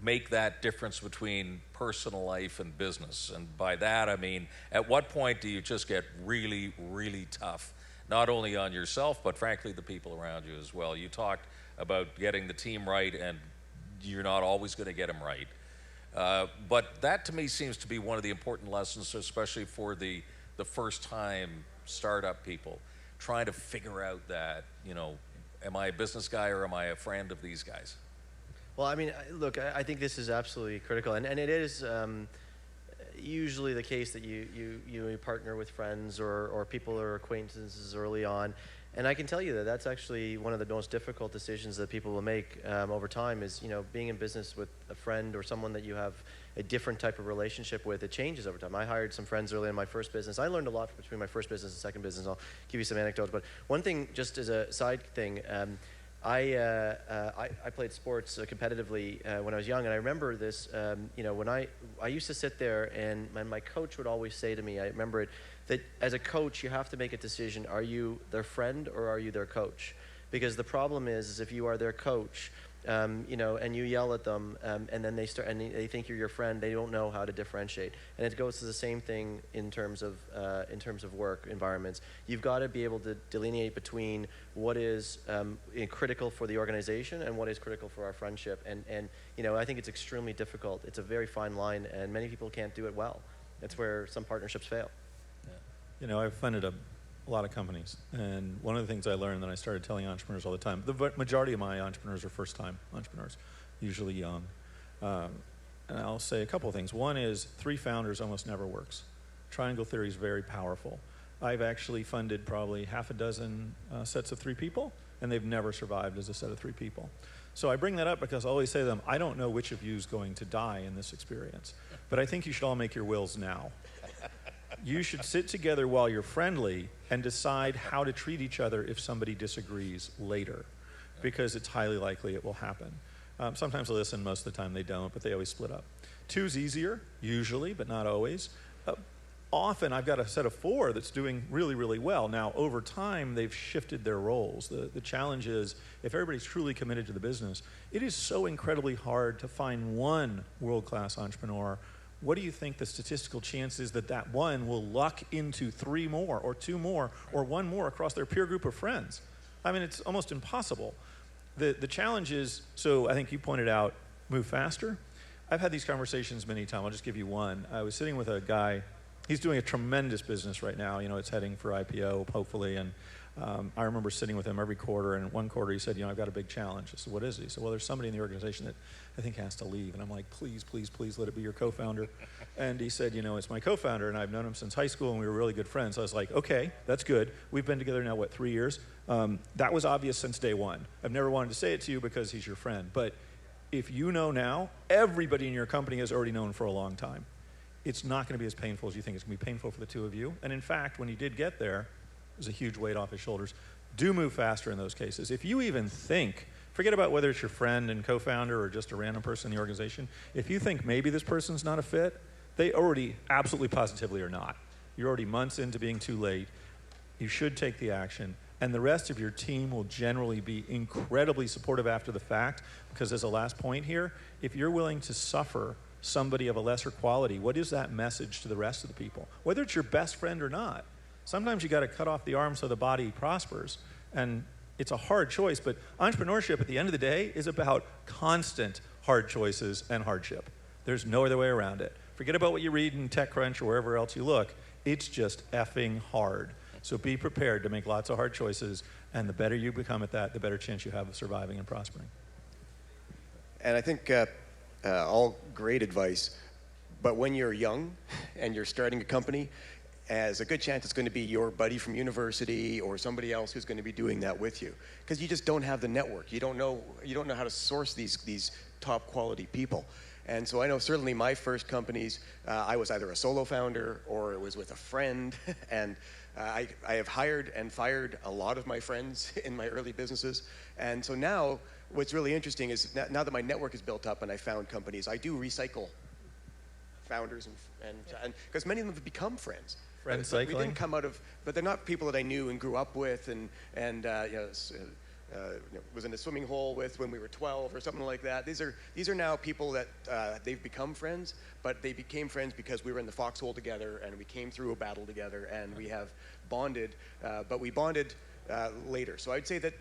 make that difference between personal life and business? And by that, I mean, at what point do you just get really, really tough, not only on yourself, but frankly, the people around you as well? You talked about getting the team right, and you're not always going to get them right. But that, to me, seems to be one of the important lessons, especially for the first-time startup people, trying to figure out that, am I a business guy or am I a friend of these guys? Well, I mean, look, I think this is absolutely critical, and it is usually the case that you partner with friends or people or acquaintances early on. And I can tell you that that's actually one of the most difficult decisions that people will make over time is, being in business with a friend or someone that you have a different type of relationship with. It changes over time. I hired some friends early in my first business. I learned a lot between my first business and second business. I'll give you some anecdotes. But one thing, just as a side thing, I played sports competitively when I was young, and I remember this, when I used to sit there, and my coach would always say to me, I remember it, that as a coach, you have to make a decision. Are you their friend or are you their coach? Because the problem is if you are their coach, and you yell at them, and then they think you're your friend, they don't know how to differentiate. And it goes to the same thing in terms of work environments. You've got to be able to delineate between what is critical for the organization and what is critical for our friendship. And I think it's extremely difficult. It's a very fine line, and many people can't do it well. That's where some partnerships fail. I've funded a lot of companies, and one of the things I learned that I started telling entrepreneurs all the time, the majority of my entrepreneurs are first-time entrepreneurs, usually young. And I'll say a couple of things. One is 3 founders almost never works. Triangle theory is very powerful. I've actually funded probably half a dozen sets of 3 people, and they've never survived as a set of 3 people. So I bring that up because I always say to them, I don't know which of you is going to die in this experience, but I think you should all make your wills now. You should sit together while you're friendly and decide how to treat each other if somebody disagrees later, because it's highly likely it will happen. Sometimes they listen, most of the time they don't, but they always split up. 2's easier, usually, but not always. Often I've got a set of 4 that's doing really, really well. Now, over time, they've shifted their roles. The challenge is, if everybody's truly committed to the business, it is so incredibly hard to find one world-class entrepreneur. What do you think the statistical chance is that that one will luck into 3 more or 2 more or 1 more across their peer group of friends? I mean, it's almost impossible. The challenge is, so I think you pointed out, move faster. I've had these conversations many times. I'll just give you one. I was sitting with a guy. He's doing a tremendous business right now. It's heading for IPO, hopefully. And I remember sitting with him every quarter, and one quarter he said, I've got a big challenge. I said, what is it? He said, well, there's somebody in the organization that I think has to leave. And I'm like, please, please, please let it be your co-founder. And he said, it's my co-founder, and I've known him since high school, and we were really good friends. So I was like, okay, that's good. We've been together now, 3 years? That was obvious since day one. I've never wanted to say it to you because he's your friend. But if you know now, everybody in your company has already known for a long time. It's not going to be as painful as you think. It's going to be painful for the 2 of you. And in fact, when he did get there, it was a huge weight off his shoulders. Do move faster in those cases. If you even think, forget about whether it's your friend and co-founder or just a random person in the organization, if you think maybe this person's not a fit, they already absolutely positively are not. You're already months into being too late. You should take the action. And the rest of your team will generally be incredibly supportive after the fact, because as a last point here, if you're willing to suffer somebody of a lesser quality, what is that message to the rest of the people? Whether it's your best friend or not. Sometimes you got to cut off the arm so the body prospers. And it's a hard choice, but entrepreneurship at the end of the day is about constant hard choices and hardship. There's no other way around it. Forget about what you read in TechCrunch or wherever else you look. It's just effing hard. So be prepared to make lots of hard choices, and the better you become at that, the better chance you have of surviving and prospering. And I think all great advice, but when you're young and you're starting a company, as a good chance it's going to be your buddy from university or somebody else who's going to be doing that with you, because you just don't have the network. You don't know how to source these top quality people. And so I know certainly my first companies, I was either a solo founder or it was with a friend. And I have hired and fired a lot of my friends in my early businesses. And so now what's really interesting is now that my network is built up and I found companies, I do recycle founders and because many of them have become friends. Friend cycling. We didn't come out of, but they're not people that I knew and grew up with and was in a swimming hole with when we were 12 or something like that. These are now people that they've become friends, but they became friends because we were in the foxhole together and we came through a battle together and we have bonded, but we bonded later. So I'd say that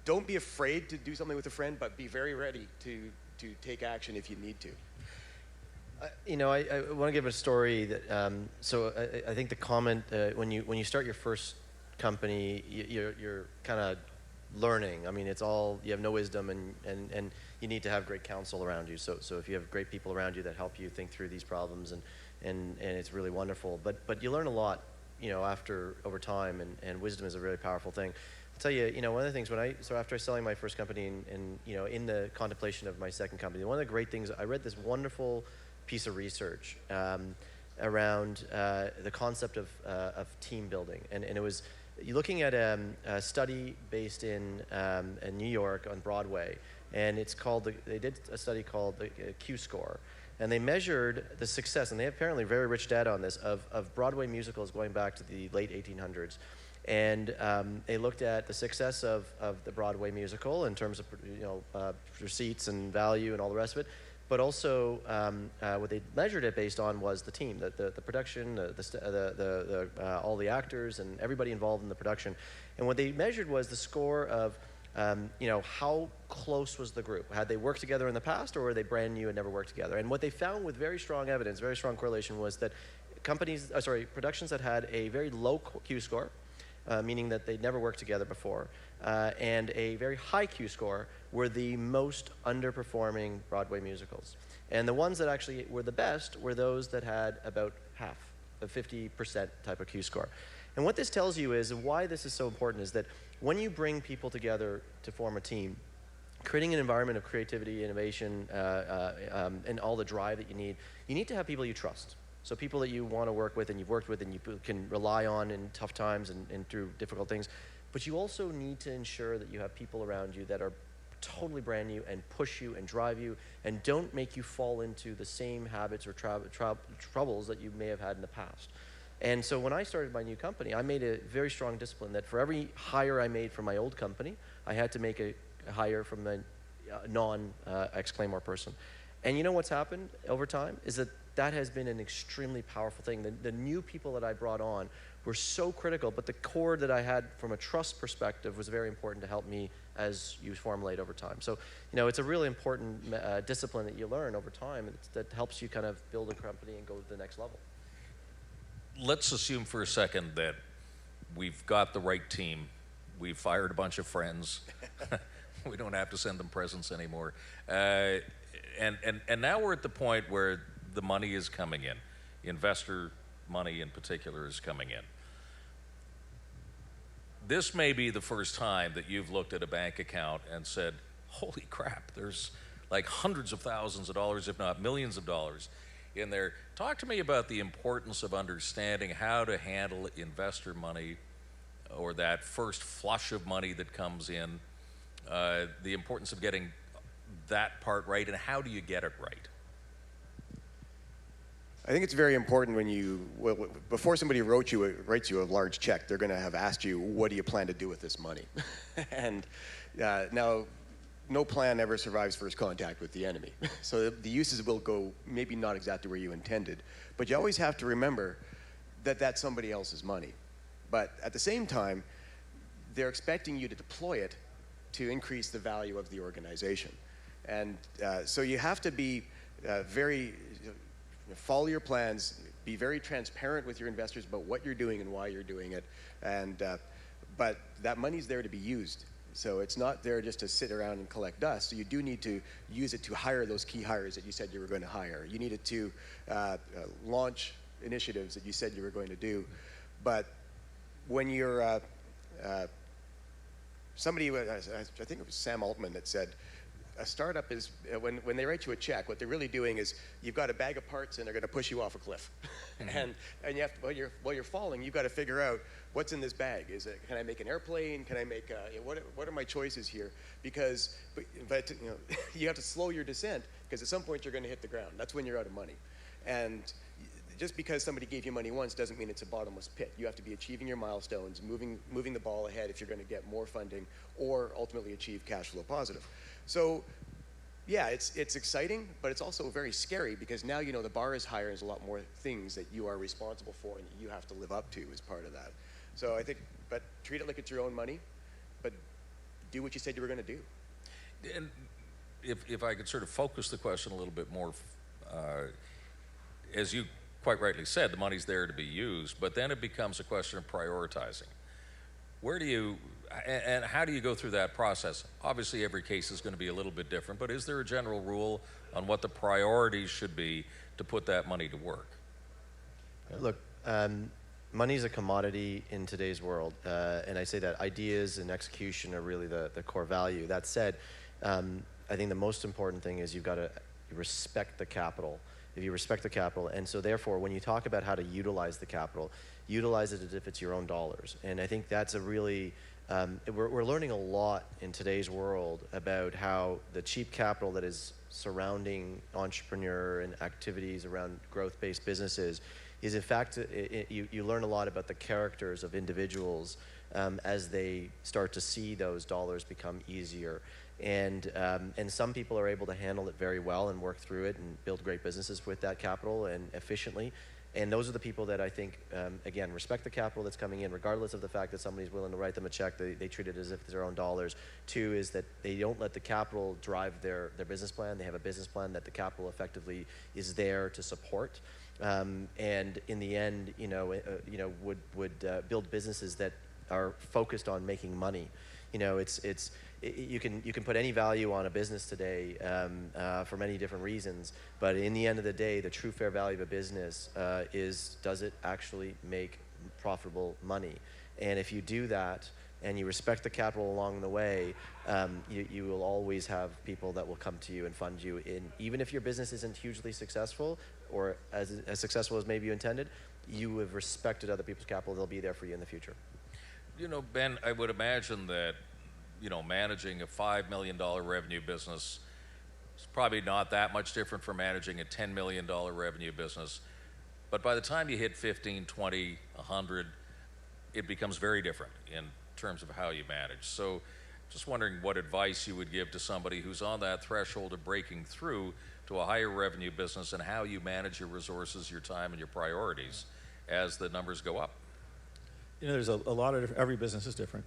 don't be afraid to do something with a friend, but be very ready to take action if you need to. I want to give a story that. So I think the comment when you start your first company, you're kind of learning. I mean, it's all, you have no wisdom, and you need to have great counsel around you. So if you have great people around you that help you think through these problems, and it's really wonderful. But you learn a lot, over time, and wisdom is a really powerful thing. I'll tell you, one of the things after selling my first company and in the contemplation of my second company, one of the great things, I read this wonderful piece of research around the concept of team building, and it was looking at a study based in New York on Broadway, and they did a study called the Q score, and they measured the success, and they have apparently very rich data on this, of Broadway musicals going back to the late 1800s. And they looked at the success of the Broadway musical in terms of receipts and value and all the rest of it, but also what they measured it based on was the team, the production, all the actors and everybody involved in the production. And what they measured was the score of how close was the group? Had they worked together in the past, or were they brand new and never worked together? And what they found with very strong evidence, very strong correlation, was that productions that had a very low Q score, meaning that they'd never worked together before, and a very high Q score were the most underperforming Broadway musicals. And the ones that actually were the best were those that had about half, a 50% type of Q score. And what this tells you is, and why this is so important, is that when you bring people together to form a team, creating an environment of creativity, innovation, and all the drive that you need to have people you trust. So people that you want to work with and you've worked with and you can rely on in tough times and through difficult things. But you also need to ensure that you have people around you that are totally brand new and push you and drive you and don't make you fall into the same habits or troubles that you may have had in the past. And so when I started my new company, I made a very strong discipline that for every hire I made from my old company, I had to make a hire from a non-ex-Claymore person. And you know what's happened over time is that has been an extremely powerful thing. The new people that I brought on were so critical, but the core that I had from a trust perspective was very important to help me as you formulate over time. So, it's a really important discipline that you learn over time that helps you kind of build a company and go to the next level. Let's assume for a second that we've got the right team. We've fired a bunch of friends. We don't have to send them presents anymore. And now we're at the point where the money is coming in. Investor money in particular is coming in. This may be the first time that you've looked at a bank account and said, holy crap, there's like hundreds of thousands of dollars, if not millions of dollars in there. Talk to me about the importance of understanding how to handle investor money, or that first flush of money that comes in, the importance of getting that part right, and how do you get it right? I think it's very important before somebody writes you a large check, they're going to have asked you, what do you plan to do with this money? And now, no plan ever survives first contact with the enemy. So the uses will go maybe not exactly where you intended, but you always have to remember that that's somebody else's money. But at the same time, they're expecting you to deploy it to increase the value of the organization. And so you have to be follow your plans, be very transparent with your investors about what you're doing and why you're doing it. And but that money's there to be used. So it's not there just to sit around and collect dust. So you do need to use it to hire those key hires that you said you were going to hire. You need it to launch initiatives that you said you were going to do. But when you're somebody, I think it was Sam Altman that said, a startup is, when they write you a check, what they're really doing is, you've got a bag of parts and they're going to push you off a cliff. And you have to, while you're falling, you've got to figure out, what's in this bag? Can I make an airplane? Can I make, what are my choices here? Because, but you have to slow your descent, because at some point you're going to hit the ground. That's when you're out of money. And just because somebody gave you money once doesn't mean it's a bottomless pit. You have to be achieving your milestones, moving the ball ahead if you're going to get more funding, or ultimately achieve cash flow positive. So, yeah, it's exciting, but it's also very scary, because now the bar is higher, and there's a lot more things that you are responsible for and that you have to live up to as part of that. So I think, but treat it like it's your own money, but do what you said you were going to do. And if I could sort of focus the question a little bit more, as you quite rightly said, the money's there to be used, but then it becomes a question of prioritizing. Where do you, and how do you go through that process? Obviously, every case is going to be a little bit different, but is there a general rule on what the priorities should be to put that money to work? Look, money is a commodity in today's world, and I say that ideas and execution are really the core value. That said, I think the most important thing is you've got to respect the capital. If you respect the capital, and so therefore, when you talk about how to utilize the capital, utilize it as if it's your own dollars. And I think that's a really, we're learning a lot in today's world about how the cheap capital that is surrounding entrepreneur and activities around growth-based businesses is in fact, you learn a lot about the characters of individuals as they start to see those dollars become easier. And some people are able to handle it very well and work through it and build great businesses with that capital and efficiently. And those are the people that I think, again, respect the capital that's coming in, regardless of the fact that somebody's willing to write them a check. They treat it as if it's their own dollars. Two is that they don't let the capital drive their business plan. They have a business plan that the capital effectively is there to support. And in the end, would build businesses that are focused on making money. You can put any value on a business today for many different reasons, but in the end of the day, the true fair value of a business is, does it actually make profitable money? And if you do that and you respect the capital along the way, you will always have people that will come to you and fund you. Even if your business isn't hugely successful or as successful as maybe you intended, you have respected other people's capital. They'll be there for you in the future. Ben, I would imagine that managing a $5 million revenue business is probably not that much different from managing a $10 million revenue business. But by the time you hit 15, 20, 100, it becomes very different in terms of how you manage. So just wondering what advice you would give to somebody who's on that threshold of breaking through to a higher revenue business and how you manage your resources, your time, and your priorities as the numbers go up. There's a lot of, every business is different.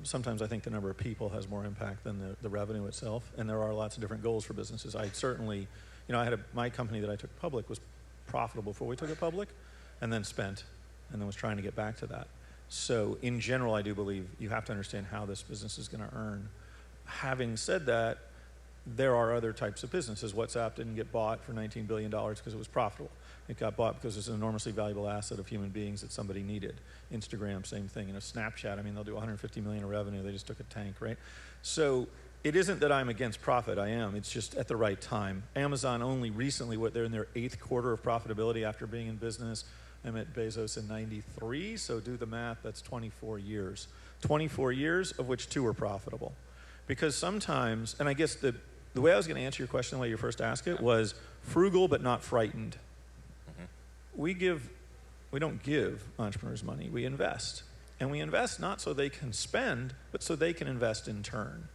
Sometimes I think the number of people has more impact than the revenue itself, and there are lots of different goals for businesses. I certainly, I had my company that I took public was profitable before we took it public, and then spent, and then was trying to get back to that. So in general, I do believe you have to understand how this business is going to earn. Having said that, there are other types of businesses. WhatsApp didn't get bought for $19 billion because it was profitable. It got bought because it's an enormously valuable asset of human beings that somebody needed. Instagram, same thing. Snapchat, they'll do 150 million in revenue. They just took a tank, right? So it isn't that I'm against profit. I am. It's just at the right time. Amazon only recently, they're in their 8th quarter of profitability after being in business. I met Bezos in '93, so do the math. That's 24 years. 24 years, of which 2 are profitable. Because sometimes, and I guess the way I was going to answer your question, the way you first asked it, was frugal but not frightened. We don't give entrepreneurs money, we invest. And we invest not so they can spend, but so they can invest in turn.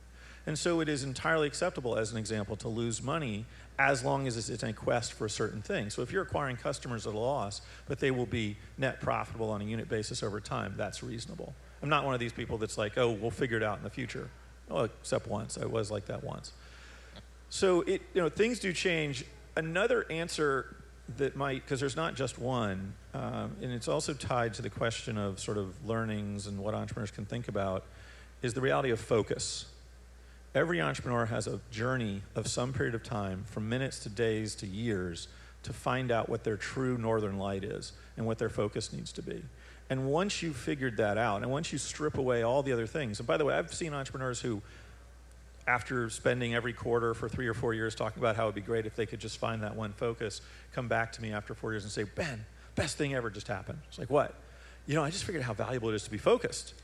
And so it is entirely acceptable, as an example, to lose money as long as it's in a quest for a certain thing. So if you're acquiring customers at a loss, but they will be net profitable on a unit basis over time, that's reasonable. I'm not one of these people that's like, oh, we'll figure it out in the future. Oh, except once. I was like that once. So things do change. Another answer that might, because there's not just one, and it's also tied to the question of sort of learnings and what entrepreneurs can think about, is the reality of focus. Every entrepreneur has a journey of some period of time, from minutes to days to years, to find out what their true northern light is and what their focus needs to be. And once you've figured that out, and once you strip away all the other things, and by the way, I've seen entrepreneurs who, after spending every quarter for 3 or 4 years talking about how it would be great if they could just find that one focus, come back to me after 4 years and say, Ben, best thing ever just happened. It's like, what? I just figured out how valuable it is to be focused.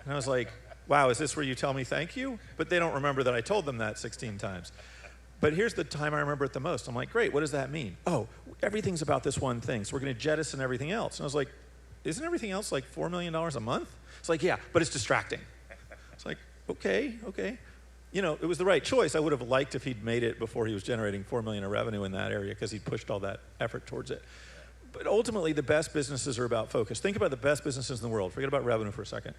And I was like, wow, is this where you tell me thank you? But they don't remember that I told them that 16 times. But here's the time I remember it the most. I'm like, great, what does that mean? Oh, everything's about this one thing, so we're going to jettison everything else. And I was like, isn't everything else like $4 million a month? It's like, yeah, but it's distracting. It's like, okay. It was the right choice. I would have liked if he'd made it before he was generating $4 million in revenue in that area, because he pushed all that effort towards it. But ultimately, the best businesses are about focus. Think about the best businesses in the world. Forget about revenue for a second.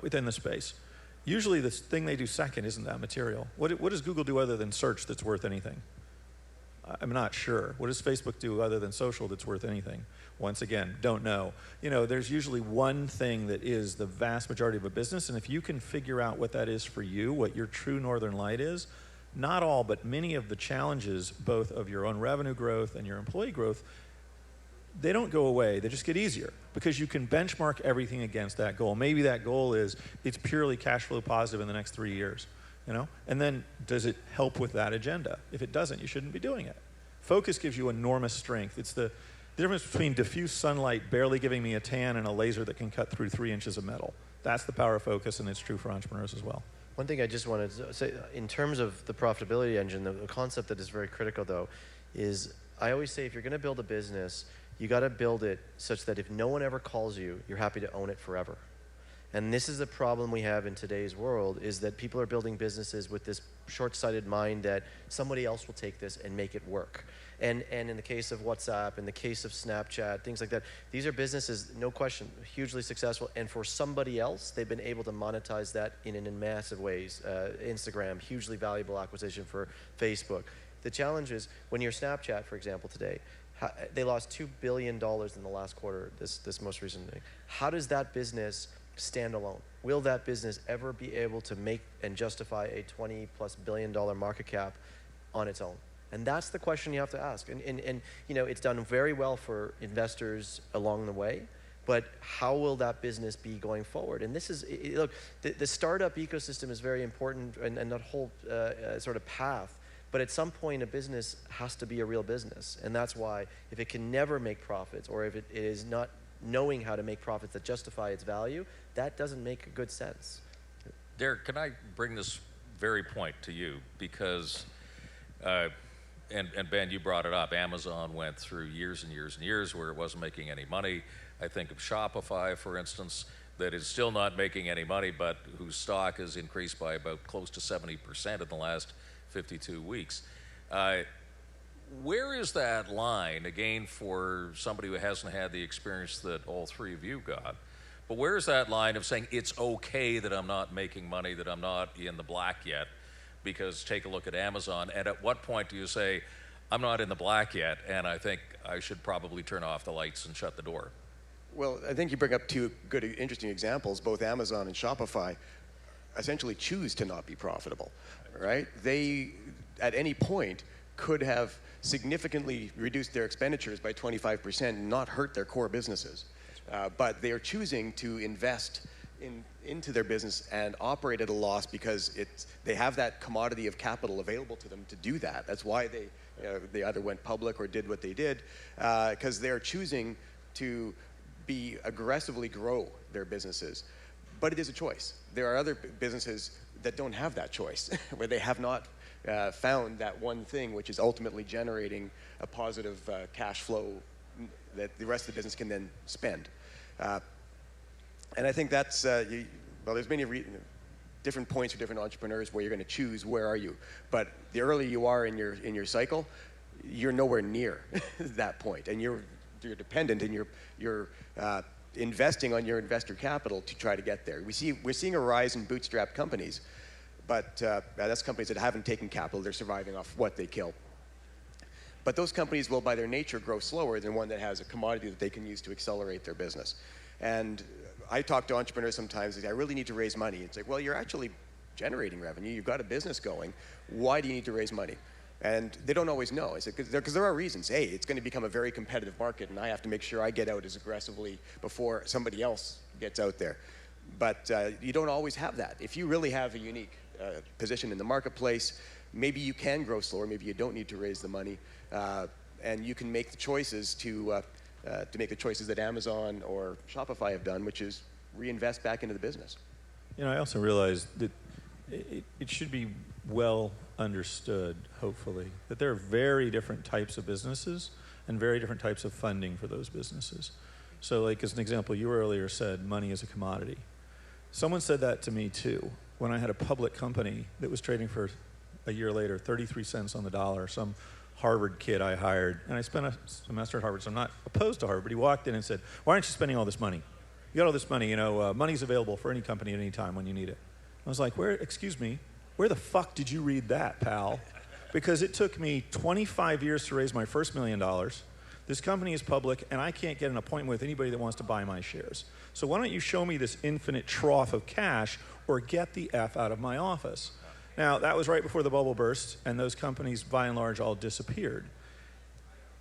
Within the space. Usually the thing they do second isn't that material. What does Google do other than search that's worth anything? I'm not sure. What does Facebook do other than social that's worth anything? Once again, don't know. You know, there's usually one thing that is the vast majority of a business, and if you can figure out what that is for you, what your true northern light is, not all, but many of the challenges, both of your own revenue growth and your employee growth, they don't go away, they just get easier because you can benchmark everything against that goal. Maybe that goal is it's purely cash flow positive in the next 3 years, you know? And then does it help with that agenda? If it doesn't, you shouldn't be doing it. Focus gives you enormous strength. It's the difference between diffuse sunlight barely giving me a tan and a laser that can cut through 3 inches of metal. That's the power of focus, and it's true for entrepreneurs as well. One thing I just wanted to say, in terms of the profitability engine, the concept that is very critical, though, is I always say if you're going to build a business, you got to build it such that if no one ever calls you, you're happy to own it forever. And this is the problem we have in today's world, is that people are building businesses with this short-sighted mind that somebody else will take this and make it work. And in the case of WhatsApp, in the case of Snapchat, things like that, these are businesses, no question, hugely successful. And for somebody else, they've been able to monetize that in massive ways. Instagram, hugely valuable acquisition for Facebook. The challenge is, when you're Snapchat, for example, today, they lost $2 billion in the last quarter, this most recent thing. How does that business stand alone? Will that business ever be able to make and justify a $20+ billion market cap on its own? And that's the question you have to ask. And you know, it's done very well for investors along the way, but how will that business be going forward? And this is, look, the startup ecosystem is very important, and that whole sort of path. But at some point, a business has to be a real business. And that's why if it can never make profits, or if it is not knowing how to make profits that justify its value, that doesn't make good sense. Derek, can I bring this very point to you? Because, and Ben, you brought it up, Amazon went through years and years and years where it wasn't making any money. I think of Shopify, for instance, that is still not making any money, but whose stock has increased by about close to 70% in the last 52 weeks. Where is that line, again, for somebody who hasn't had the experience that all three of you got, but where is that line of saying it's okay that I'm not making money, that I'm not in the black yet? Because take a look at Amazon, and at what point do you say, I'm not in the black yet, and I think I should probably turn off the lights and shut the door? Well, I think you bring up two good, interesting examples. Both Amazon and Shopify essentially choose to not be profitable, right? They, at any point, could have significantly reduced their expenditures by 25% and not hurt their core businesses. But they are choosing to invest into their business and operate at a loss because they have that commodity of capital available to them to do that. That's why they either went public or did what they did, because they're choosing to aggressively grow their businesses. But it is a choice. There are other businesses that don't have that choice, where they have not found that one thing which is ultimately generating a positive cash flow that the rest of the business can then spend. And I think that's, well, there's many different points for different entrepreneurs where you're going to choose where are you. But the earlier you are in your cycle, you're nowhere near that point, and you're dependent, and you're investing on your investor capital to try to get there. We're seeing a rise in bootstrap companies, but that's companies that haven't taken capital. They're surviving off what they kill. But those companies will, by their nature, grow slower than one that has a commodity that they can use to accelerate their business. And I talk to entrepreneurs sometimes, they say, I really need to raise money. It's like, well, you're actually generating revenue. You've got a business going. Why do you need to raise money? And they don't always know. I said, because there are reasons. Hey, it's going to become a very competitive market, and I have to make sure I get out as aggressively before somebody else gets out there. But you don't always have that. If you really have a unique position in the marketplace, maybe you can grow slower. Maybe you don't need to raise the money. And you can make the choices to make the choices that Amazon or Shopify have done, which is reinvest back into the business. You know, I also realize that it should be well understood, hopefully, that there are very different types of businesses and very different types of funding for those businesses. So, like, as an example, you earlier said money is a commodity. Someone said that to me, too, when I had a public company that was trading for, a year later, 33 cents on the dollar, some Harvard kid I hired, and I spent a semester at Harvard, so I'm not opposed to Harvard, but he walked in and said, why aren't you spending all this money? You got all this money, you know, money's available for any company at any time when you need it. I was like, excuse me, where the fuck did you read that, pal? because it took me 25 years to raise my first $1 million. This company is public, and I can't get an appointment with anybody that wants to buy my shares. So why don't you show me this infinite trough of cash or get the F out of my office? Now, that was right before the bubble burst, and those companies, by and large, all disappeared.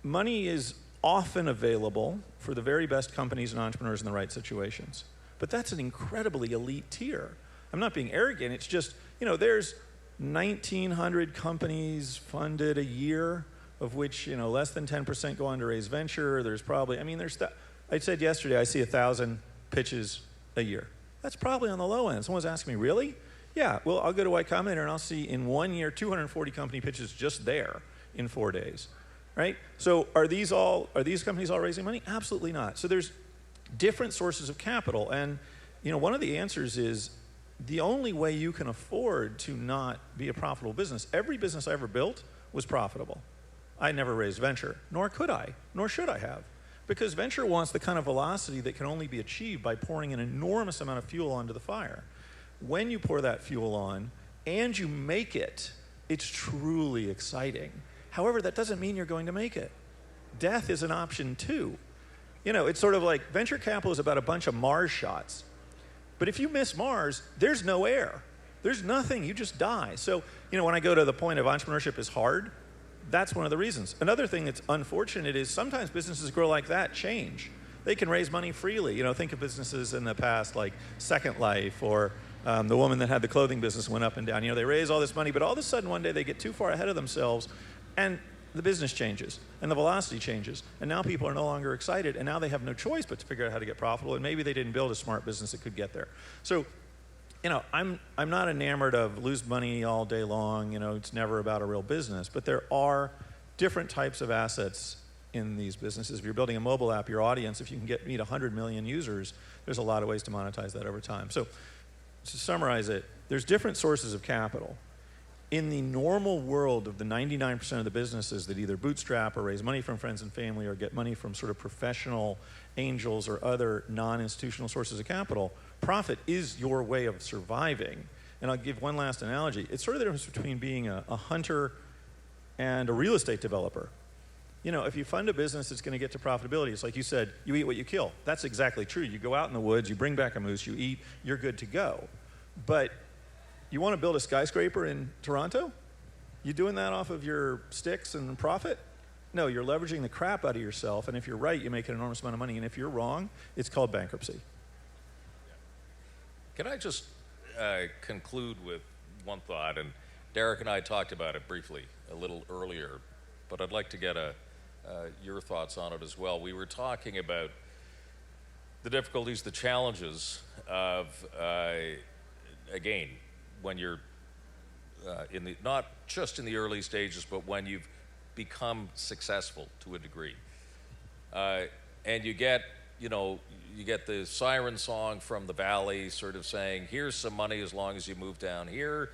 Money is often available for the very best companies and entrepreneurs in the right situations. But that's an incredibly elite tier. I'm not being arrogant. It's just, there's 1,900 companies funded a year, of which, less than 10% go on to raise venture. There's probably, I said yesterday, I see 1,000 pitches a year. That's probably on the low end. Someone's asking me, really? Yeah, well, I'll go to Y Combinator and I'll see in 1 year 240 company pitches just there in 4 days, right? So are these companies all raising money? Absolutely not. So there's different sources of capital, and one of the answers is the only way you can afford to not be a profitable business. Every business I ever built was profitable. I never raised venture, nor could I, nor should I have, because venture wants the kind of velocity that can only be achieved by pouring an enormous amount of fuel onto the fire. When you pour that fuel on and you make it, it's truly exciting. However, that doesn't mean you're going to make it. Death is an option too. It's sort of like venture capital is about a bunch of Mars shots. But if you miss Mars, there's no air. There's nothing, you just die. So, when I go to the point of entrepreneurship is hard, that's one of the reasons. Another thing that's unfortunate is sometimes businesses grow like that change. They can raise money freely. Think of businesses in the past like Second Life or the woman that had the clothing business went up and down. They raise all this money, but all of a sudden one day they get too far ahead of themselves and the business changes and the velocity changes. And now people are no longer excited, and now they have no choice but to figure out how to get profitable, and maybe they didn't build a smart business that could get there. So, I'm not enamored of lose money all day long. It's never about a real business, but there are different types of assets in these businesses. If you're building a mobile app, your audience, if you can meet 100 million users, there's a lot of ways to monetize that over time. So to summarize it, there's different sources of capital. In the normal world of the 99% of the businesses that either bootstrap or raise money from friends and family or get money from sort of professional angels or other non-institutional sources of capital, profit is your way of surviving. And I'll give one last analogy. It's sort of the difference between being a hunter and a real estate developer. If you fund a business that's going to get to profitability, it's like you said, you eat what you kill. That's exactly true. You go out in the woods, you bring back a moose, you eat, you're good to go. But you want to build a skyscraper in Toronto? You doing that off of your sticks and profit? No, you're leveraging the crap out of yourself, and if you're right, you make an enormous amount of money, and if you're wrong, it's called bankruptcy. Can I just conclude with one thought? And Derek and I talked about it briefly a little earlier, but I'd like to get your thoughts on it as well. We were talking about the difficulties, the challenges of, again, when you're not just in the early stages, but when you've become successful to a degree. And you get the siren song from the valley sort of saying, here's some money as long as you move down here.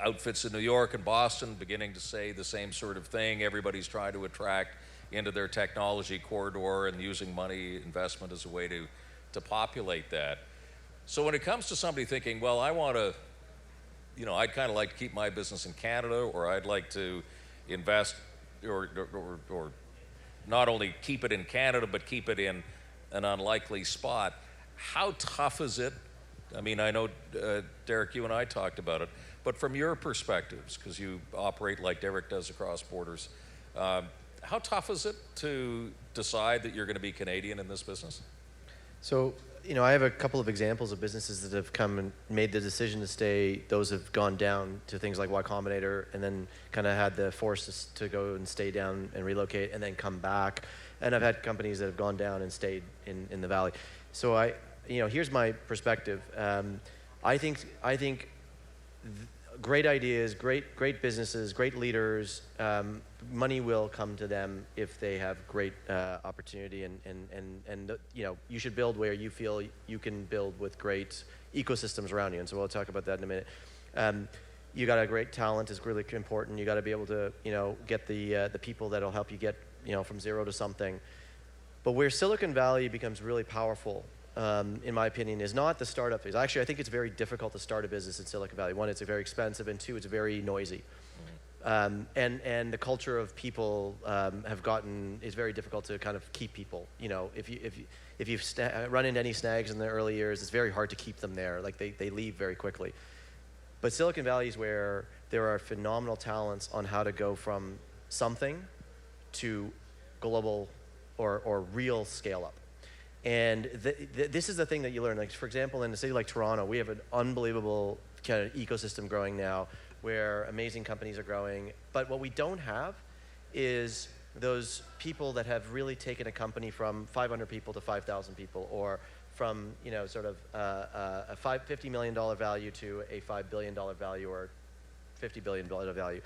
Outfits in New York and Boston beginning to say the same sort of thing. Everybody's trying to attract into their technology corridor and using money investment as a way to populate that. So when it comes to somebody thinking, well, I want to, I'd kind of like to keep my business in Canada, or I'd like to invest or not only keep it in Canada, but keep it in an unlikely spot. How tough is it? I mean, I know, Derek, you and I talked about it, but from your perspectives, because you operate like Derek does across borders, how tough is it to decide that you're going to be Canadian in this business? So, I have a couple of examples of businesses that have come and made the decision to stay. Those have gone down to things like Y Combinator, and then kind of had the force to go and stay down and relocate and then come back. And I've had companies that have gone down and stayed in the valley. So here's my perspective. I think great ideas, great businesses, great leaders, money will come to them if they have great opportunity, and you should build where you feel you can build with great ecosystems around you. And so we'll talk about that in a minute. You got a great talent is really important. You got to be able to get the people that'll help you get from zero to something. But where Silicon Valley becomes really powerful in my opinion, is not the startup phase. Actually, I think it's very difficult to start a business in Silicon Valley. One, it's very expensive, and two, it's very noisy. And the culture of people is very difficult to kind of keep people. You know, if you've run into any snags in the early years, it's very hard to keep them there. Like they leave very quickly. But Silicon Valley is where there are phenomenal talents on how to go from something to global or real scale up. And this is the thing that you learn. Like, for example, in a city like Toronto, we have an unbelievable kind of ecosystem growing now where amazing companies are growing. But what we don't have is those people that have really taken a company from 500 people to 5,000 people, or from, you know, sort of a $50 million value to a $5 billion value or $50 billion value.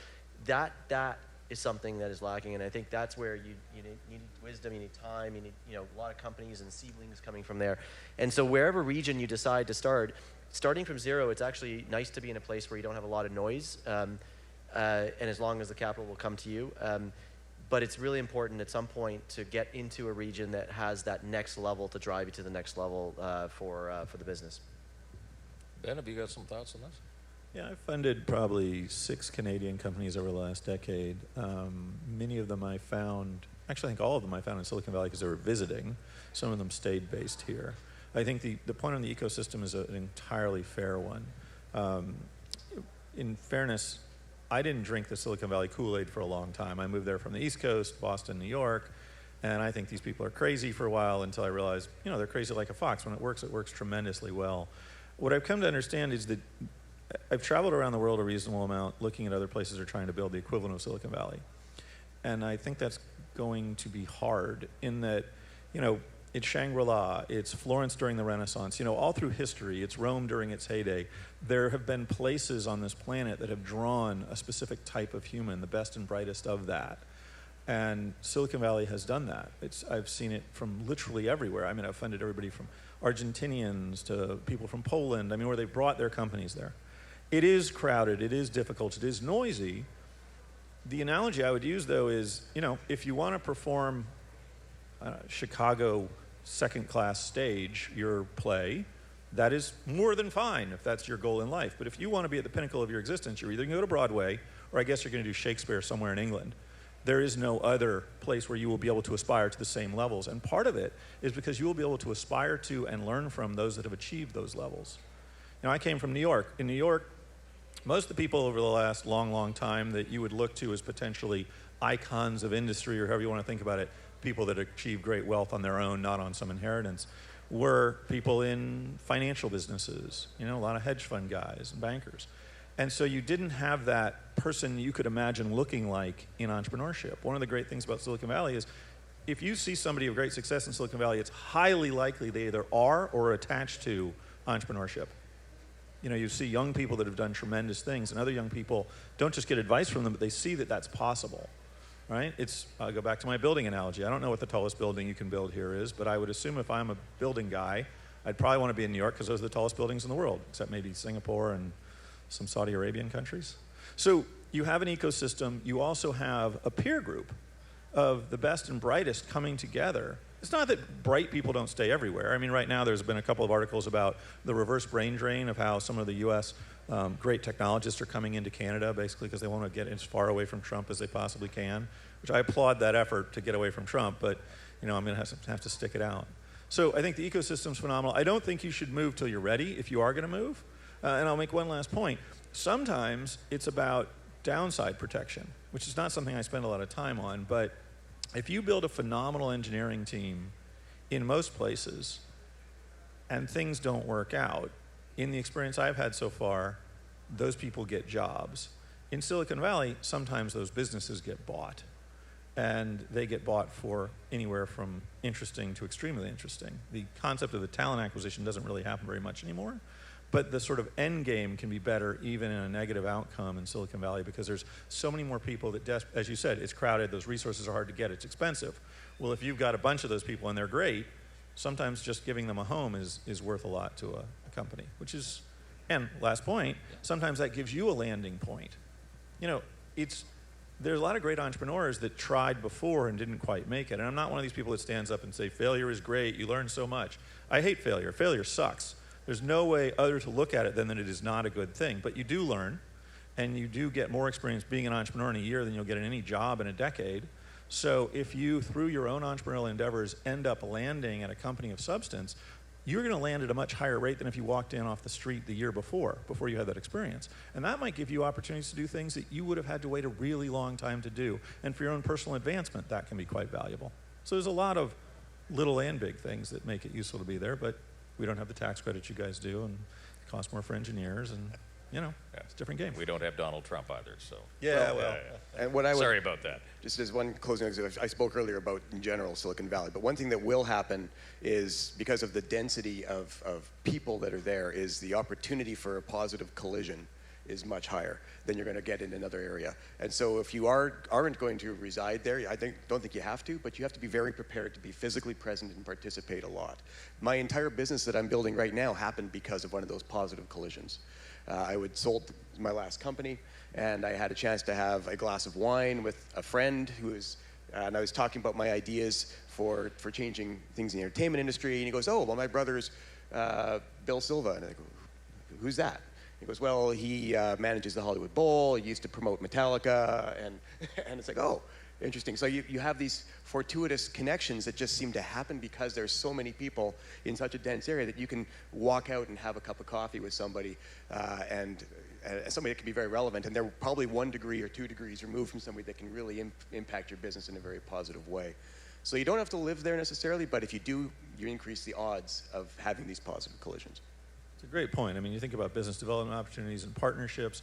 That is something that is lacking, and I think that's where you need wisdom, you need time, you need, you know, a lot of companies and seedlings coming from there. And so wherever region you decide to start, starting from zero, it's actually nice to be in a place where you don't have a lot of noise, and as long as the capital will come to you. But it's really important at some point to get into a region that has that next level to drive you to the next level for the business. Ben, have you got some thoughts on this? Yeah, I've funded probably 6 Canadian companies over the last decade. Many of them I found, actually I think all of them I found in Silicon Valley because they were visiting. Some of them stayed based here. I think the point on the ecosystem is an entirely fair one. In fairness, I didn't drink the Silicon Valley Kool-Aid for a long time. I moved there from the East Coast, Boston, New York, and I think these people are crazy for a while until I realized, you know, they're crazy like a fox. When it works tremendously well. What I've come to understand is that I've traveled around the world a reasonable amount looking at other places that are trying to build the equivalent of Silicon Valley. And I think that's going to be hard in that, you know, it's Shangri-La, it's Florence during the Renaissance, you know, all through history, it's Rome during its heyday. There have been places on this planet that have drawn a specific type of human, the best and brightest of that. And Silicon Valley has done that. I've seen it from literally everywhere. I mean, I've funded everybody from Argentinians to people from Poland, I mean, where they've brought their companies there. It is crowded, it is difficult, it is noisy. The analogy I would use, though, is, you know, if you want to perform Chicago second-class stage, your play, that is more than fine if that's your goal in life. But if you want to be at the pinnacle of your existence, you're either going to go to Broadway, or I guess you're going to do Shakespeare somewhere in England. There is no other place where you will be able to aspire to the same levels. And part of it is because you will be able to aspire to and learn from those that have achieved those levels. You know, I came from New York. In New York, most of the people over the last long time that you would look to as potentially icons of industry, or however you want to think about it, people that achieve great wealth on their own, not on some inheritance, were people in financial businesses, you know, a lot of hedge fund guys and bankers. And so you didn't have that person you could imagine looking like in entrepreneurship. One of the great things about Silicon Valley is if you see somebody of great success in Silicon Valley, it's highly likely they either are or are attached to entrepreneurship. You know, you see young people that have done tremendous things, and other young people don't just get advice from them, but they see that that's possible, right? I'll go back to my building analogy. I don't know what the tallest building you can build here is, but I would assume if I'm a building guy, I'd probably want to be in New York because those are the tallest buildings in the world, except maybe Singapore and some Saudi Arabian countries. So you have an ecosystem. You also have a peer group of the best and brightest coming together. It's not that bright people don't stay everywhere. I mean, right now there's been a couple of articles about the reverse brain drain of how some of the U.S. Great technologists are coming into Canada, basically because they want to get as far away from Trump as they possibly can, which I applaud that effort to get away from Trump, but you know, I'm going to have to stick it out. So I think the ecosystem's phenomenal. I don't think you should move till you're ready if you are going to move. And I'll make one last point. Sometimes it's about downside protection, which is not something I spend a lot of time on, but if you build a phenomenal engineering team in most places and things don't work out, in the experience I've had so far, those people get jobs. In Silicon Valley, sometimes those businesses get bought, and they get bought for anywhere from interesting to extremely interesting. The concept of the talent acquisition doesn't really happen very much anymore, but the sort of end game can be better even in a negative outcome in Silicon Valley because there's so many more people that, as you said, it's crowded, those resources are hard to get, it's expensive. Well, if you've got a bunch of those people and they're great, sometimes just giving them a home is worth a lot to a company, which is, and last point, sometimes that gives you a landing point. You know, there's a lot of great entrepreneurs that tried before and didn't quite make it. And I'm not one of these people that stands up and say, failure is great, you learn so much. I hate failure. Failure sucks. There's no way other to look at it than that it is not a good thing. But you do learn, and you do get more experience being an entrepreneur in a year than you'll get in any job in a decade. So if you, through your own entrepreneurial endeavors, end up landing at a company of substance, you're going to land at a much higher rate than if you walked in off the street the year before you had that experience. And that might give you opportunities to do things that you would have had to wait a really long time to do. And for your own personal advancement, that can be quite valuable. So there's a lot of little and big things that make it useful to be there, but we don't have the tax credits you guys do, and it costs more for engineers, and it's a different game. We don't have Donald Trump either, so. And what I would, sorry about that. Just as one closing, I spoke earlier about, in general, Silicon Valley, but one thing that will happen is, because of the density of people that are there, is the opportunity for a positive collision is much higher than you're going to get in another area. And so if you aren't going to reside there, don't think you have to, but you have to be very prepared to be physically present and participate a lot. My entire business that I'm building right now happened because of one of those positive collisions. I sold my last company, and I had a chance to have a glass of wine with a friend and I was talking about my ideas for changing things in the entertainment industry, and he goes, "Oh, well, my brother's Bill Silva." And I go, "Who's that?" He goes, "Well, he manages the Hollywood Bowl, he used to promote Metallica," and it's like, oh, interesting. So you have these fortuitous connections that just seem to happen because there's so many people in such a dense area that you can walk out and have a cup of coffee with somebody and somebody that can be very relevant, and they're probably 1 degree or 2 degrees removed from somebody that can really impact your business in a very positive way. So you don't have to live there necessarily, but if you do, you increase the odds of having these positive collisions. It's a great point. I mean, you think about business development opportunities and partnerships.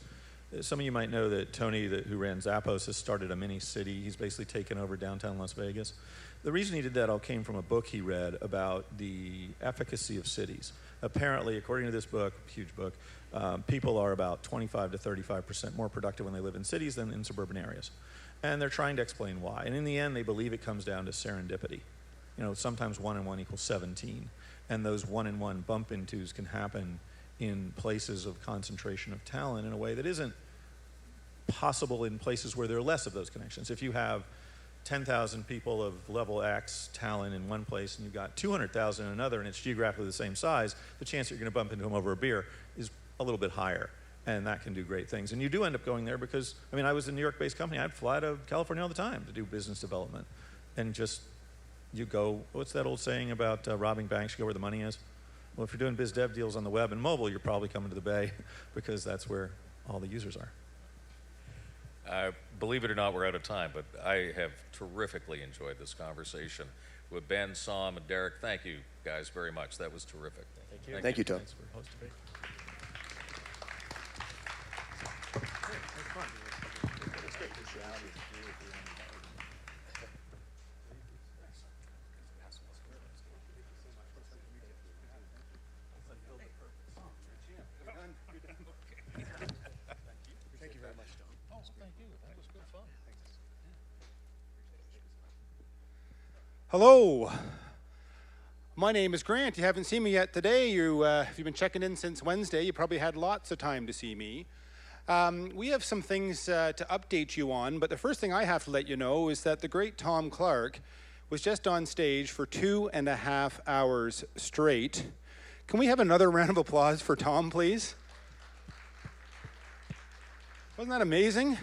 Some of you might know that Tony, who ran Zappos, has started a mini city. He's basically taken over downtown Las Vegas. The reason he did that all came from a book he read about the efficacy of cities. Apparently, according to this book, huge book, people are about 25 to 35% more productive when they live in cities than in suburban areas. And they're trying to explain why. And in the end, they believe it comes down to serendipity. Sometimes 1 and 1 equals 17. And those 1 and 1 bump intos can happen in places of concentration of talent in a way that isn't possible in places where there are less of those connections. If you have 10,000 people of level X talent in one place and you've got 200,000 in another and it's geographically the same size, the chance that you're going to bump into them over a beer is a little bit higher, and that can do great things. And you do end up going there because, I was a New York-based company. I'd fly to California all the time to do business development. And you go, what's that old saying about robbing banks? You go where the money is? Well, if you're doing biz dev deals on the web and mobile, you're probably coming to the Bay because that's where all the users are. Believe it or not, we're out of time, but I have terrifically enjoyed this conversation with Ben, Sam, and Derek. Thank you, guys, very much. That was terrific. Thank you. Thank you, Tom. Thanks for hosting me. Thank you very much, Tom. Oh, thank you. That was good fun. Hello. My name is Grant. You haven't seen me yet today. If you've been checking in since Wednesday, you probably had lots of time to see me. We have some things to update you on, but the first thing I have to let you know is that the great Tom Clark was just on stage for 2.5 hours straight. Can we have another round of applause for Tom, please? Wasn't that amazing?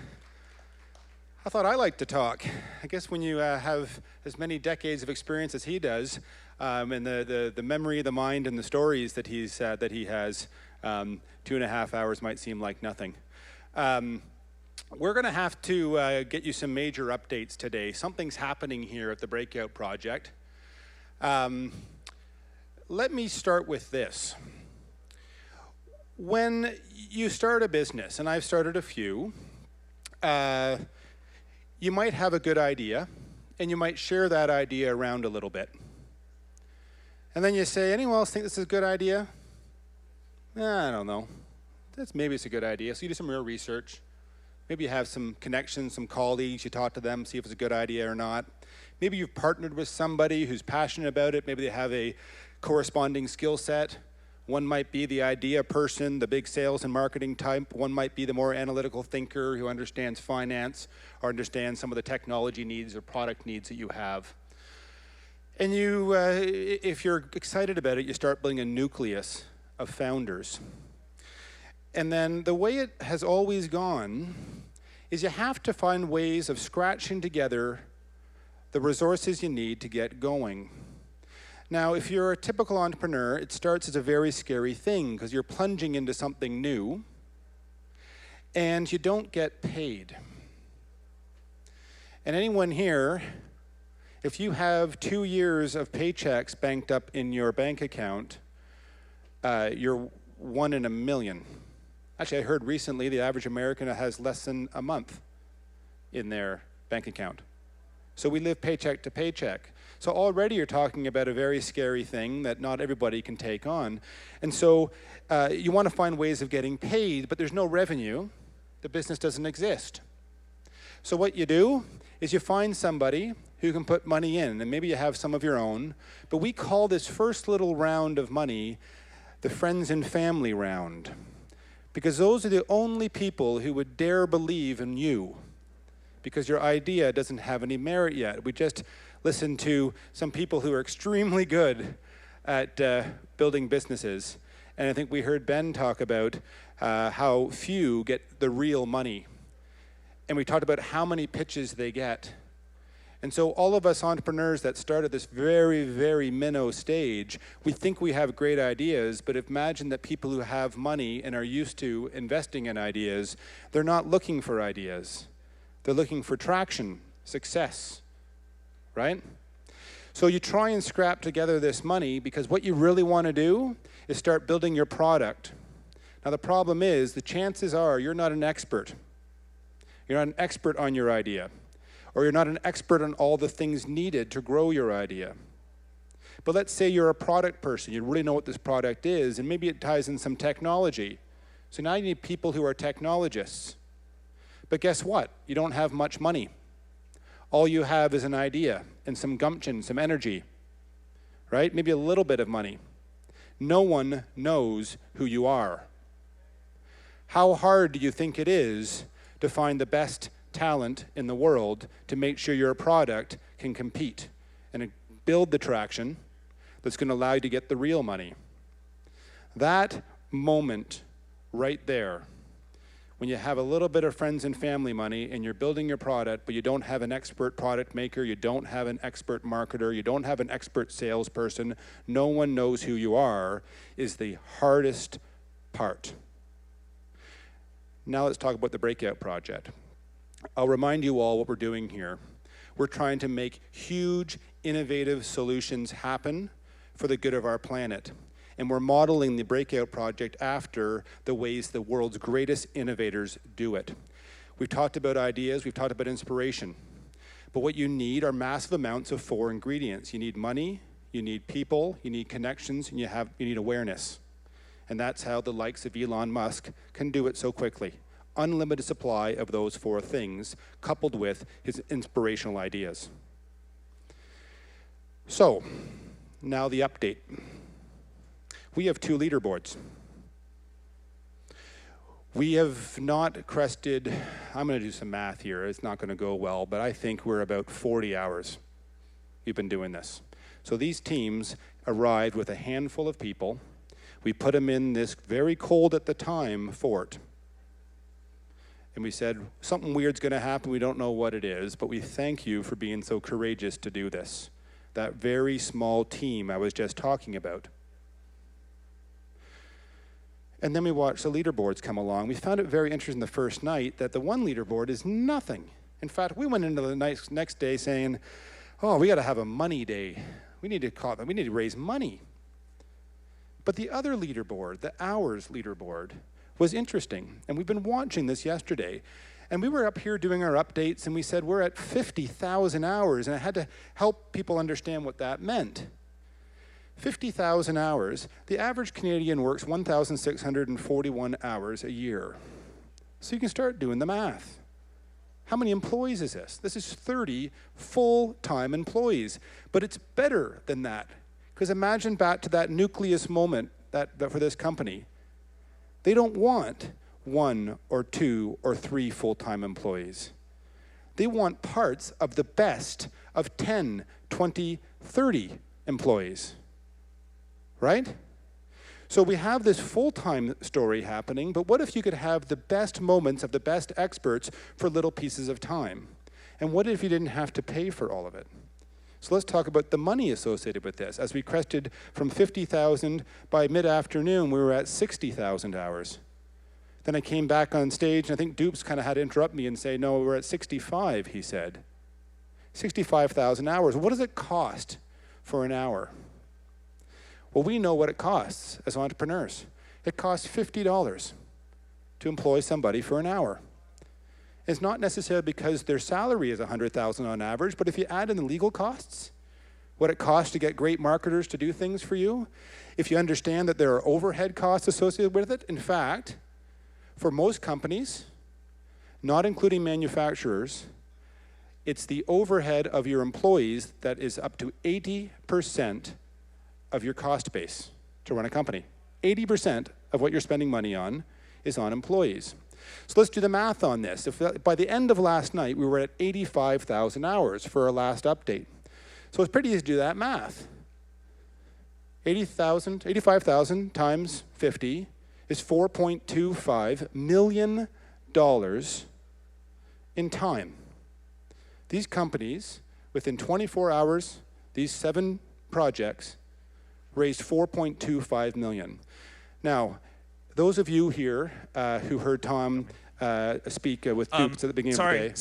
I thought I liked to talk. I guess when you have as many decades of experience as he does, and the memory, the mind, and the stories that he has, 2.5 hours might seem like nothing. We're going to have to get you some major updates today. Something's happening here at the Breakout project. Let me start with this. When you start a business, and I've started a few, you might have a good idea, and you might share that idea around a little bit. And then you say, anyone else think this is a good idea? I don't know. Maybe it's a good idea. So you do some real research. Maybe you have some connections, some colleagues, you talk to them, see if it's a good idea or not. Maybe you've partnered with somebody who's passionate about it. Maybe they have a corresponding skill set. One might be the idea person, the big sales and marketing type. One might be the more analytical thinker who understands finance or understands some of the technology needs or product needs that you have. And you, if you're excited about it, you start building a nucleus of founders. And then the way it has always gone is you have to find ways of scratching together the resources you need to get going. Now, if you're a typical entrepreneur, it starts as a very scary thing because you're plunging into something new and you don't get paid. And anyone here, if you have 2 years of paychecks banked up in your bank account, you're 1 in a million. Actually, I heard recently the average American has less than a month in their bank account. So we live paycheck to paycheck. So already you're talking about a very scary thing that not everybody can take on. And so you want to find ways of getting paid, but there's no revenue. The business doesn't exist. So what you do is you find somebody who can put money in, and maybe you have some of your own, but we call this first little round of money the friends and family round, because those are the only people who would dare believe in you, because your idea doesn't have any merit yet. We just listened to some people who are extremely good at building businesses, and I think we heard Ben talk about how few get the real money, and we talked about how many pitches they get. And so all of us entrepreneurs that start at this very, very minnow stage, we think we have great ideas, but imagine that people who have money and are used to investing in ideas, they're not looking for ideas. They're looking for traction, success, right? So you try and scrap together this money because what you really want to do is start building your product. Now the problem is, the chances are you're not an expert. You're not an expert on your idea. Or you're not an expert on all the things needed to grow your idea. But let's say you're a product person, you really know what this product is, and maybe it ties in some technology. So now you need people who are technologists. But guess what? You don't have much money. All you have is an idea and some gumption, some energy, right? Maybe a little bit of money. No one knows who you are. How hard do you think it is to find the best talent in the world to make sure your product can compete and build the traction that's going to allow you to get the real money? That moment right there, when you have a little bit of friends and family money and you're building your product, but you don't have an expert product maker, you don't have an expert marketer, you don't have an expert salesperson, no one knows who you are, is the hardest part. Now let's talk about the Breakout project. I'll remind you all what we're doing here. We're trying to make huge, innovative solutions happen for the good of our planet. And we're modeling the Breakout project after the ways the world's greatest innovators do it. We've talked about ideas, we've talked about inspiration. But what you need are massive amounts of 4 ingredients. You need money, you need people, you need connections, and you need awareness. And that's how the likes of Elon Musk can do it so quickly. Unlimited supply of those 4 things, coupled with his inspirational ideas. So, now the update. We have 2 leaderboards. We have not crested, I'm going to do some math here, it's not going to go well, but I think we're about 40 hours we've been doing this. So these teams arrived with a handful of people. We put them in this very cold at the time fort. And we said, something weird's going to happen, we don't know what it is, but we thank you for being so courageous to do this. That very small team I was just talking about. And then we watched the leaderboards come along. We found it very interesting the first night that the one leaderboard is nothing. In fact, we went into the next day saying, oh, we got to have a money day. We need to raise money. But the other leaderboard, the hours leaderboard, was interesting. And we've been watching this yesterday. And we were up here doing our updates, and we said we're at 50,000 hours. And I had to help people understand what that meant. 50,000 hours. The average Canadian works 1,641 hours a year. So you can start doing the math. How many employees is this? This is 30 full-time employees. But it's better than that. Because imagine back to that nucleus moment for this company, they don't want 1 or 2 or 3 full-time employees. They want parts of the best of 10, 20, 30 employees, right? So we have this full-time story happening, but what if you could have the best moments of the best experts for little pieces of time? And what if you didn't have to pay for all of it? So let's talk about the money associated with this. As we crested from 50,000, by mid-afternoon, we were at 60,000 hours. Then I came back on stage, and I think Dupes kind of had to interrupt me and say, no, we're at 65, he said. 65,000 hours. What does it cost for an hour? Well, we know what it costs as entrepreneurs. It costs $50 to employ somebody for an hour. It's not necessarily because their salary is $100,000 on average, but if you add in the legal costs, what it costs to get great marketers to do things for you, if you understand that there are overhead costs associated with it, in fact, for most companies, not including manufacturers, it's the overhead of your employees that is up to 80% of your cost base to run a company. 80% of what you're spending money on is on employees. So let's do the math on this. If by the end of last night, we were at 85,000 hours for our last update. So it's pretty easy to do that math. 85,000 times 50 is $4.25 million in time. These companies, within 24 hours, these 7 projects, raised $4.25 million. Now, those of you here who heard Tom speak with Dupes at the beginning of the day.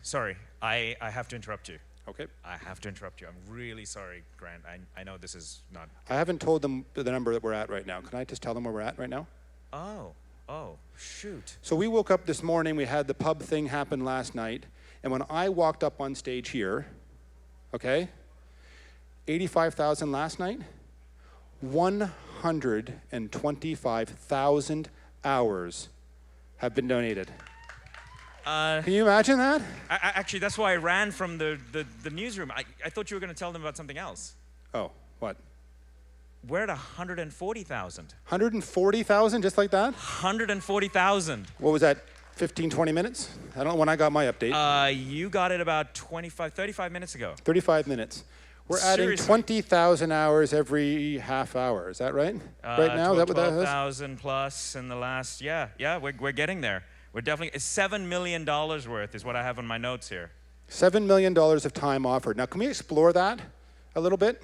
Sorry. I have to interrupt you. Okay. I have to interrupt you. I'm really sorry, Grant. I know this is not... I haven't told them the number that we're at right now. Can I just tell them where we're at right now? Oh, shoot. So we woke up this morning, we had the pub thing happen last night, and when I walked up on stage here, okay, 85,000 last night, 125,000 hours have been donated. Can you imagine that? Actually, that's why I ran from the newsroom. I thought you were going to tell them about something else. Oh, what? We're at 140,000. 140,000, just like that? 140,000. What was that, 15, 20 minutes? I don't know when I got my update. You got it about 35 minutes ago. 35 minutes. We're adding 20,000 hours every half hour. Is that right? Right now, is that what that is? 12,000 plus in the last, yeah, we're getting there. We're definitely, $7 million worth is what I have on my notes here. $7 million of time offered. Now, can we explore that a little bit?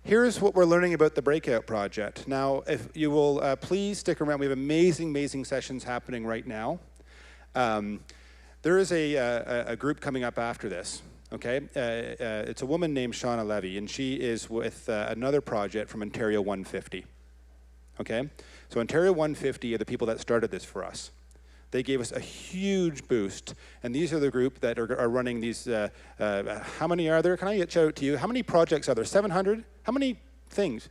Here's what we're learning about the Breakout project. Now, if you will please stick around. We have amazing sessions happening right now. There is a group coming up after this. Okay, it's a woman named Shauna Levy, and she is with another project from Ontario 150. Okay, so Ontario 150 are the people that started this for us. They gave us a huge boost, and these are the group that are running these. How many are there? Can I shout out to you? How many projects are there? 700? How many things?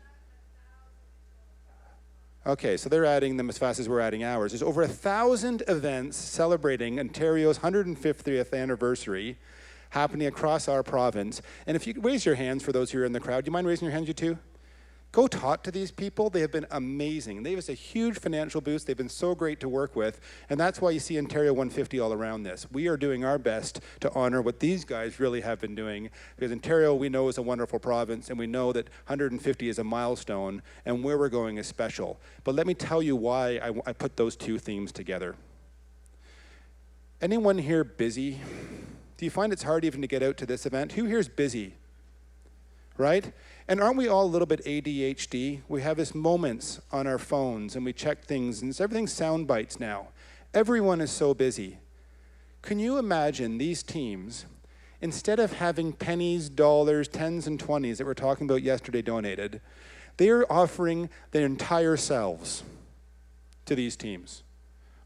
Okay, so they're adding them as fast as we're adding hours. There's over 1,000 events celebrating Ontario's 150th anniversary happening across our province. And if you could raise your hands for those who are in the crowd. Do you mind raising your hands, you two? Go talk to these people. They have been amazing. They give us a huge financial boost. They've been so great to work with. And that's why you see Ontario 150 all around this. We are doing our best to honor what these guys really have been doing. Because Ontario, we know, is a wonderful province. And we know that 150 is a milestone. And where we're going is special. But let me tell you why I put those two themes together. Anyone here busy? Do you find it's hard even to get out to this event? Who here is busy? Right? And aren't we all a little bit ADHD? We have this moments on our phones and we check things and everything's sound bites now. Everyone is so busy. Can you imagine these teams, instead of having pennies, dollars, tens and 20s that we're talking about yesterday donated, they are offering their entire selves to these teams.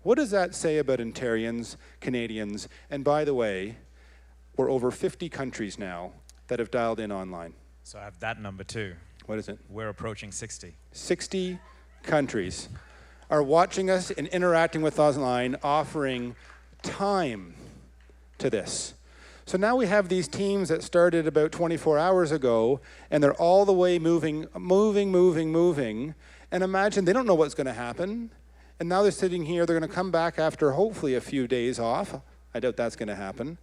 What does that say about Ontarians, Canadians? And by the way, we're over 50 countries now that have dialed in online. So I have that number too. What is it? We're approaching 60. 60 countries are watching us and interacting with us online, offering time to this. So now we have these teams that started about 24 hours ago, and they're all the way moving. And imagine they don't know what's going to happen. And now they're sitting here. They're going to come back after hopefully a few days off. I doubt that's going to happen.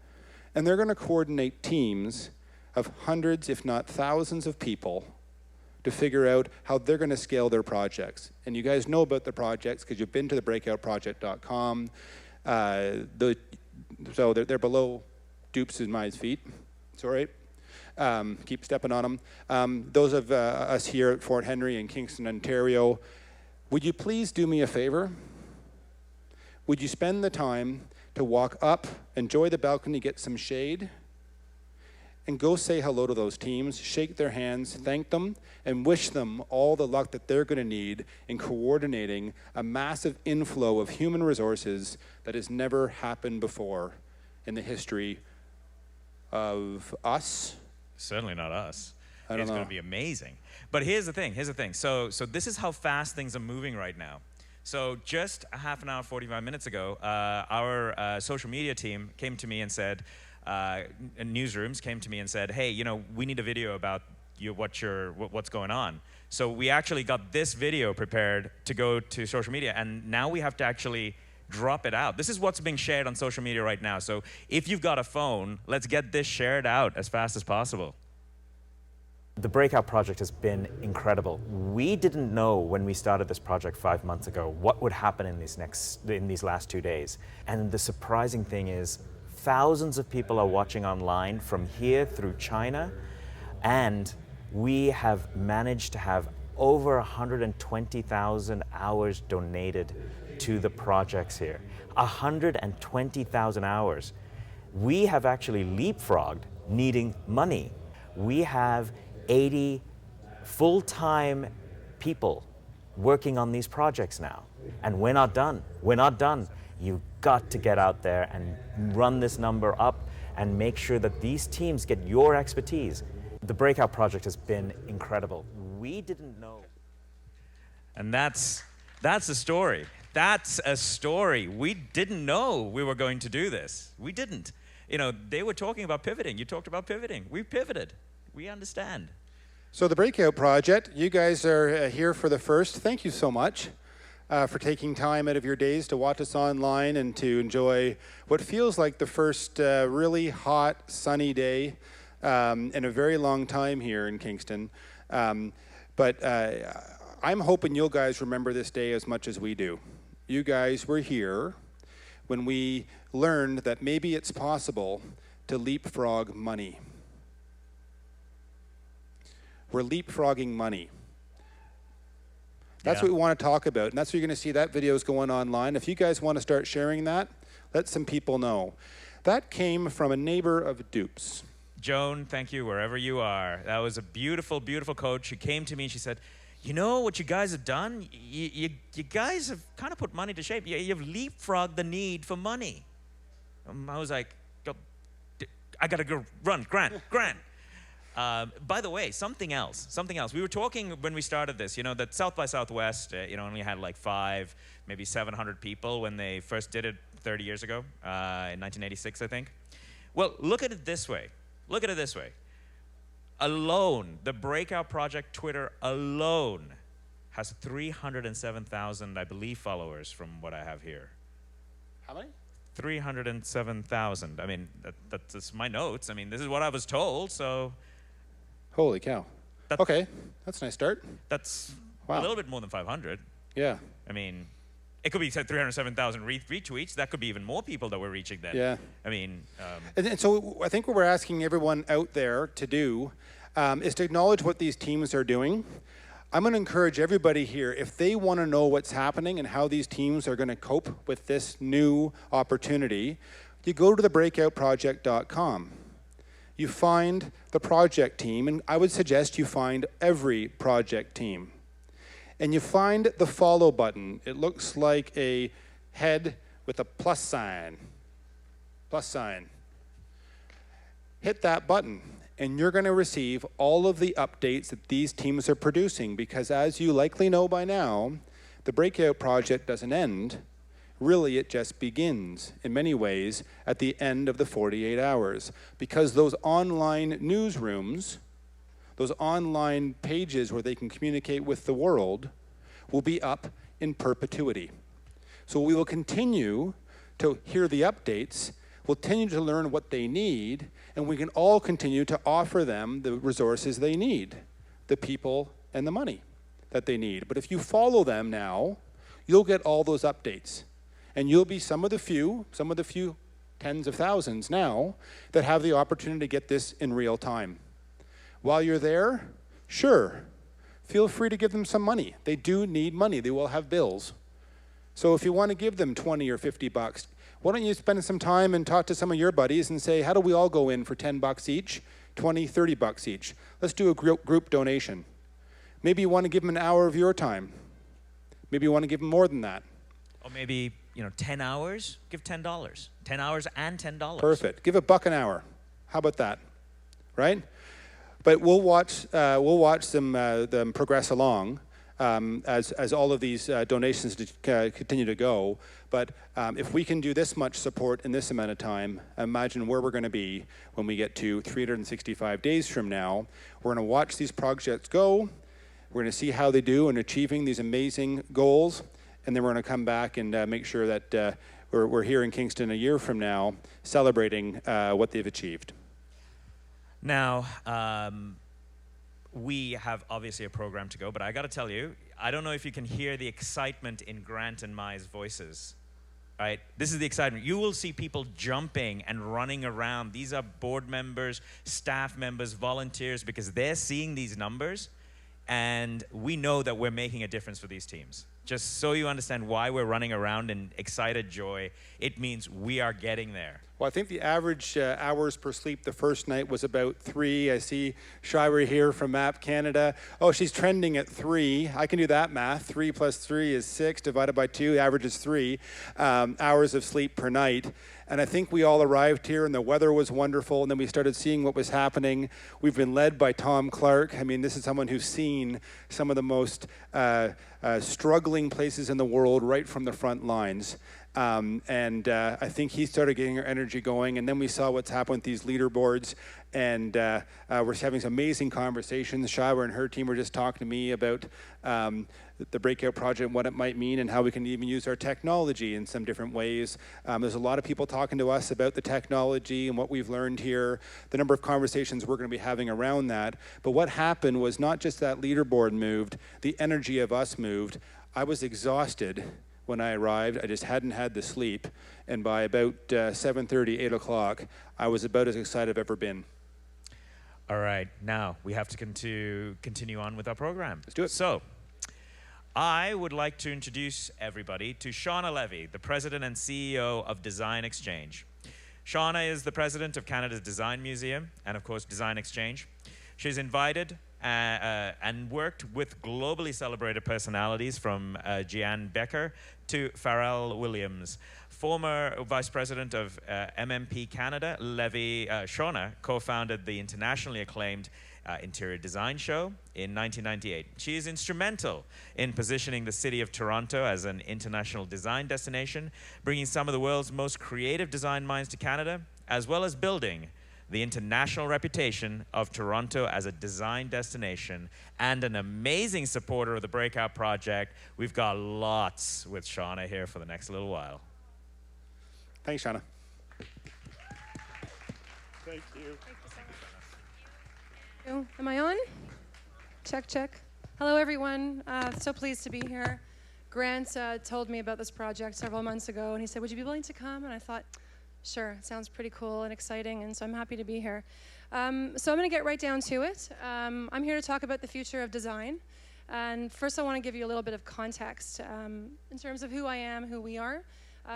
And they're going to coordinate teams of hundreds, if not thousands of people to figure out how they're going to scale their projects. And you guys know about the projects because you've been to the breakoutproject.com. So they're below Dupes and my feet. It's all right. Keep stepping on them. Those of us here at Fort Henry in Kingston, Ontario, would you please do me a favor? Would you spend the time to walk up, enjoy the balcony, get some shade, and go say hello to those teams, shake their hands, thank them, and wish them all the luck that they're going to need in coordinating a massive inflow of human resources that has never happened before in the history of us. Certainly not us. I don't It's know. going to be amazing. But here's the thing. So this is how fast things are moving right now. So just a half an hour, 45 minutes ago, our social media team came to me and said, newsrooms came to me and said, hey, you know, we need a video about what's going on. So we actually got this video prepared to go to social media, and now we have to actually drop it out. This is what's being shared on social media right now. So if you've got a phone, let's get this shared out as fast as possible. The Breakout project has been incredible. We didn't know when we started this project 5 months ago what would happen in these last 2 days. And the surprising thing is, thousands of people are watching online from here through China, and we have managed to have over 120,000 hours donated to the projects here. 120,000 hours. We have actually leapfrogged needing money. We have 80 full-time people working on these projects now, and we're not done. We're not done. You've got to get out there and run this number up and make sure that these teams get your expertise. The Breakout project has been incredible. We didn't know. And that's a story. That's a story. We didn't know we were going to do this. We didn't. You know, they were talking about pivoting. You talked about pivoting. We pivoted. We understand. So the Breakout project, you guys are here for the first. Thank you so much for taking time out of your days to watch us online and to enjoy what feels like the first really hot, sunny day in a very long time here in Kingston. But I'm hoping you guys remember this day as much as we do. You guys were here when we learned that maybe it's possible to leapfrog money. We're leapfrogging money. That's what we want to talk about, and that's what you're going to see. That video is going online. If you guys want to start sharing that, let some people know. That came from a neighbor of Dupes. Joan, thank you, wherever you are. That was a beautiful, beautiful coach. She came to me and she said, you know what you guys have done? You guys have kind of put money to shape. You've leapfrogged the need for money. I was like, I got to go run, Grant. By the way, something else. We were talking when we started this, you know, that South by Southwest, only had like 500, maybe 700 people when they first did it 30 years ago, in 1986, I think. Well, look at it this way. Alone, the Breakout Project Twitter alone has 307,000, I believe, followers from what I have here. How many? 307,000. I mean, that's my notes. I mean, this is what I was told, so. Holy cow. Okay, that's a nice start. That's a little bit more than 500. Yeah. I mean, it could be 307,000 retweets. That could be even more people that we're reaching then. Yeah. I mean. And so I think what we're asking everyone out there to do is to acknowledge what these teams are doing. I'm going to encourage everybody here, if they want to know what's happening and how these teams are going to cope with this new opportunity, you go to thebreakoutproject.com. You find the project team, and I would suggest you find every project team. And you find the follow button. It looks like a head with a plus sign. Hit that button, and you're going to receive all of the updates that these teams are producing, because as you likely know by now, the Breakout project doesn't end Really, it just begins, in many ways, at the end of the 48 hours. Because those online newsrooms, those online pages where they can communicate with the world, will be up in perpetuity. So we will continue to hear the updates, we'll continue to learn what they need, and we can all continue to offer them the resources they need, the people and the money that they need. But if you follow them now, you'll get all those updates. And you'll be some of the few tens of thousands now that have the opportunity to get this in real time. While you're there, sure, feel free to give them some money. They do need money. They will have bills. So if you want to give them 20 or 50 bucks, why don't you spend some time and talk to some of your buddies and say, how do we all go in for 10 bucks each, 20, 30 bucks each? Let's do a group donation. Maybe you want to give them an hour of your time. Maybe you want to give them more than that. Or maybe, 10 hours, give $10. 10 hours and $10. Perfect. Give $1 an hour. How about that? Right? But we'll watch them progress along as all of these donations continue to go. But if we can do this much support in this amount of time, imagine where we're going to be when we get to 365 days from now. We're going to watch these projects go. We're going to see how they do in achieving these amazing goals. And then we're going to come back and make sure that we're here in Kingston a year from now celebrating what they've achieved. Now, we have obviously a program to go, but I got to tell you, I don't know if you can hear the excitement in Grant and Mai's voices. Right? This is the excitement. You will see people jumping and running around. These are board members, staff members, volunteers, because they're seeing these numbers, and we know that we're making a difference for these teams. Just so you understand why we're running around in excited joy, it means we are getting there. Well, I think the average hours per sleep the first night was about 3. I see Shira here from Map Canada. Oh, she's trending at 3. I can do that math. 3 plus 3 is 6 divided by 2. The average is 3 hours of sleep per night. And I think we all arrived here and the weather was wonderful, and then we started seeing what was happening. We've been led by Tom Clark. I mean, this is someone who's seen some of the most struggling places in the world right from the front lines. I think he started getting our energy going, and then we saw what's happened with these leaderboards, and we're having some amazing conversations. Shira and her team were just talking to me about the Breakout project and what it might mean and how we can even use our technology in some different ways. There's a lot of people talking to us about the technology and what we've learned here, the number of conversations we're going to be having around that. But what happened was not just that leaderboard moved, the energy of us moved. I was exhausted when I arrived. I just hadn't had the sleep. And by about 7:30, 8 o'clock, I was about as excited as I've ever been. All right, now we have to continue on with our program. Let's do it. So, I would like to introduce everybody to Shauna Levy, the President and CEO of Design Exchange. Shauna is the President of Canada's Design Museum and, of course, Design Exchange. She's invited and worked with globally celebrated personalities from Jeanne Becker to Pharrell Williams. Former Vice President of MMP Canada, Shauna co-founded the internationally acclaimed Interior Design Show in 1998. She is instrumental in positioning the city of Toronto as an international design destination, bringing some of the world's most creative design minds to Canada, as well as building the international reputation of Toronto as a design destination, and an amazing supporter of the Breakout project. We've got lots with Shauna here for the next little while. Thanks, Shauna. Thank you. Am I on? Check, check. Hello, everyone. So pleased to be here. Grant told me about this project several months ago, and he said, would you be willing to come? And I thought, sure, it sounds pretty cool and exciting, and so I'm happy to be here. So I'm going to get right down to it. I'm here to talk about the future of design. And first, I want to give you a little bit of context in terms of who I am, who we are.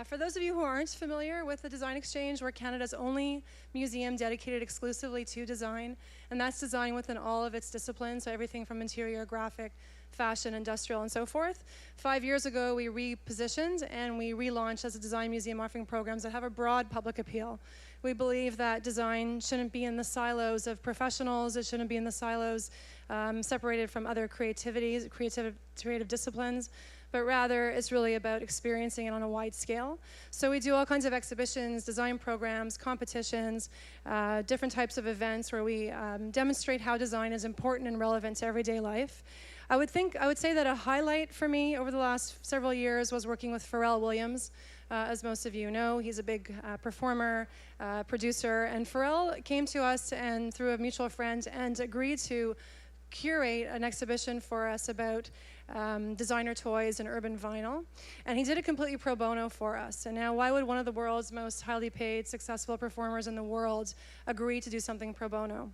For those of you who aren't familiar with the Design Exchange, we're Canada's only museum dedicated exclusively to design, and that's design within all of its disciplines, so everything from interior, graphic, fashion, industrial, and so forth. 5 years ago, we repositioned and we relaunched as a design museum offering programs that have a broad public appeal. We believe that design shouldn't be in the silos of professionals, it shouldn't be in the silos separated from other creative disciplines, but rather it's really about experiencing it on a wide scale. So we do all kinds of exhibitions, design programs, competitions, different types of events where we demonstrate how design is important and relevant to everyday life. I would say that a highlight for me over the last several years was working with Pharrell Williams. As most of you know, he's a big performer, producer, and Pharrell came to us and through a mutual friend and agreed to curate an exhibition for us about designer toys and urban vinyl. And he did it completely pro bono for us. And now why would one of the world's most highly paid, successful performers in the world agree to do something pro bono?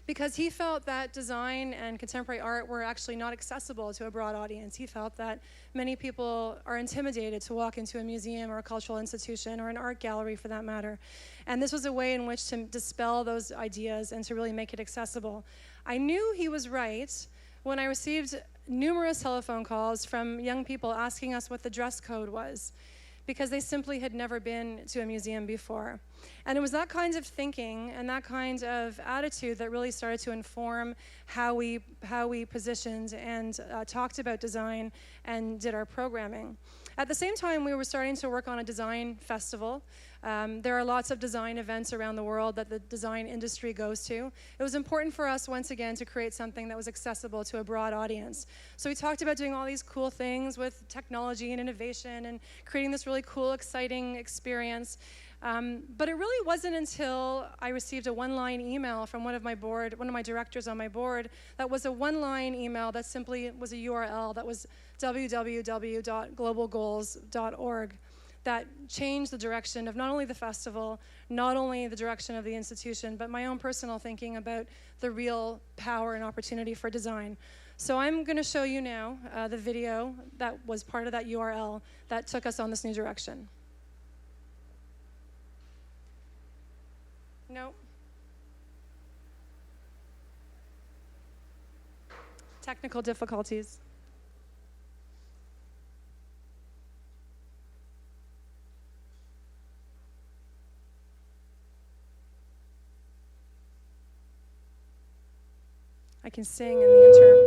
Because he felt that design and contemporary art were actually not accessible to a broad audience. He felt that many people are intimidated to walk into a museum or a cultural institution or an art gallery for that matter. And this was a way in which to dispel those ideas and to really make it accessible. I knew he was right when I received numerous telephone calls from young people asking us what the dress code was, because they simply had never been to a museum before. And it was that kind of thinking and that kind of attitude that really started to inform how we positioned and talked about design and did our programming. At the same time, we were starting to work on a design festival. There are lots of design events around the world that the design industry goes to. It was important for us, once again, to create something that was accessible to a broad audience. So we talked about doing all these cool things with technology and innovation and creating this really cool, exciting experience. But it really wasn't until I received a one-line email from one of my directors on my board, that was a one-line email that simply was a URL that was www.globalgoals.org, that changed the direction of not only the festival, not only the direction of the institution, but my own personal thinking about the real power and opportunity for design. So I'm going to show you now the video that was part of that URL that took us on this new direction. Nope. Technical difficulties. I can sing in the interim.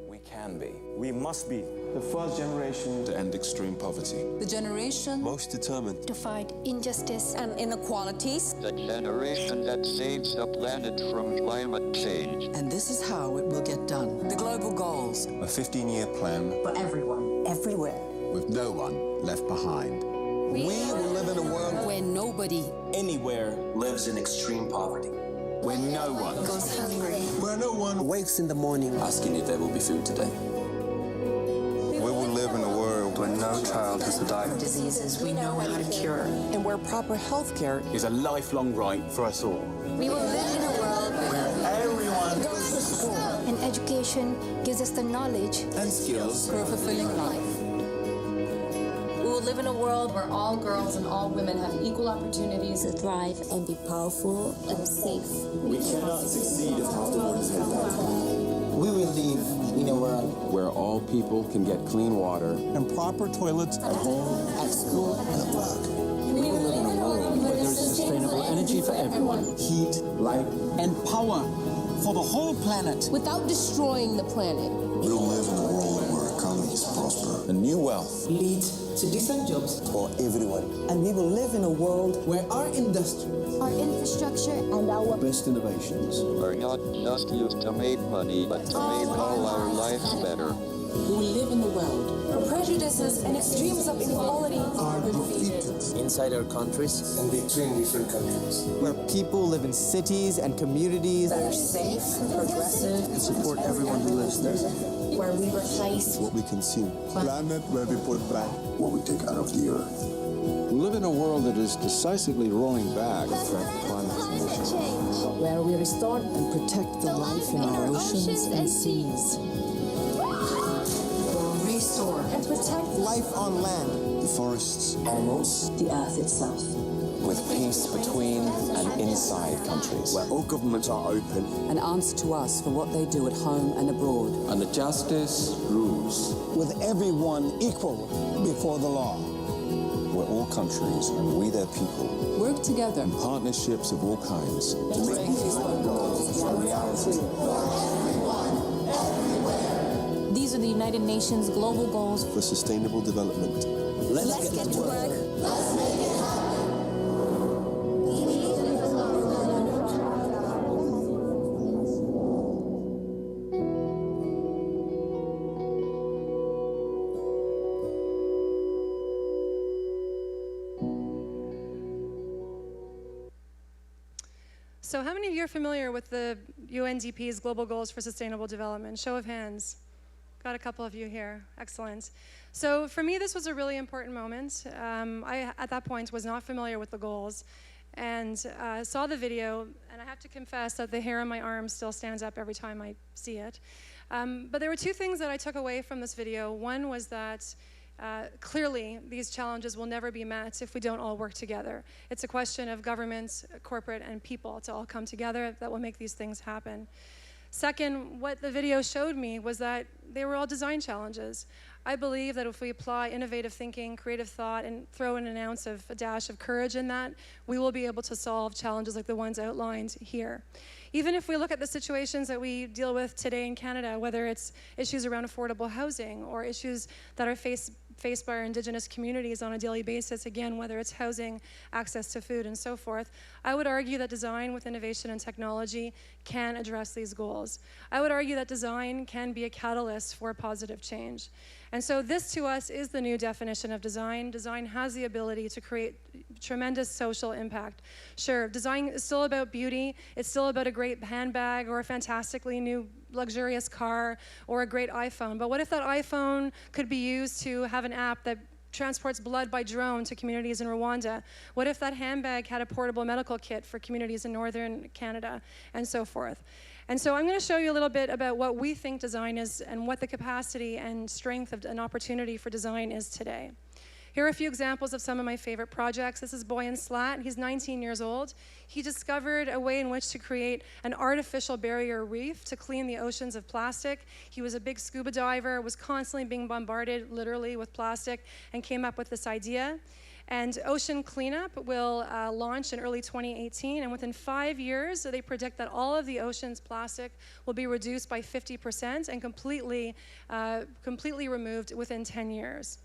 We can be. We must be the first generation to end extreme poverty. The generation Most determined to fight injustice and inequalities. The generation that saves the planet from climate change. And this is how it will get done. The global goals. A 15-year plan For everyone, everywhere. with no one left behind. We will live in a world Where nobody anywhere lives in extreme poverty. Where no one goes hungry. Where no one wakes in the morning asking if there will be food today. We will live in a world where no child has to die. Diseases we know how to cure. And where proper health care Is a lifelong right for us all. We will live in a world Where everyone goes to school. And education gives us the knowledge and skills for a fulfilling life. We will live in a world where all girls and all women have equal opportunities to thrive and be powerful and safe. We cannot succeed if half is held back. We will live in a world where all people can get clean water and proper toilets at home, At school and at work. We will live in a world where there is sustainable energy for everyone, heat, light, and power for the whole planet. Without destroying the planet. We will live in a world where economies prosper and new wealth Lead to decent jobs. for everyone. And we will live in a world where our industry, our infrastructure, and our Best innovations Are not just used to make money, but to make all our lives better. we will live in a world where prejudices and extremes of inequality are defeated. inside our countries and between different countries. Where people live in cities and communities That are safe, progressive, and support everyone who lives there. where we replace What we consume. Planet where we put back what we take out of the earth. We live in a world that is decisively rolling back the threat of climate change. where we restore and protect the life in our oceans and seas. Restore and protect Life on land. The forests, animals, the earth itself. with peace between and inside countries. Where all governments are open. An answer to us for what they do at home and abroad. And the justice rules. With everyone equal Before the law. Where all countries and we their people. work together. In partnerships of all kinds. To make these goals a reality. United Nations Global Goals for Sustainable Development. Let's get to work. Let's make it happen. So how many of you are familiar with the UNDP's Global Goals for Sustainable Development? Show of hands. Got a couple of you here. Excellent. So for me, this was a really important moment. I, at that point, was not familiar with the goals and saw the video, and I have to confess that the hair on my arm still stands up every time I see it. But there were two things that I took away from this video. One was that clearly, these challenges will never be met if we don't all work together. It's a question of government, corporate, and people to all come together that will make these things happen. Second, what the video showed me was that they were all design challenges. I believe that if we apply innovative thinking, creative thought, and throw in a dash of courage in that, we will be able to solve challenges like the ones outlined here. Even if we look at the situations that we deal with today in Canada, whether it's issues around affordable housing or issues that are faced by our Indigenous communities on a daily basis, again, whether it's housing, access to food, and so forth, I would argue that design with innovation and technology can address these goals. I would argue that design can be a catalyst for positive change. And so this, to us, is the new definition of design. Design has the ability to create tremendous social impact. Sure, design is still about beauty. It's still about a great handbag or a fantastically new luxurious car or a great iPhone. But what if that iPhone could be used to have an app that transports blood by drone to communities in Rwanda? What if that handbag had a portable medical kit for communities in northern Canada, and so forth? And so I'm going to show you a little bit about what we think design is and what the capacity and strength of an opportunity for design is today. Here are a few examples of some of my favorite projects. This is Boyan Slat. He's 19 years old. He discovered a way in which to create an artificial barrier reef to clean the oceans of plastic. He was a big scuba diver, was constantly being bombarded, literally, with plastic, and came up with this idea. And Ocean Cleanup will launch in early 2018, and within 5 years, they predict that all of the ocean's plastic will be reduced by 50% and completely removed within 10 years.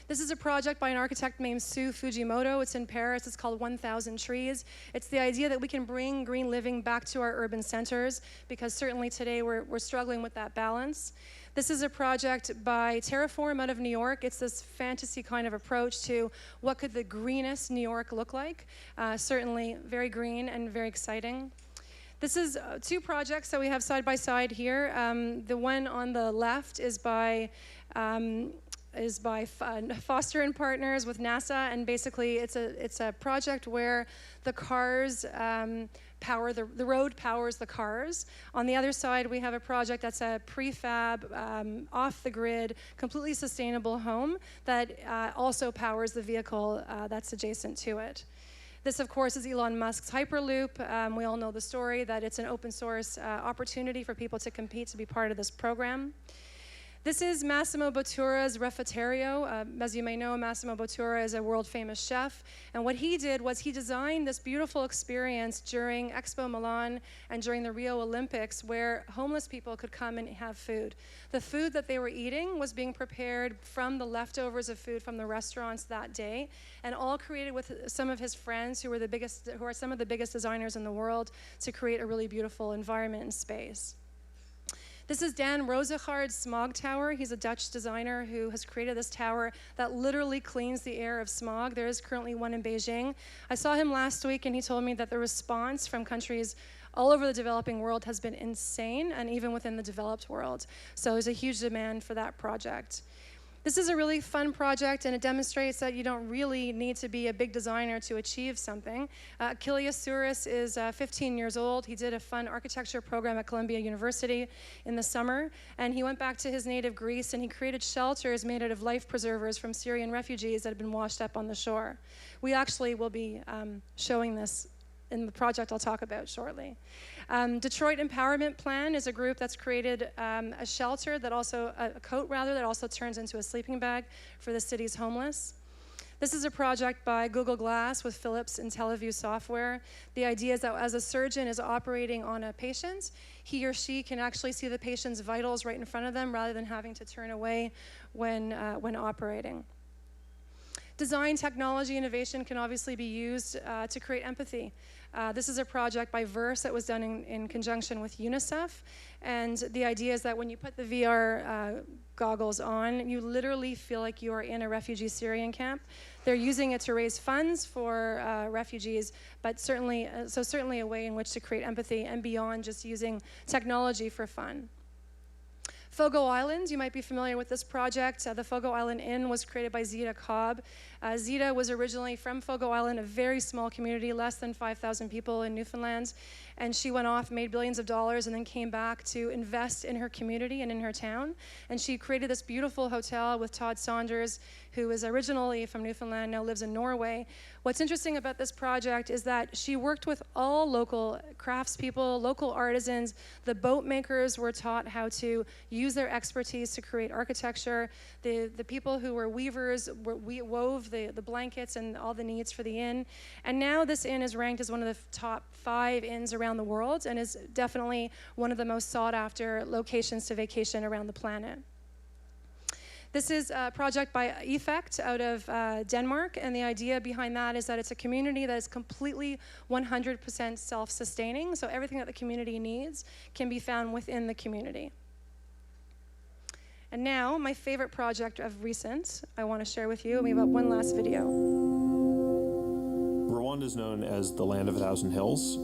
This is a project by an architect named Sue Fujimoto. It's in Paris. It's called 1,000 Trees. It's the idea that we can bring green living back to our urban centers, because certainly today we're struggling with that balance. This is a project by Terraform out of New York. It's this fantasy kind of approach to what could the greenest New York look like. Certainly very green and very exciting. This is two projects that we have side by side here. The one on the left is by Foster and Partners with NASA, and basically it's a project where the cars power the road powers the cars. On the other side, we have a project that's a prefab, off-the-grid, completely sustainable home that also powers the vehicle that's adjacent to it. This, of course, is Elon Musk's Hyperloop. We all know the story that it's an open source opportunity for people to compete to be part of this program. This is Massimo Bottura's Refetterio. As you may know, Massimo Bottura is a world-famous chef, and what he did was he designed this beautiful experience during Expo Milan and during the Rio Olympics where homeless people could come and have food. The food that they were eating was being prepared from the leftovers of food from the restaurants that day, and all created with some of his friends who are some of the biggest designers in the world to create a really beautiful environment and space. This is Dan Rozegaard's Smog Tower. He's a Dutch designer who has created this tower that literally cleans the air of smog. There is currently one in Beijing. I saw him last week, and he told me that the response from countries all over the developing world has been insane, and even within the developed world. So there's a huge demand for that project. This is a really fun project, and it demonstrates that you don't really need to be a big designer to achieve something. Kilias Souris is 15 years old. He did a fun architecture program at Columbia University in the summer, and he went back to his native Greece, and he created shelters made out of life preservers from Syrian refugees that had been washed up on the shore. We actually will be showing this in the project I'll talk about shortly. Detroit Empowerment Plan is a group that's created a shelter that also, a coat rather, that also turns into a sleeping bag for the city's homeless. This is a project by Google Glass with Philips IntelliVue software. The idea is that as a surgeon is operating on a patient, he or she can actually see the patient's vitals right in front of them rather than having to turn away when operating. Design, technology, innovation can obviously be used to create empathy. This is a project by Verse that was done in conjunction with UNICEF. And the idea is that when you put the VR goggles on, you literally feel like you are in a refugee Syrian camp. They're using it to raise funds for refugees, but certainly a way in which to create empathy and beyond just using technology for fun. Fogo Island, you might be familiar with this project. The Fogo Island Inn was created by Zita Cobb. Zita was originally from Fogo Island, a very small community, less than 5,000 people in Newfoundland. And she went off, made billions of dollars, and then came back to invest in her community and in her town. And she created this beautiful hotel with Todd Saunders, who is originally from Newfoundland, now lives in Norway. What's interesting about this project is that she worked with all local craftspeople, local artisans. The boat makers were taught how to use their expertise to create architecture. The people who were weavers wove the blankets and all the needs for the inn. And now this inn is ranked as one of the top 5 inns around the world and is definitely one of the most sought after locations to vacation around the planet. This is a project by Effect out of Denmark, and the idea behind that is that it's a community that is completely 100% self-sustaining, so everything that the community needs can be found within the community. And now, my favorite project of recent, I want to share with you, and we have one last video. Rwanda is known as the land of 1,000 hills.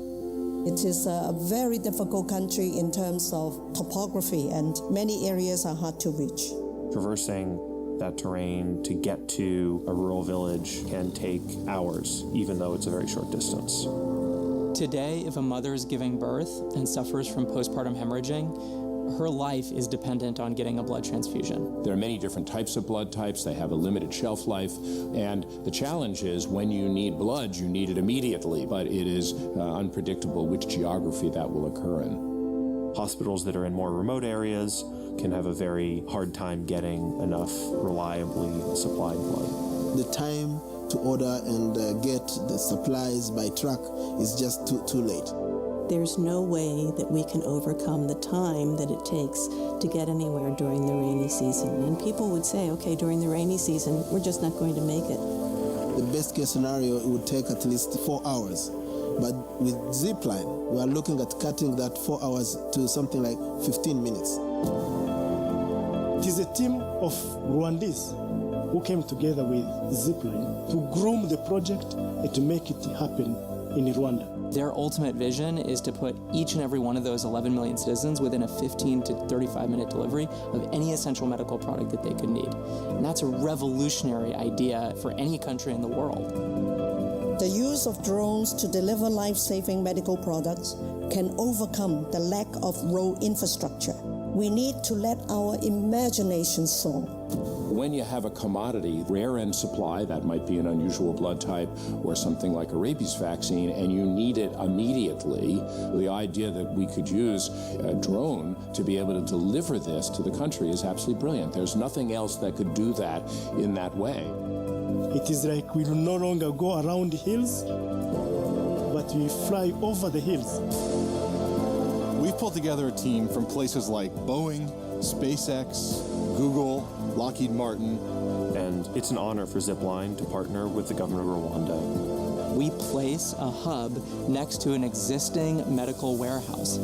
It is a very difficult country in terms of topography, and many areas are hard to reach. Traversing that terrain to get to a rural village can take hours, even though it's a very short distance. Today, if a mother is giving birth and suffers from postpartum hemorrhaging, her life is dependent on getting a blood transfusion. There are many different types of blood types. They have a limited shelf life. And the challenge is when you need blood, you need it immediately. But it is unpredictable which geography that will occur in. Hospitals that are in more remote areas can have a very hard time getting enough reliably supplied blood. The time to order and get the supplies by truck is just too late. There's no way that we can overcome the time that it takes to get anywhere during the rainy season. And people would say, okay, during the rainy season, we're just not going to make it. The best case scenario, it would take at least 4 hours. But with Zipline, we are looking at cutting that 4 hours to something like 15 minutes. It is a team of Rwandese who came together with Zipline to groom the project and to make it happen in Rwanda. Their ultimate vision is to put each and every one of those 11 million citizens within a 15 to 35-minute delivery of any essential medical product that they could need. And that's a revolutionary idea for any country in the world. The use of drones to deliver life-saving medical products can overcome the lack of road infrastructure. We need to let our imagination soar. When you have a commodity, rare end supply, that might be an unusual blood type or something like a rabies vaccine, and you need it immediately, the idea that we could use a drone to be able to deliver this to the country is absolutely brilliant. There's nothing else that could do that in that way. It is like we will no longer go around the hills, but we fly over the hills. We've pulled together a team from places like Boeing, SpaceX, Google, Lockheed Martin. And it's an honor for Zipline to partner with the government of Rwanda. We place a hub next to an existing medical warehouse,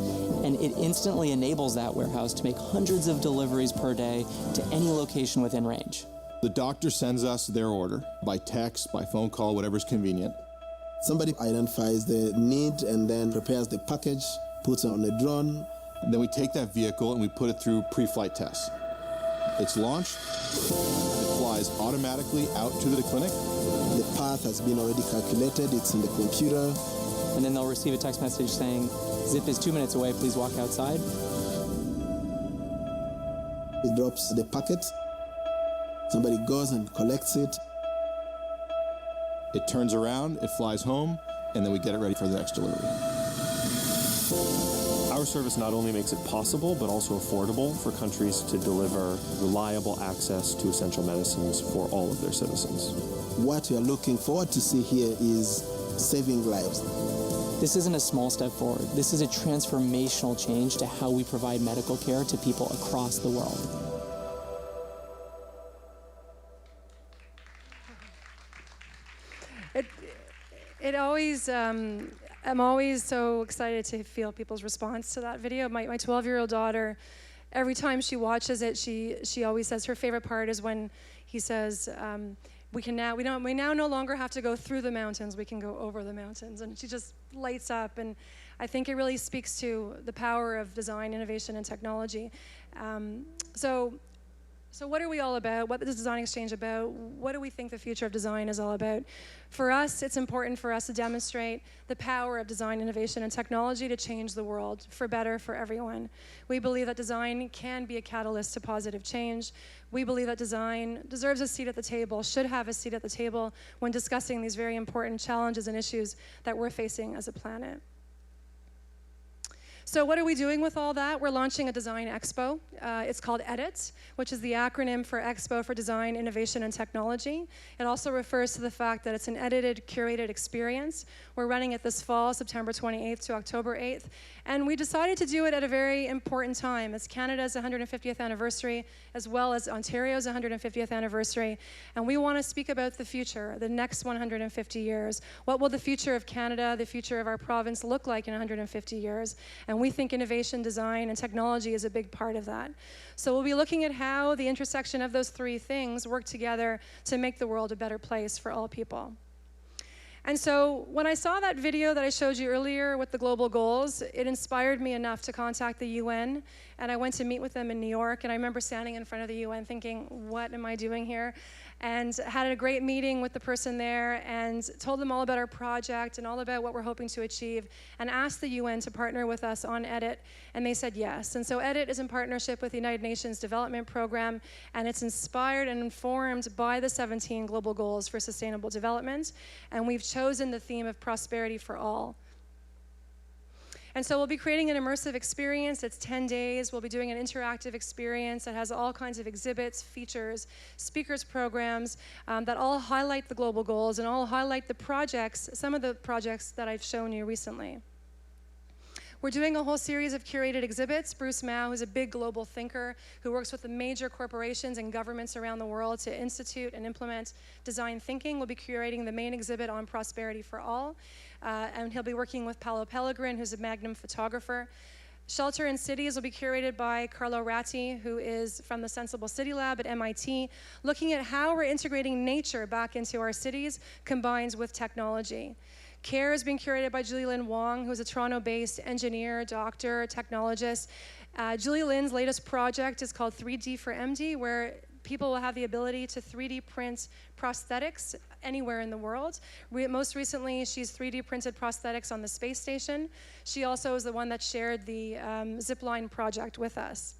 and it instantly enables that warehouse to make hundreds of deliveries per day to any location within range. The doctor sends us their order by text, by phone call, whatever's convenient. Somebody identifies the need and then prepares the package, puts it on a drone. And then we take that vehicle and we put it through pre-flight tests. It's launched, it flies automatically out to the clinic. The path has been already calculated, it's in the computer. And then they'll receive a text message saying, Zip is 2 minutes away, please walk outside. It drops the packet, somebody goes and collects it. It turns around, it flies home, and then we get it ready for the next delivery. Our our service not only makes it possible, but also affordable for countries to deliver reliable access to essential medicines for all of their citizens. What we are looking forward to see here is saving lives. This isn't a small step forward. This is a transformational change to how we provide medical care to people across the world. I'm always so excited to feel people's response to that video. My 12-year-old daughter, every time she watches it, she always says her favorite part is when he says, we now no longer have to go through the mountains, we can go over the mountains. And she just lights up, and I think it really speaks to the power of design, innovation, and technology. So what are we all about? What is Design Exchange about? What do we think the future of design is all about? For us, it's important for us to demonstrate the power of design, innovation, and technology to change the world for better for everyone. We believe that design can be a catalyst to positive change. We believe that design deserves a seat at the table, should have a seat at the table when discussing these very important challenges and issues that we're facing as a planet. So what are we doing with all that? We're launching a design expo. It's called EDIT, which is the acronym for Expo for Design, Innovation, and Technology. It also refers to the fact that it's an edited, curated experience. We're running it this fall, September 28th to October 8th. And we decided to do it at a very important time. It's Canada's 150th anniversary, as well as Ontario's 150th anniversary. And we want to speak about the future, the next 150 years. What will the future of Canada, the future of our province look like in 150 years? And we think innovation, design, and technology is a big part of that. So we'll be looking at how the intersection of those three things work together to make the world a better place for all people. And so when I saw that video that I showed you earlier with the global goals, it inspired me enough to contact the UN, and I went to meet with them in New York, and I remember standing in front of the UN thinking, what am I doing here? And had a great meeting with the person there and told them all about our project and all about what we're hoping to achieve, and asked the UN to partner with us on EDIT, and they said yes. And so EDIT is in partnership with the United Nations Development Program, and it's inspired and informed by the 17 Global Goals for Sustainable Development, and we've chosen the theme of prosperity for all. And so we'll be creating an immersive experience. It's 10 days. We'll be doing an interactive experience that has all kinds of exhibits, features, speakers programs that all highlight the global goals and all highlight the projects, some of the projects that I've shown you recently. We're doing a whole series of curated exhibits. Bruce Mao, who's a big global thinker who works with the major corporations and governments around the world to institute and implement design thinking, will be curating the main exhibit on prosperity for all. And he'll be working with Paolo Pellegrin, who's a magnum photographer. Shelter in Cities will be curated by Carlo Ratti, who is from the Sensible City Lab at MIT, looking at how we're integrating nature back into our cities combined with technology. CARE is being curated by Julie Lynn Wong, who's a Toronto-based engineer, doctor, technologist. Julie Lynn's latest project is called 3D for MD, where people will have the ability to 3D print prosthetics anywhere in the world. Most recently, she's 3D printed prosthetics on the space station. She also is the one that shared the zipline project with us.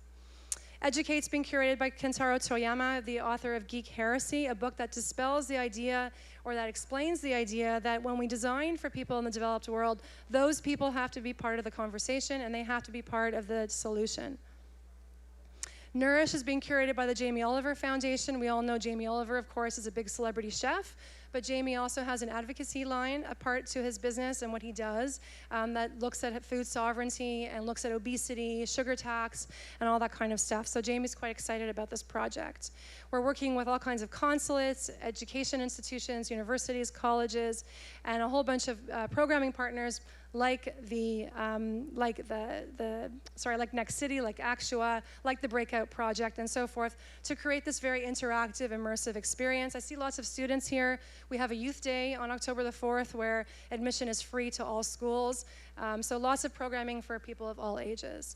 Educate's being curated by Kentaro Toyama, the author of Geek Heresy, a book that dispels the idea, or that explains the idea, that when we design for people in the developed world, those people have to be part of the conversation and they have to be part of the solution. Nourish is being curated by the Jamie Oliver Foundation. We all know Jamie Oliver, of course, is a big celebrity chef, but Jamie also has an advocacy line, a part to his business and what he does that looks at food sovereignty and looks at obesity, sugar tax, and all that kind of stuff. So Jamie's quite excited about this project. We're working with all kinds of consulates, education institutions, universities, colleges, and a whole bunch of programming partners like Next City, like Actua, like the Breakout project, and so forth, to create this very interactive, immersive experience. I see lots of students here. We have a youth day on October the 4th where admission is free to all schools. So lots of programming for people of all ages.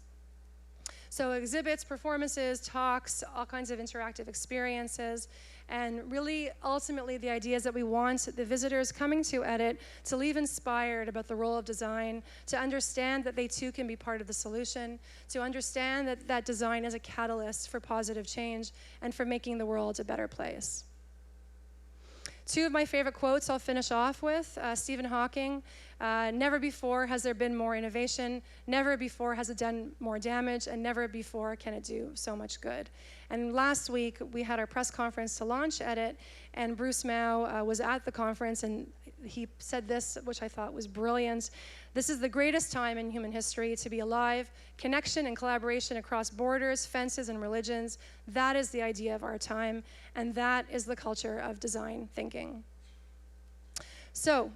So exhibits, performances, talks, all kinds of interactive experiences, and really, ultimately, the idea is that we want the visitors coming to EDIT to leave inspired about the role of design, to understand that they too can be part of the solution, to understand that that design is a catalyst for positive change and for making the world a better place. Two of my favorite quotes I'll finish off with. Stephen Hawking, never before has there been more innovation, never before has it done more damage, and never before can it do so much good. And last week, we had our press conference to launch Edit, and Bruce Mao was at the conference, and he said this, which I thought was brilliant. This is the greatest time in human history to be alive. Connection and collaboration across borders, fences, and religions. That is the idea of our time, and that is the culture of design thinking. So,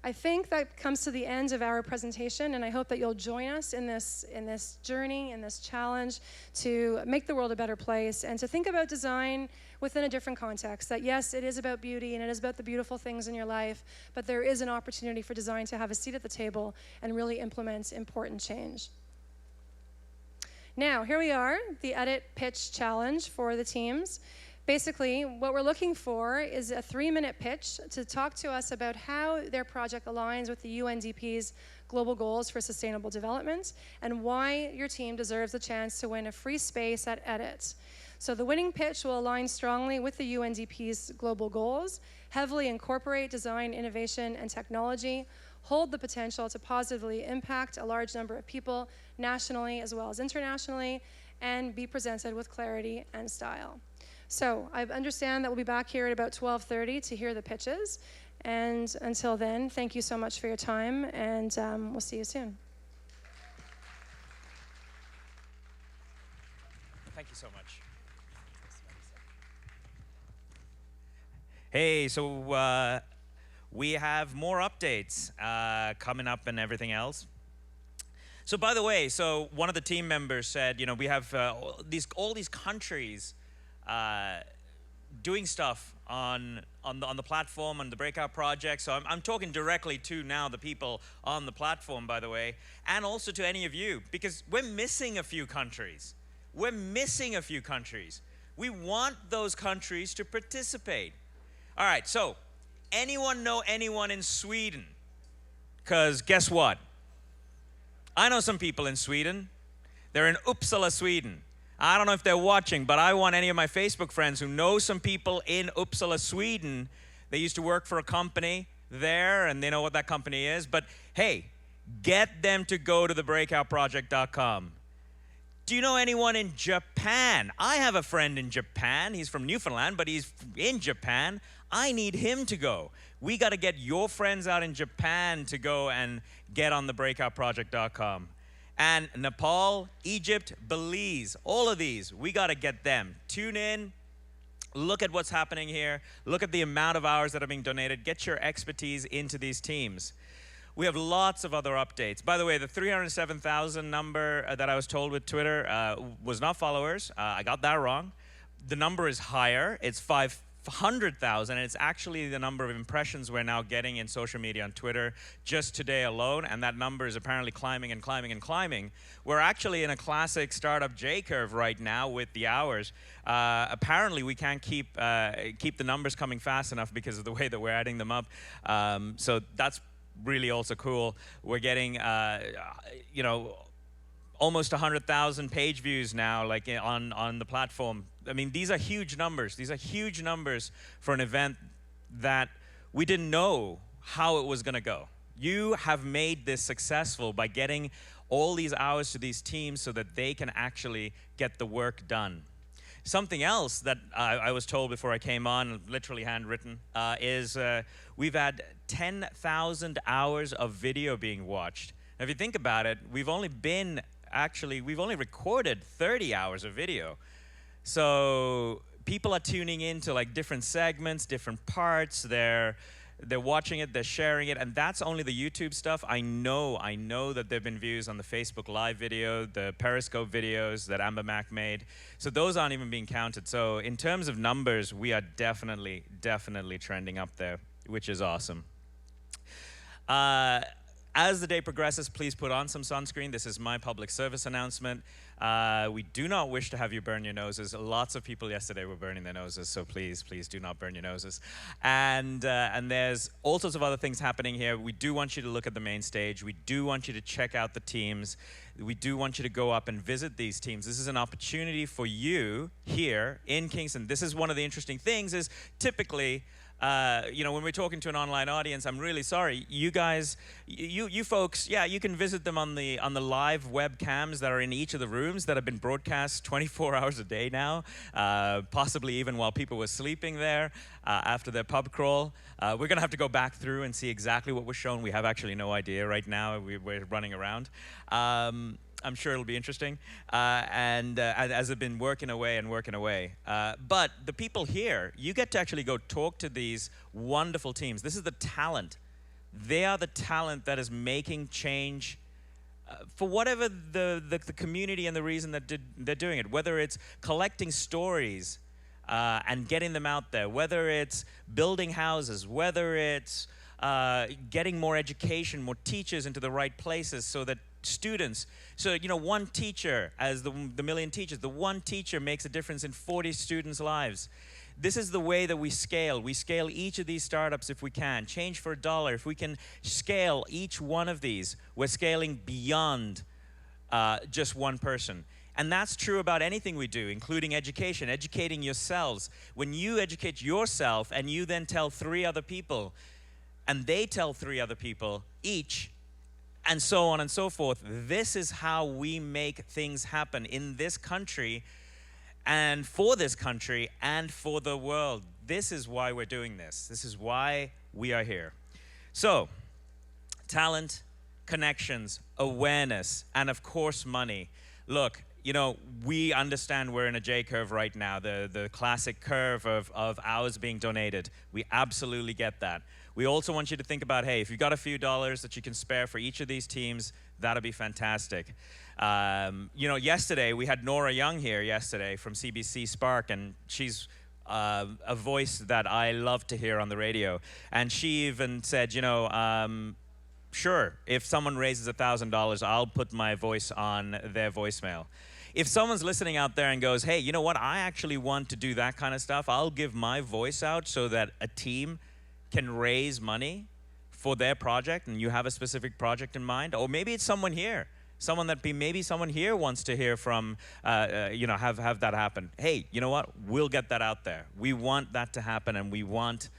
I think that comes to the end of our presentation, and I hope that you'll join us in this journey, in this challenge to make the world a better place and to think about design within a different context. That yes, it is about beauty and it is about the beautiful things in your life, but there is an opportunity for design to have a seat at the table and really implement important change. Now, here we are, the Edit Pitch Challenge for the teams. Basically, what we're looking for is a 3-minute pitch to talk to us about how their project aligns with the UNDP's global goals for sustainable development and why your team deserves a chance to win a free space at Edit. So the winning pitch will align strongly with the UNDP's global goals, heavily incorporate design, innovation, and technology, hold the potential to positively impact a large number of people nationally as well as internationally, and be presented with clarity and style. So I understand that we'll be back here at about 12:30 to hear the pitches. And until then, thank you so much for your time, and we'll see you soon. Thank you so much. Hey, so we have more updates coming up and everything else. So by the way, so one of the team members said, you know, we have all these countries doing stuff on the platform, on the Breakout project. So I'm talking directly to now the people on the platform, by the way, and also to any of you, because we're missing a few countries. We're missing a few countries. We want those countries to participate. All right, so anyone know anyone in Sweden? Because guess what? I know some people in Sweden. They're in Uppsala, Sweden. I don't know if they're watching, but I want any of my Facebook friends who know some people in Uppsala, Sweden. They used to work for a company there, and they know what that company is. But hey, get them to go to thebreakoutproject.com. Do you know anyone in Japan? I have a friend in Japan. He's from Newfoundland, but he's in Japan. I need him to go. We got to get your friends out in Japan to go and get on thebreakoutproject.com. And Nepal, Egypt, Belize, all of these, we got to get them. Tune in, look at what's happening here, look at the amount of hours that are being donated, get your expertise into these teams. We have lots of other updates. By the way, the 307,000 number that I was told with Twitter was not followers. I got that wrong. The number is higher. It's 500,000, and it's actually the number of impressions we're now getting in social media on Twitter just today alone, and that number is apparently climbing and climbing and climbing. We're actually in a classic startup J-curve right now with the hours. Apparently, we can't keep the numbers coming fast enough because of the way that we're adding them up. So that's really also cool. We're getting, you know, almost 100,000 page views now, like on the platform. I mean, these are huge numbers. These are huge numbers for an event that we didn't know how it was going to go. You have made this successful by getting all these hours to these teams so that they can actually get the work done. Something else that I was told before I came on, literally handwritten, is we've had 10,000 hours of video being watched. Now, if you think about it, we've only recorded 30 hours of video. So people are tuning into like different segments, different parts. They're watching it, they're sharing it, and that's only the YouTube stuff. I know that there have been views on the Facebook Live video, the Periscope videos that Amber Mac made. So those aren't even being counted. So in terms of numbers, we are definitely trending up there, which is awesome. As the day progresses, please put on some sunscreen. This is my public service announcement. We do not wish to have you burn your noses. Lots of people yesterday were burning their noses, so please do not burn your noses. And there's all sorts of other things happening here. We do want you to look at the main stage. We do want you to check out the teams. We do want you to go up and visit these teams. This is an opportunity for you here in Kingston. This is one of the interesting things is typically when we're talking to an online audience, I'm really sorry. You guys, you folks, yeah, you can visit them on the live webcams that are in each of the rooms that have been broadcast 24 hours a day now, possibly even while people were sleeping there after their pub crawl. We're going to have to go back through and see exactly what was shown. We have actually no idea right now. We're running around. I'm sure it'll be interesting, and as they've been working away. But the people here, you get to actually go talk to these wonderful teams. This is the talent. They are the talent that is making change for whatever the community and the reason that they're doing it, whether it's collecting stories and getting them out there, whether it's building houses, whether it's getting more education, more teachers into the right places so that students, one teacher, as the million teachers, the one teacher makes a difference in 40 students' lives. This is the way that we scale. We scale each of these startups if we can. Change for $1. If we can scale each one of these, we're scaling beyond just one person. And that's true about anything we do, including education, educating yourselves. When you educate yourself and you then tell 3 other people, and they tell 3 other people each, and so on and so forth. This is how we make things happen in this country and for the world. This is why we're doing this. This is why we are here. So, talent, connections, awareness, and of course money. Look, we understand we're in a J curve right now, the classic curve of hours being donated. We absolutely get that. We also want you to think about, hey, if you've got a few dollars that you can spare for each of these teams, that'll be fantastic. Yesterday, we had Nora Young here yesterday from CBC Spark, and she's a voice that I love to hear on the radio. And she even said, sure, if someone raises $1,000, I'll put my voice on their voicemail. If someone's listening out there and goes, hey, you know what, I actually want to do that kind of stuff, I'll give my voice out so that a team can raise money for their project, and you have a specific project in mind, or maybe it's someone here, maybe someone here wants to hear from, have that happen. Hey, you know what? We'll get that out there. We want that to happen, and we want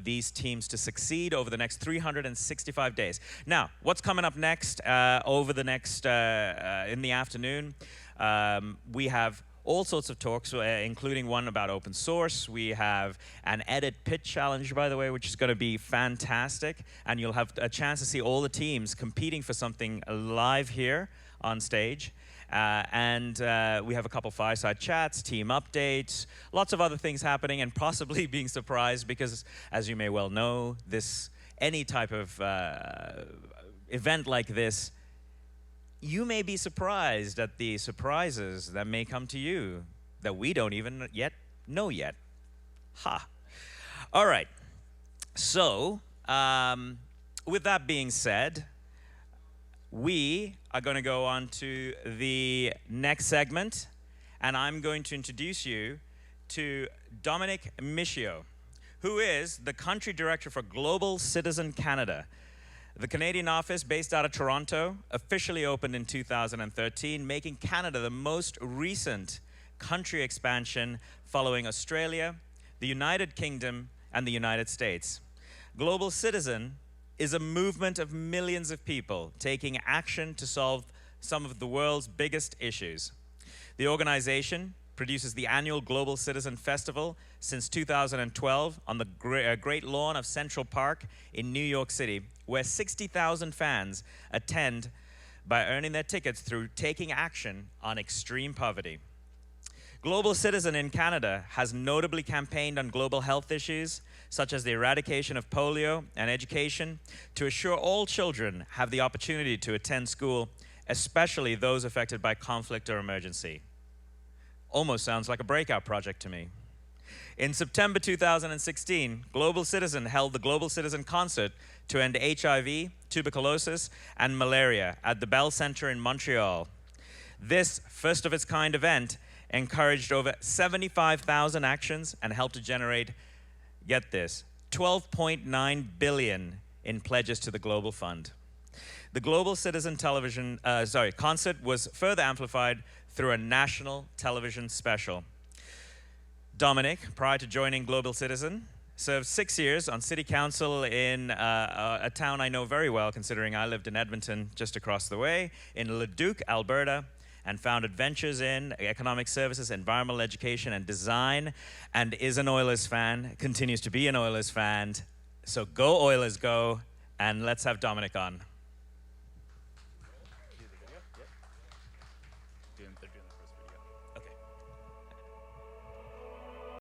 these teams to succeed over the next 365 days. Now, what's coming up next over the next, in the afternoon? We have all sorts of talks, including one about open source. We have an edit pitch challenge, by the way, which is going to be fantastic. And you'll have a chance to see all the teams competing for something live here on stage. And we have a couple fireside chats, team updates, lots of other things happening, and possibly being surprised because, as you may well know, any type of event like this, you may be surprised at the surprises that may come to you that we don't even know yet. Ha. All right. So, with that being said, we are going to go on to the next segment, and I'm going to introduce you to Dominic Michio, who is the Country Director for Global Citizen Canada. The Canadian office, based out of Toronto, officially opened in 2013, making Canada the most recent country expansion following Australia, the United Kingdom, and the United States. Global Citizen is a movement of millions of people taking action to solve some of the world's biggest issues. The organization produces the annual Global Citizen Festival since 2012 on the Great Lawn of Central Park in New York City, where 60,000 fans attend by earning their tickets through taking action on extreme poverty. Global Citizen in Canada has notably campaigned on global health issues, such as the eradication of polio and education, to assure all children have the opportunity to attend school, especially those affected by conflict or emergency. Almost sounds like a Breakout project to me. In September 2016, Global Citizen held the Global Citizen Concert to end HIV, tuberculosis, and malaria at the Bell Centre in Montreal. This first-of-its-kind event encouraged over 75,000 actions and helped to generate, get this, $12.9 billion in pledges to the Global Fund. The Global Citizen concert was further amplified through a national television special. Dominic, prior to joining Global Citizen, Served 6 years on city council in a town I know very well, considering I lived in Edmonton, just across the way, in Leduc, Alberta, and founded ventures in economic services, environmental education, and design, and is an Oilers fan, continues to be an Oilers fan. So go Oilers, go, and let's have Dominic on.